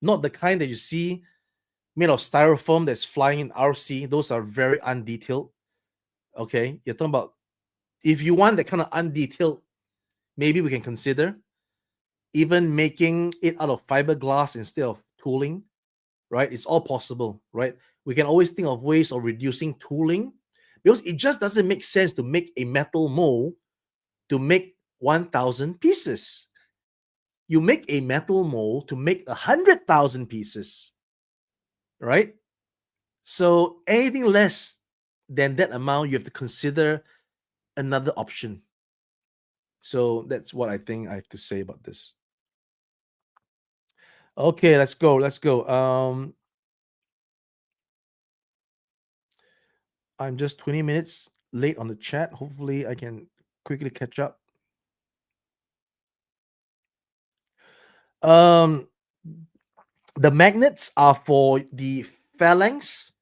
not the kind that you see made of styrofoam that's flying in RC. Those are very undetailed. Okay, you're talking about if you want that kind of undetailed, maybe we can consider even making it out of fiberglass instead of tooling, right? It's all possible, right? We can always think of ways of reducing tooling because it just doesn't make sense to make a metal mold to make 1,000 pieces. You make a metal mold to make 100,000 pieces, right? So anything less than that amount, you have to consider another option. So that's what I think I have to say about this. Okay, let's go. Let's go. I'm just 20 minutes late on the chat. Hopefully, I can quickly catch up. Um, the magnets are for the phalanx.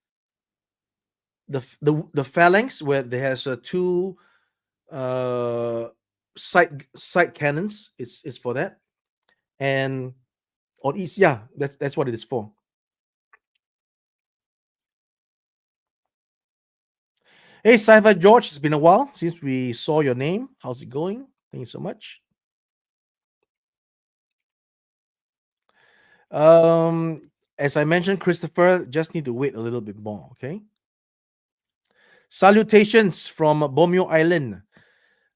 The phalanx where there has two uh side cannons. It's for that, and on each, yeah, that's what it is for. Hey, Sci-Fi George, it's been a while since we saw your name. How's it going? Thank you so much. As I mentioned, Christopher, just need to wait a little bit more. Okay. Salutations from Borneo Island.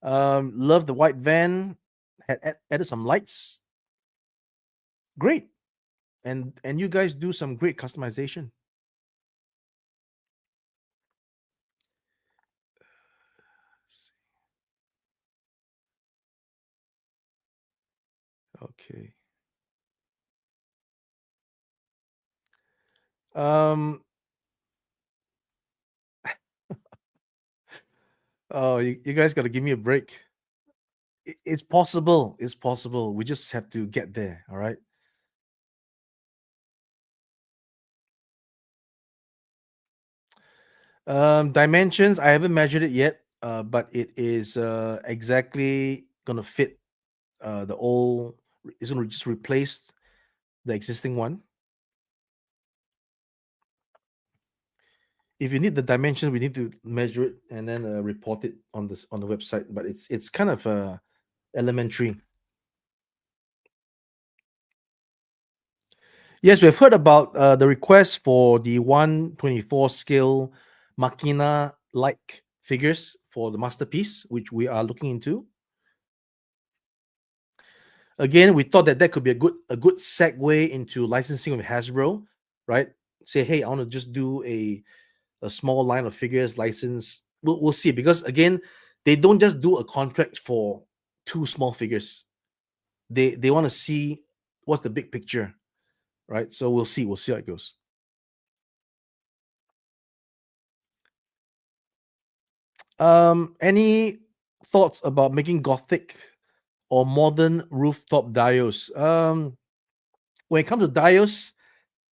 Love the white van. Had added some lights. Great, and you guys do some great customization. Okay. Um. Oh, you guys got to give me a break. It's possible. It's possible. We just have to get there. All right. Dimensions, I haven't measured it yet, but it is exactly gonna fit the old. It's gonna just replace the existing one. If you need the dimensions, we need to measure it and then report it on this on the website. But it's kind of elementary. Yes, we've heard about the request for the 124 scale Machina like figures for the masterpiece, which we are looking into. Again, we thought that that could be a good segue into licensing with Hasbro, right? Say, hey, I want to just do a small line of figures license. We'll see, because again, they don't just do a contract for two small figures. They want to see what's the big picture, right? So we'll see how it goes. Any thoughts about making gothic or modern rooftop dios? When it comes to dios,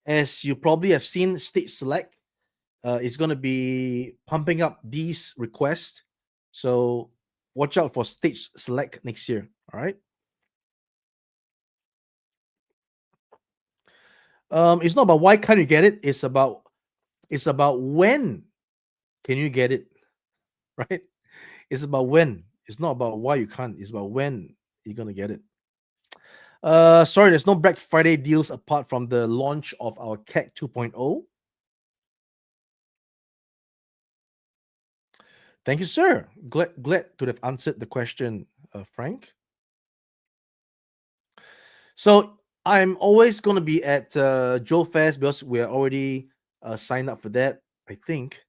as you probably have seen, Stage Select is going to be pumping up these requests. So watch out for Stage Select next year. All right. It's not about why can't you get it. It's about when can you get it, right? It's about when. It's not about why you can't. It's about when you're gonna get it. Sorry, there's no Black Friday deals apart from the launch of our CAG 2.0. Thank you, sir. Glad to have answered the question, Frank. So I'm always gonna be at Joe Fest because we're already signed up for that. I think,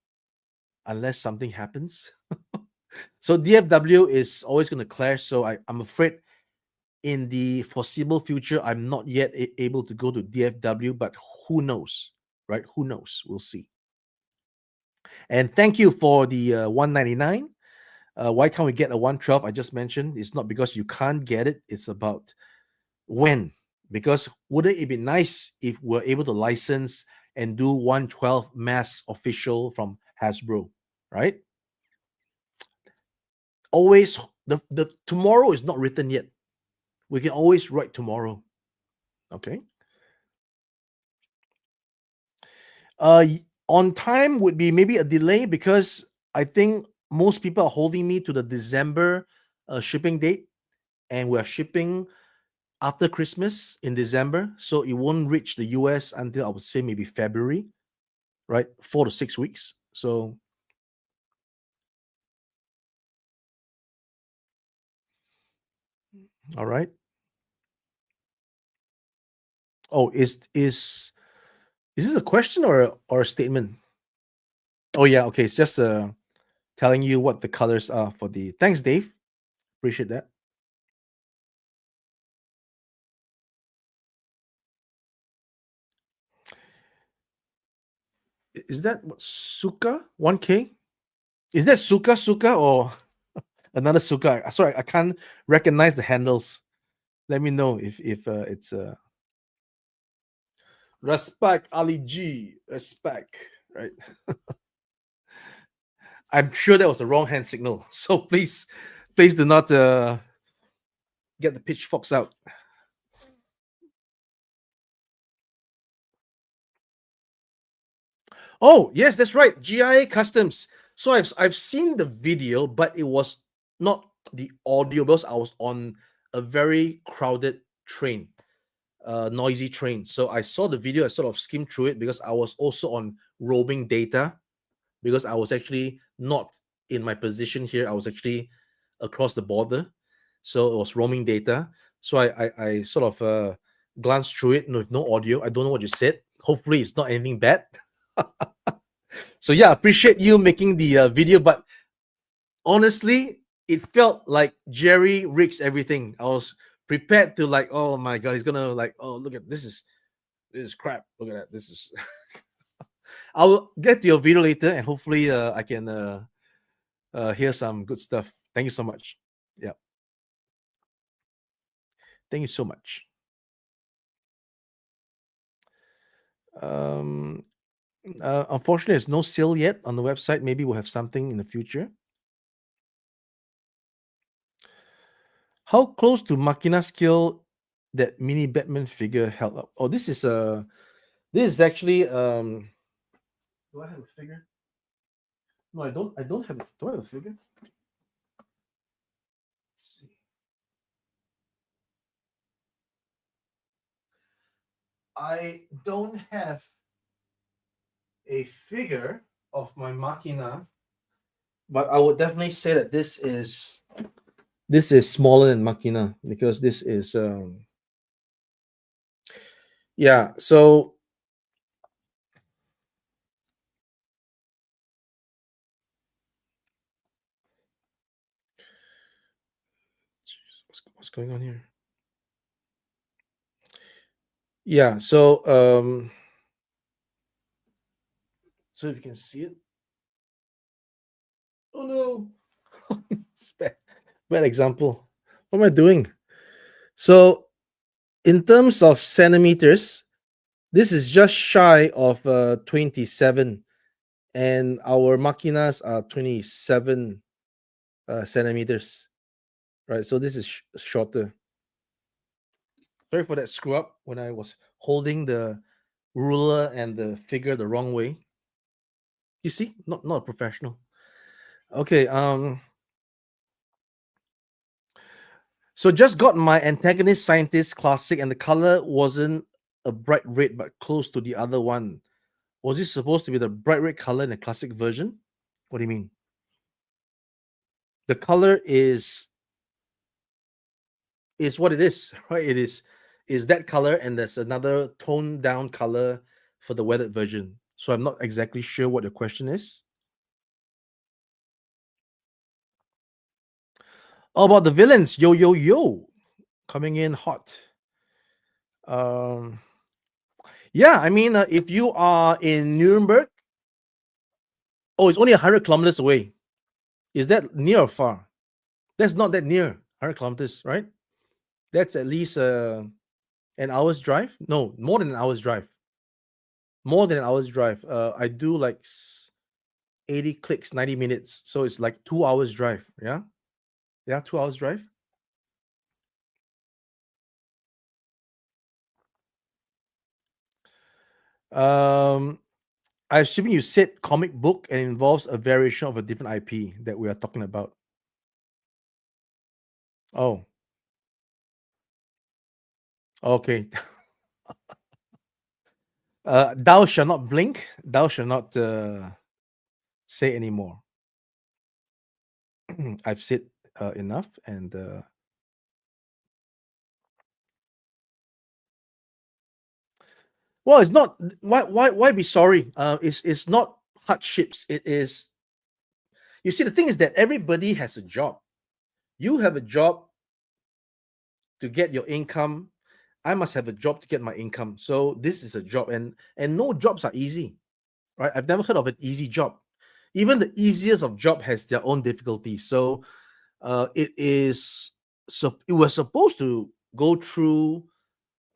unless something happens. So DFW is always gonna clash. So I'm afraid in the foreseeable future, I'm not yet able to go to DFW, but who knows, right? Who knows? We'll see. And thank you for the 199. Why can't we get a 112? I just mentioned it's not because you can't get it, it's about when. Because wouldn't it be nice if we're able to license and do 112 mass official from Hasbro, right? Always, the tomorrow is not written yet. We can always write tomorrow. Okay. On time would be maybe a delay, because I think most people are holding me to the December shipping date, and we're shipping after Christmas in December, so it won't reach the US until I would say maybe February, right? 4 to 6 weeks. So, all right. Oh, is this a question or a statement? Oh yeah, okay. It's just telling you what the colors are for the. Thanks, Dave. Appreciate that. Is that what, Suka 1K? Is that Suka or another Suka? Sorry, I can't recognize the handles. Let me know if it's respect Ali G, respect, right? I'm sure that was a wrong hand signal. So please do not get the pitchforks out. Oh yes, that's right. GIA Customs. So I've seen the video, but it was not the audio because I was on a very crowded train, noisy train. So I saw the video. I sort of skimmed through it because I was also on roaming data, because I was actually not in my position here. I was actually across the border, so it was roaming data. So I sort of glanced through it with no audio. I don't know what you said. Hopefully, it's not anything bad. So yeah, appreciate you making the video, but honestly, it felt like Jerry rigs everything. I was prepared to like, oh my god, he's gonna like, oh look at this is crap. Look at that. This is. I'll get to your video later, and hopefully, I can hear some good stuff. Thank you so much. Yeah, thank you so much. Um, unfortunately, there's no sale yet on the website. Maybe we'll have something in the future. How close to Machina scale that mini Batman figure held up? Oh, this is actually do I have a figure? No, I don't. I don't have. Do I have a figure? Let's see. I don't have a figure of my machina, but I would definitely say that this is smaller than machina because this is yeah. So what's going on here? Yeah. So if you can see it. Oh no. It's bad example. What am I doing? So in terms of centimeters, this is just shy of 27, and our machinas are 27 centimeters, right? So this is shorter. Sorry for that screw up when I was holding the ruler and the figure the wrong way. You see, not a professional. Okay, so just got my antagonist scientist classic, and the color wasn't a bright red, but close to the other one. Was this supposed to be the bright red color in the classic version? What do you mean? The color is what it is, right? It is that color, and there's another toned down color for the weathered version. So I'm not exactly sure what the question is. Oh, about the villains, yo yo yo, coming in hot. Um, yeah, I mean, if you are in Nuremberg, oh, it's only 100 kilometers away. Is that near or far? That's not that near. 100 kilometers, right? That's at least an hour's drive. No, more than an hour's drive. More than an hour's drive. I do like 80 clicks, 90 minutes. So it's like 2 hours drive. Yeah. Yeah. 2 hours drive. Um, I assume you said comic book and involves a variation of a different IP that we are talking about. Oh, okay. Thou shall not blink. Thou shall not say anymore. I've said enough. And well, it's not. Why be sorry? It's not hardships. It is. You see, the thing is that everybody has a job. You have a job to get your income. I must have a job to get my income. So this is a job, and no jobs are easy, right? I've never heard of an easy job. Even the easiest of job has their own difficulties. So it is. So it was supposed to go through.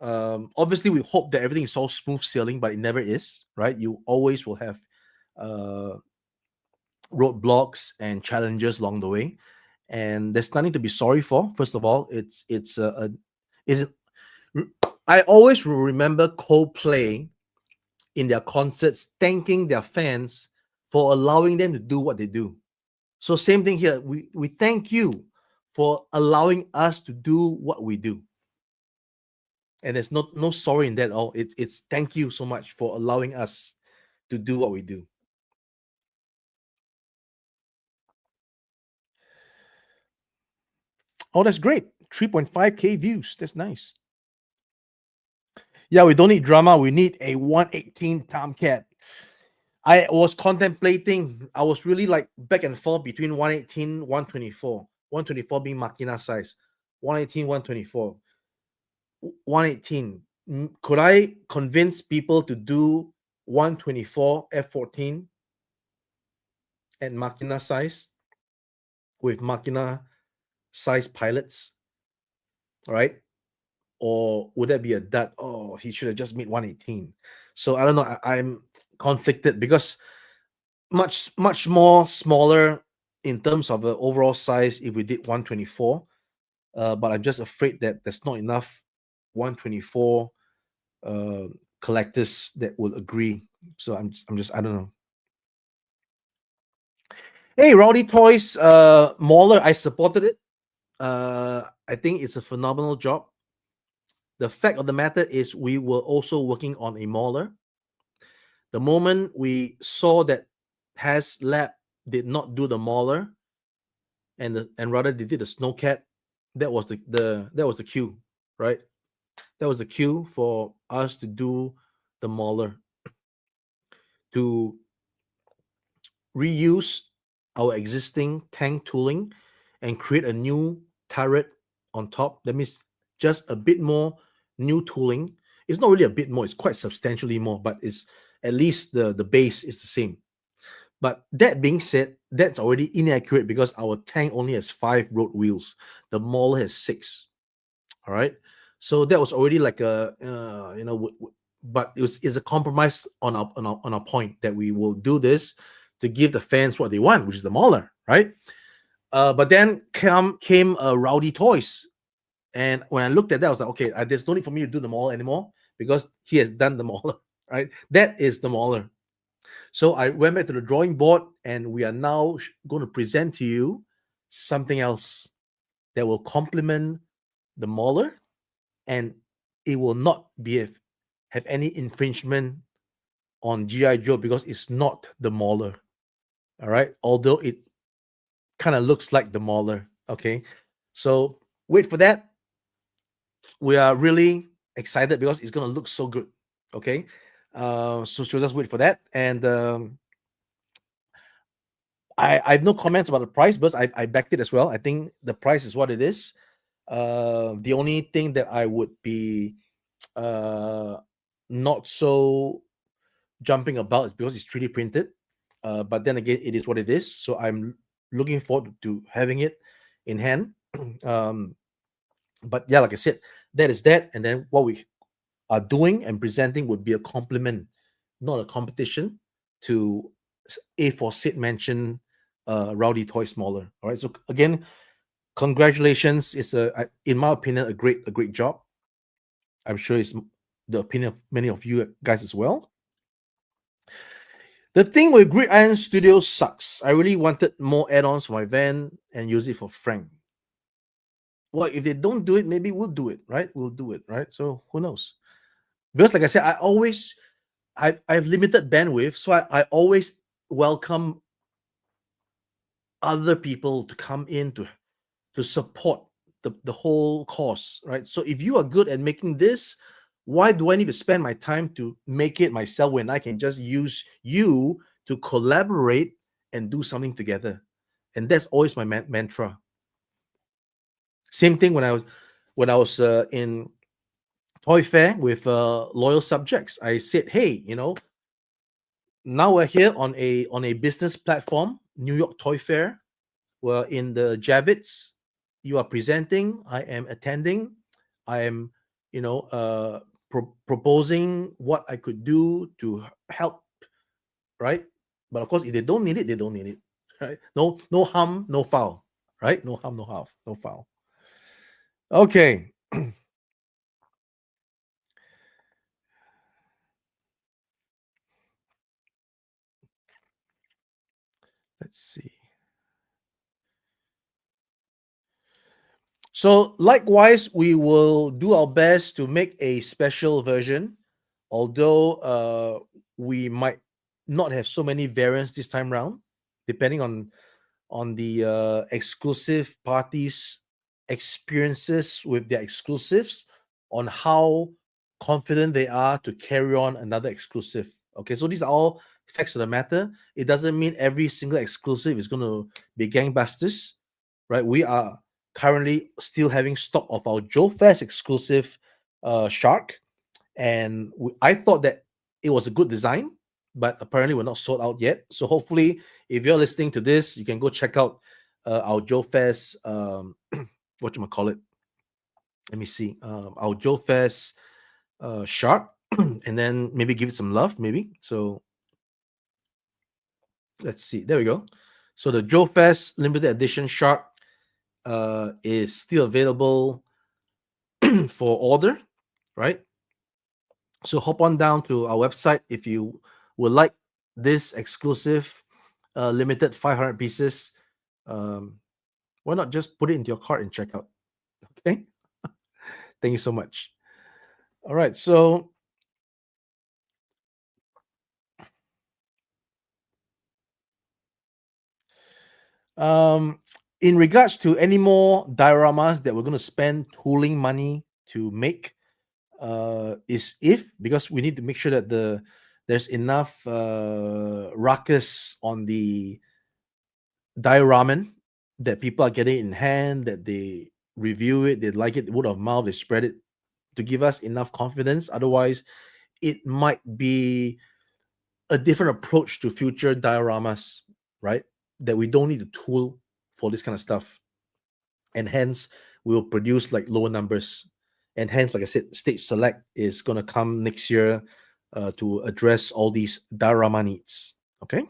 Obviously, we hope that everything is all smooth sailing, but it never is, right? You always will have uh, roadblocks and challenges along the way, and there's nothing to be sorry for. First of all, it's is I always will remember Coldplay in their concerts thanking their fans for allowing them to do what they do. So same thing here. We thank you for allowing us to do what we do, and there's no sorry in that at all. It's thank you so much for allowing us to do what we do. Oh, that's great. 3.5K views. That's nice. Yeah, we don't need drama. We need a 118 Tomcat. I was contemplating, I was really like back and forth between 118, 124. 124 being Machina size. 118, 124. 118. Could I convince people to do 124 F14 and Machina size with Machina size pilots? All right. Or would that be a dud? Oh, he should have just made 118. So I don't know. I'm conflicted because much more smaller in terms of the overall size if we did 124. But I'm just afraid that there's not enough 124 uh, collectors that will agree. So I'm just I don't know. Hey, Rowdy Toys, Mauler, I supported it. I think it's a phenomenal job. The fact of the matter is, we were also working on a mauler. The moment we saw that Has Lab did not do the mauler, and rather they did the snowcat, that was the cue, right? That was the cue for us to do the mauler, to reuse our existing tank tooling and create a new turret on top. That means just a bit more new tooling. It's not really a bit more, it's quite substantially more, but it's at least the base is the same. But that being said, that's already inaccurate because our tank only has 5 road wheels. The mall has 6. All right. So that was already like a, but it's a compromise on our point that we will do this to give the fans what they want, which is the mauler, right? But then came Rowdy Toys, and when I looked at that, I was like, okay, there's no need for me to do the mauler anymore because he has done the mauler, right? That is the mauler. So I went back to the drawing board, and we are now going to present to you something else that will complement the mauler, and it will not have any infringement on GI Joe because it's not the mauler. All right, although it kind of looks like the mauler. Okay, so wait for that. We are really excited because it's gonna look so good. Okay, so just wait for that. And I have no comments about the price, but I backed it as well. I think the price is what it is. The only thing that I would be not so jumping about is because it's 3D printed. But then again, it is what it is. So I'm looking forward to having it in hand. But yeah, like I said, that is that. And then what we are doing and presenting would be a compliment, not a competition, to A4 mentioned Rowdy Toy Smaller. All right. So again, congratulations. It's in my opinion, a great job. I'm sure it's the opinion of many of you guys as well. The thing with Gridiron Studios sucks. I really wanted more add-ons for my van and use it for Frank. Well, if they don't do it, maybe we'll do it, right? We'll do it, right? So who knows? Because like I said, I have limited bandwidth, so I always welcome other people to come in to support the whole cause, right? So if you are good at making this, why do I need to spend my time to make it myself when I can just use you to collaborate and do something together? And that's always my mantra. Same thing when I was in Toy Fair with loyal subjects. I said, hey, now we're here on a business platform, New York Toy Fair. We're in the Javits. You are presenting. I am attending. I am, proposing what I could do to help, right? But of course, if they don't need it, they don't need it, right? No harm, no foul, right? No harm, no foul. Okay. Let's see. So likewise, we will do our best to make a special version, although we might not have so many variants this time round, depending on the exclusive parties' experiences with their exclusives, on how confident they are to carry on another exclusive. Okay, so these are all facts of the matter. It doesn't mean every single exclusive is going to be gangbusters, right? We are currently still having stock of our Joe Fest exclusive shark, and I thought that it was a good design, but apparently we're not sold out yet. So hopefully, if you're listening to this, you can go check out our Joe Fest. What you call it? Let me see. Our Joe Fest shark, and then maybe give it some love. Maybe so. Let's see. There we go. So the Joe Fest limited edition shark is still available for order, right? So hop on down to our website if you would like this exclusive limited 500 pieces. Why not just put it into your cart and check out? Okay. Thank you so much. All right. So um, in regards to any more dioramas that we're going to spend tooling money to make, is if because we need to make sure that there's enough ruckus on the dioraman that people are getting in hand, that they review it, they like it, word of mouth, they spread it to give us enough confidence. Otherwise, it might be a different approach to future dioramas, right? That we don't need a tool for this kind of stuff. And hence, we'll produce like lower numbers. And hence, like I said, stage select is going to come next year to address all these diorama needs. Okay.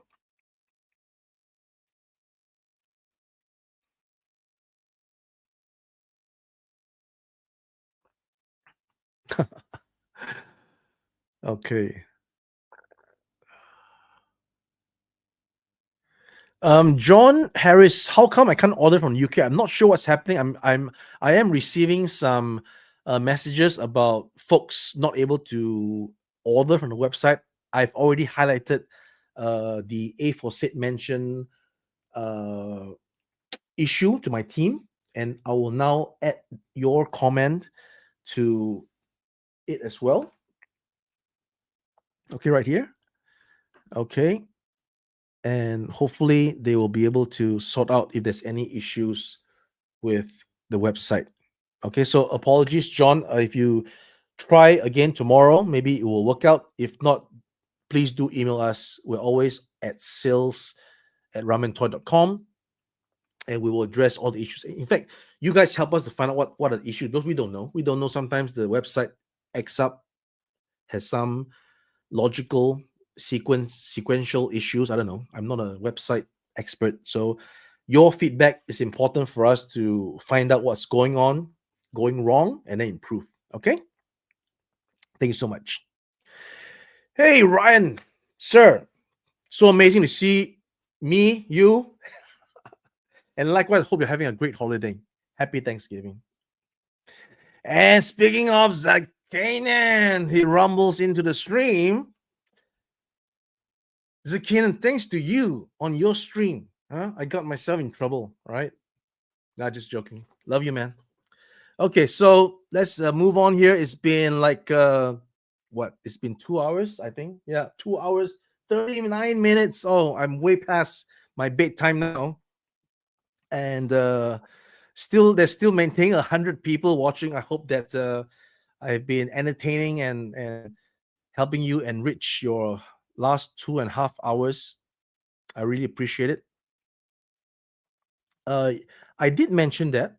Okay. John Harris, how come I can't order from UK? I'm not sure what's happening. I am receiving some messages about folks not able to order from the website. I've already highlighted the A for Sid mention uh, issue to my team, and I will now add your comment to it as well. Okay, right here. Okay, and hopefully they will be able to sort out if there's any issues with the website. Okay, so apologies, John. If you try again tomorrow, maybe it will work out. If not, please do email us. We're always at sales@ramentoy.com, and we will address all the issues. In fact, you guys help us to find out what are the issues, because we don't know. We don't know. Sometimes the website X up has some logical sequential issues. I don't know. I'm not a website expert, so your feedback is important for us to find out what's going wrong, and then improve. Okay. Thank you so much. Hey, Ryan, sir. So amazing to see you, and likewise, hope you're having a great holiday. Happy Thanksgiving. And speaking of Zakanan, he rumbles into the stream. Zakanan, thanks to you on your stream, I got myself in trouble, right? Not just joking. Love you, man. Okay, so let's move on here. It's been like what? It's been 2 hours, I think. Yeah, 2 hours, 39 minutes. Oh, I'm way past my bedtime now, and still there's still maintaining 100 people watching. I hope that I've been entertaining and helping you enrich your last 2.5 hours. I really appreciate it. Uh, I did mention that,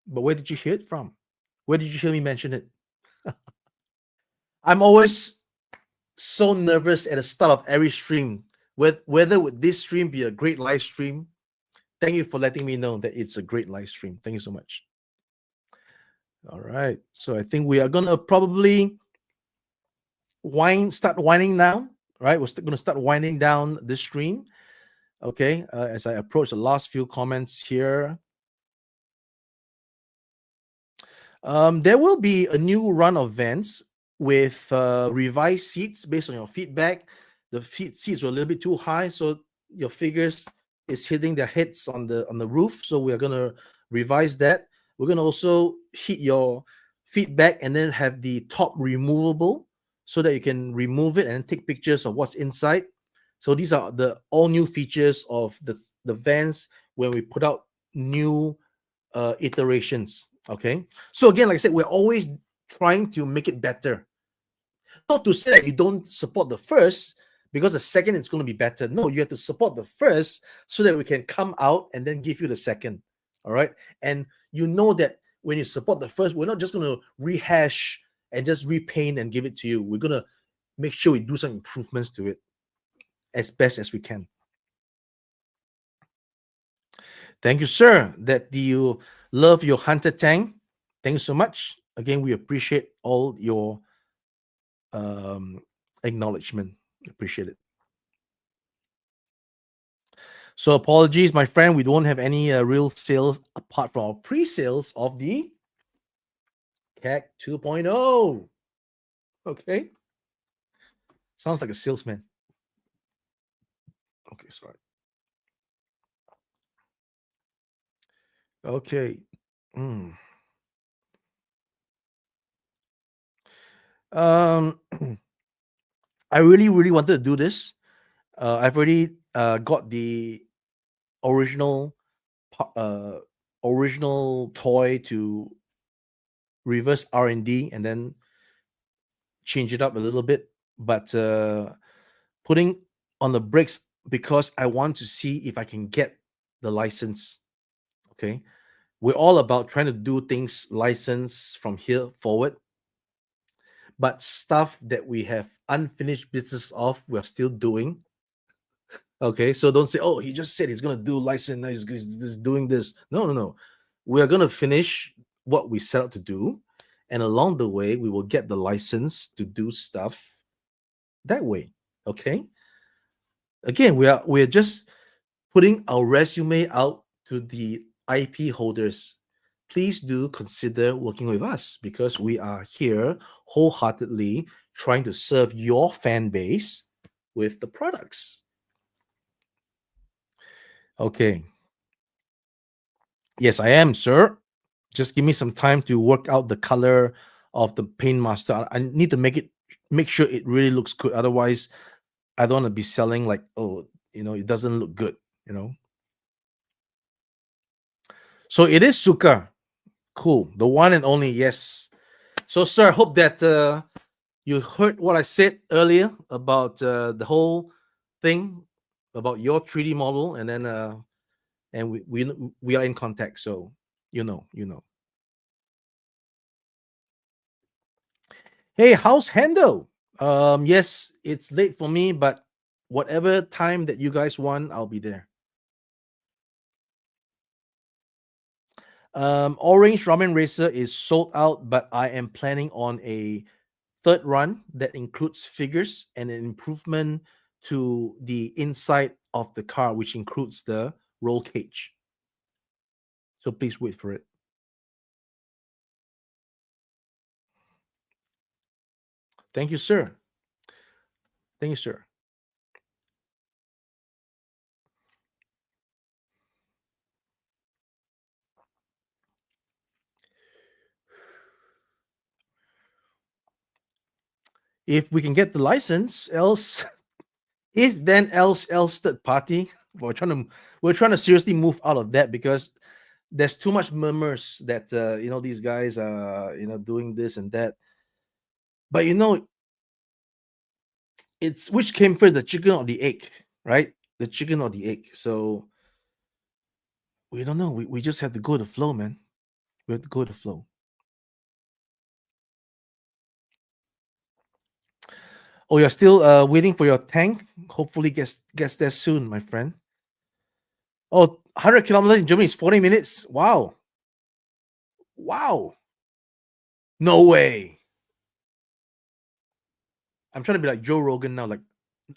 but where did you hear it from? Where did you hear me mention it? I'm always so nervous at the start of every stream. Whether would this stream be a great live stream? Thank you for letting me know that it's a great live stream. Thank you so much. All right. So I think we are gonna probably start winding down. Right. We're gonna start winding down this stream. Okay. As I approach the last few comments here. There will be a new run of events with revised seats based on your feedback. The seats were a little bit too high, so your figures is hitting their heads on the roof. So we are gonna revise that. We're gonna also hit your feedback and then have the top removable so that you can remove it and take pictures of what's inside. So these are the all new features of the vans when we put out new iterations. Okay. So again, like I said, we're always trying to make it better. Not to say that you don't support the first because the second is going to be better. No, you have to support the first so that we can come out and then give you the second. All right. And you know that when you support the first, we're not just going to rehash and just repaint and give it to you. We're going to make sure we do some improvements to it as best as we can. Thank you, sir, that you love your Hunter tank. Thank you so much. Again, we appreciate all your acknowledgement. Appreciate it. So apologies, my friend. We don't have any real sales apart from our pre-sales of the CAG 2.0. Okay. Sounds like a salesman. Okay, sorry. Okay. Mm. Um, I really, really wanted to do this. I've already got the original, original toy to reverse R&D and then change it up a little bit, but putting on the brakes because I want to see if I can get the license. Okay, we're all about trying to do things license from here forward, but stuff that we have unfinished business of, we're still doing. Okay, so don't say, "Oh, he just said he's gonna do license. Now he's doing this." No, no, no. We are gonna finish what we set out to do, and along the way, we will get the license to do stuff that way. Okay. Again, we're just putting our resume out to the IP holders. Please do consider working with us because we are here wholeheartedly trying to serve your fan base with the products. Okay. Yes, I am, sir. Just give me some time to work out the color of the paint master. I need to make sure it really looks good. Otherwise, I don't want to be selling like, oh, it doesn't look good. So it is Suka. Cool. The one and only, yes. So, sir, hope that you heard what I said earlier about the whole thing about your 3D model, and then and we are in contact. So you know. Hey, how's Hendo? Yes, it's late for me, but whatever time that you guys want, I'll be there. Orange Ramen Racer is sold out, but I am planning on a third run that includes figures and an improvement to the inside of the car, which includes the roll cage. So please wait for it. Thank you, sir. Thank you, sir. If we can get the license, else, if then else third party, we're trying to we're trying to seriously move out of that because there's too much murmurs that these guys are doing this and that. But it's which came first, the chicken or the egg, right? The chicken or the egg. So we don't know. We just have to go with the flow, man. We have to go with the flow. Oh, you're still waiting for your tank? Hopefully gets there soon, my friend. Oh, 100 kilometers in Germany is 40 minutes. Wow. Wow. No way. I'm trying to be like Joe Rogan now. Like,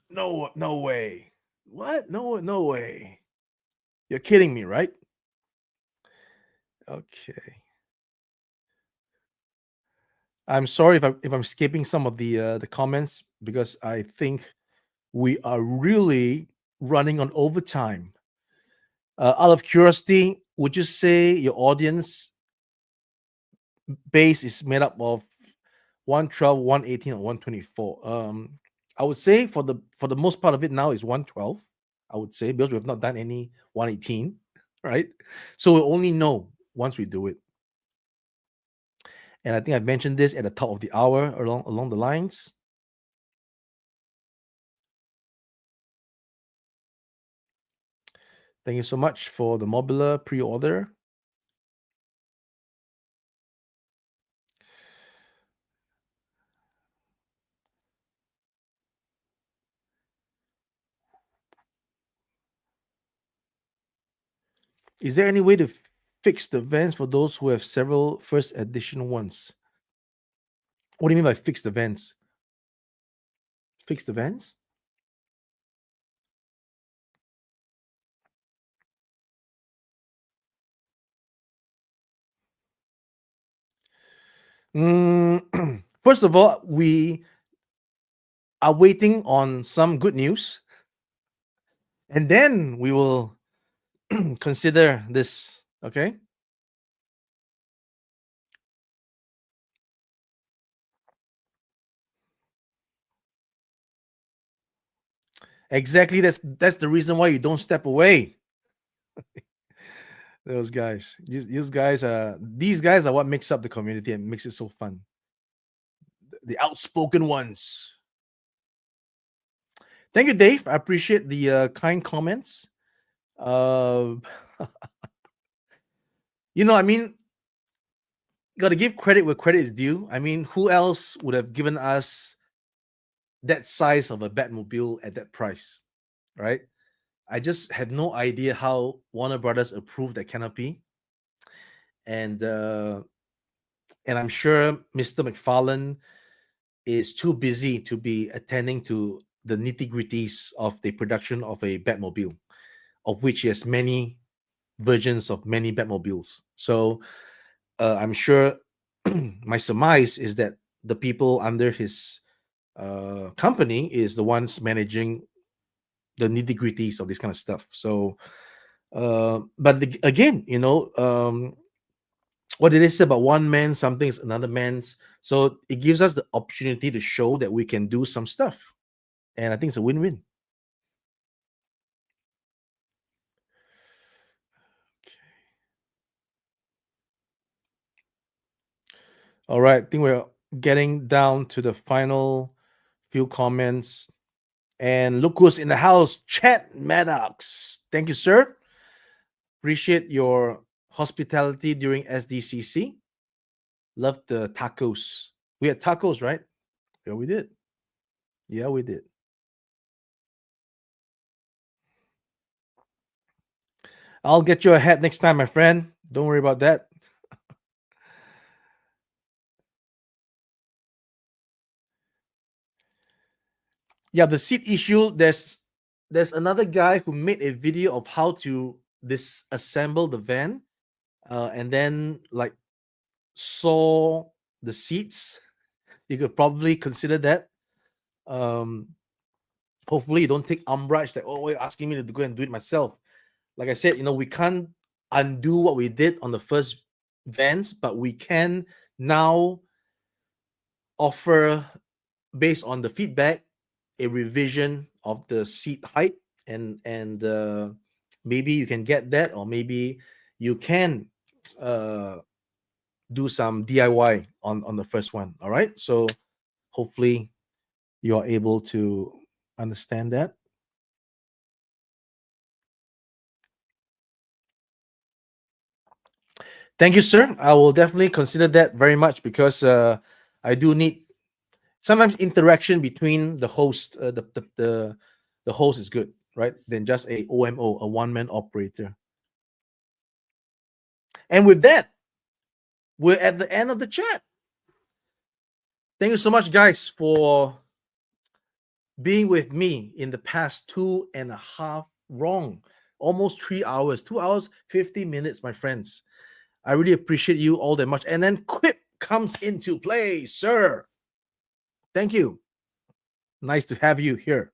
no way. What? No way. You're kidding me, right? Okay. I'm sorry if I'm skipping some of the comments because I think we are really running on overtime. Out of curiosity, would you say your audience base is made up of 112, 118, or 124? I would say for the most part of it now is 112. I would say because we have not done any 118, right? So we'll only know once we do it. And I think I've mentioned this at the top of the hour along the lines. Thank you so much for the Mobula pre-order. Is there any way to fix the vents for those who have several first edition ones? What do you mean by fix the vents? Fix the vents? Mm, First of all, we are waiting on some good news, and then we will consider this. Okay. Exactly. That's the reason why you don't step away. Those guys. These guys are what makes up the community and makes it so fun. The outspoken ones. Thank you, Dave. I appreciate the kind comments. Uh, I mean, you got to give credit where credit is due. I mean, who else would have given us that size of a Batmobile at that price, right? I just had no idea how Warner Brothers approved that canopy, and uh, and I'm sure Mr. McFarlane is too busy to be attending to the nitty gritties of the production of a Batmobile, of which he has many versions of many Batmobiles. So I'm sure my surmise is that the people under his company is the ones managing the nitty gritties of this kind of stuff. So, again, what did they say about one man? Something is another man's. So it gives us the opportunity to show that we can do some stuff, and I think it's a win-win. All right, I think we're getting down to the final few comments. And look who's in the house, Chat Maddox. Thank you, sir. Appreciate your hospitality during SDCC. Love the tacos. We had tacos, right? Yeah, we did. Yeah, we did. I'll get you a hat next time, my friend. Don't worry about that. Yeah, the seat issue. There's another guy who made a video of how to disassemble the van, and then like saw the seats. You could probably consider that. Um, Hopefully, you don't take umbrage that, oh, you're asking me to go and do it myself. Like I said, we can't undo what we did on the first vans, but we can now offer, based on the feedback, a revision of the seat height, and maybe you can get that, or maybe you can uh, do some DIY on the first one. All right, so hopefully you are able to understand that. Thank you, sir. I will definitely consider that very much, because I do need sometimes interaction between the host. The host is good, right? Than just a OMO, a one man operator. And with that, we're at the end of the chat. Thank you so much, guys, for being with me in the past 2.5 wrong, almost 3 hours, 2 hours 50 minutes, my friends. I really appreciate you all that much. And then Quip comes into play, sir. Thank you. Nice to have you here.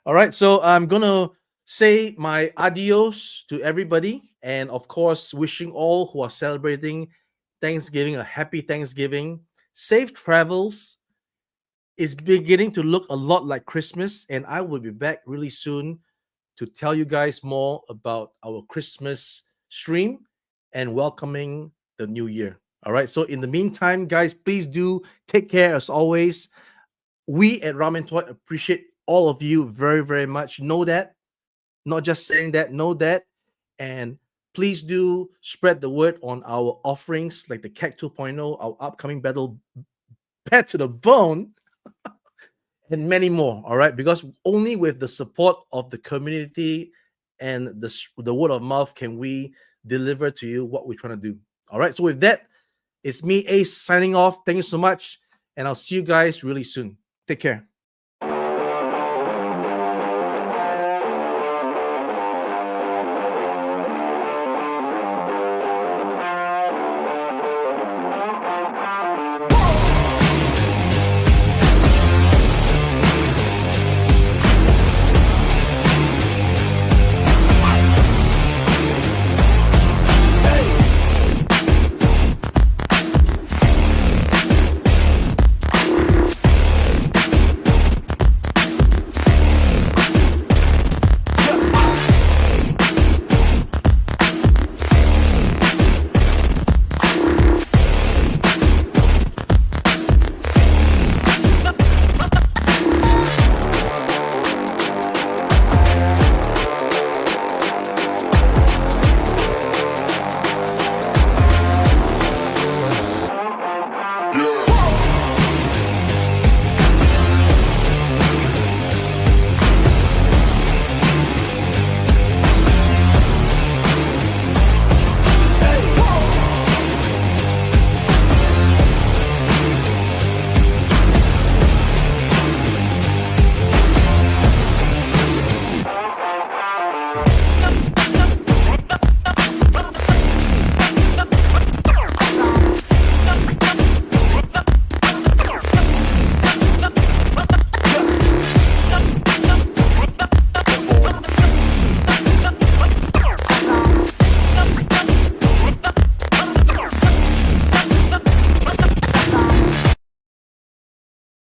All right, so I'm gonna say my adios to everybody, and of course, wishing all who are celebrating Thanksgiving a happy Thanksgiving, safe travels. It's beginning to look a lot like Christmas, and I will be back really soon to tell you guys more about our Christmas stream and welcoming the new year. All right, so in the meantime, guys, please do take care as always. We at Ramen Toy appreciate all of you very, very much. Know that, not just saying that, know that. And please do spread the word on our offerings like the CAG 2.0, our upcoming battle, Pet to the Bone, and many more. All right, because only with the support of the community and the word of mouth can we deliver to you what we're trying to do. All right, so with that, it's me, Ace, signing off. Thank you so much, and I'll see you guys really soon. Take care.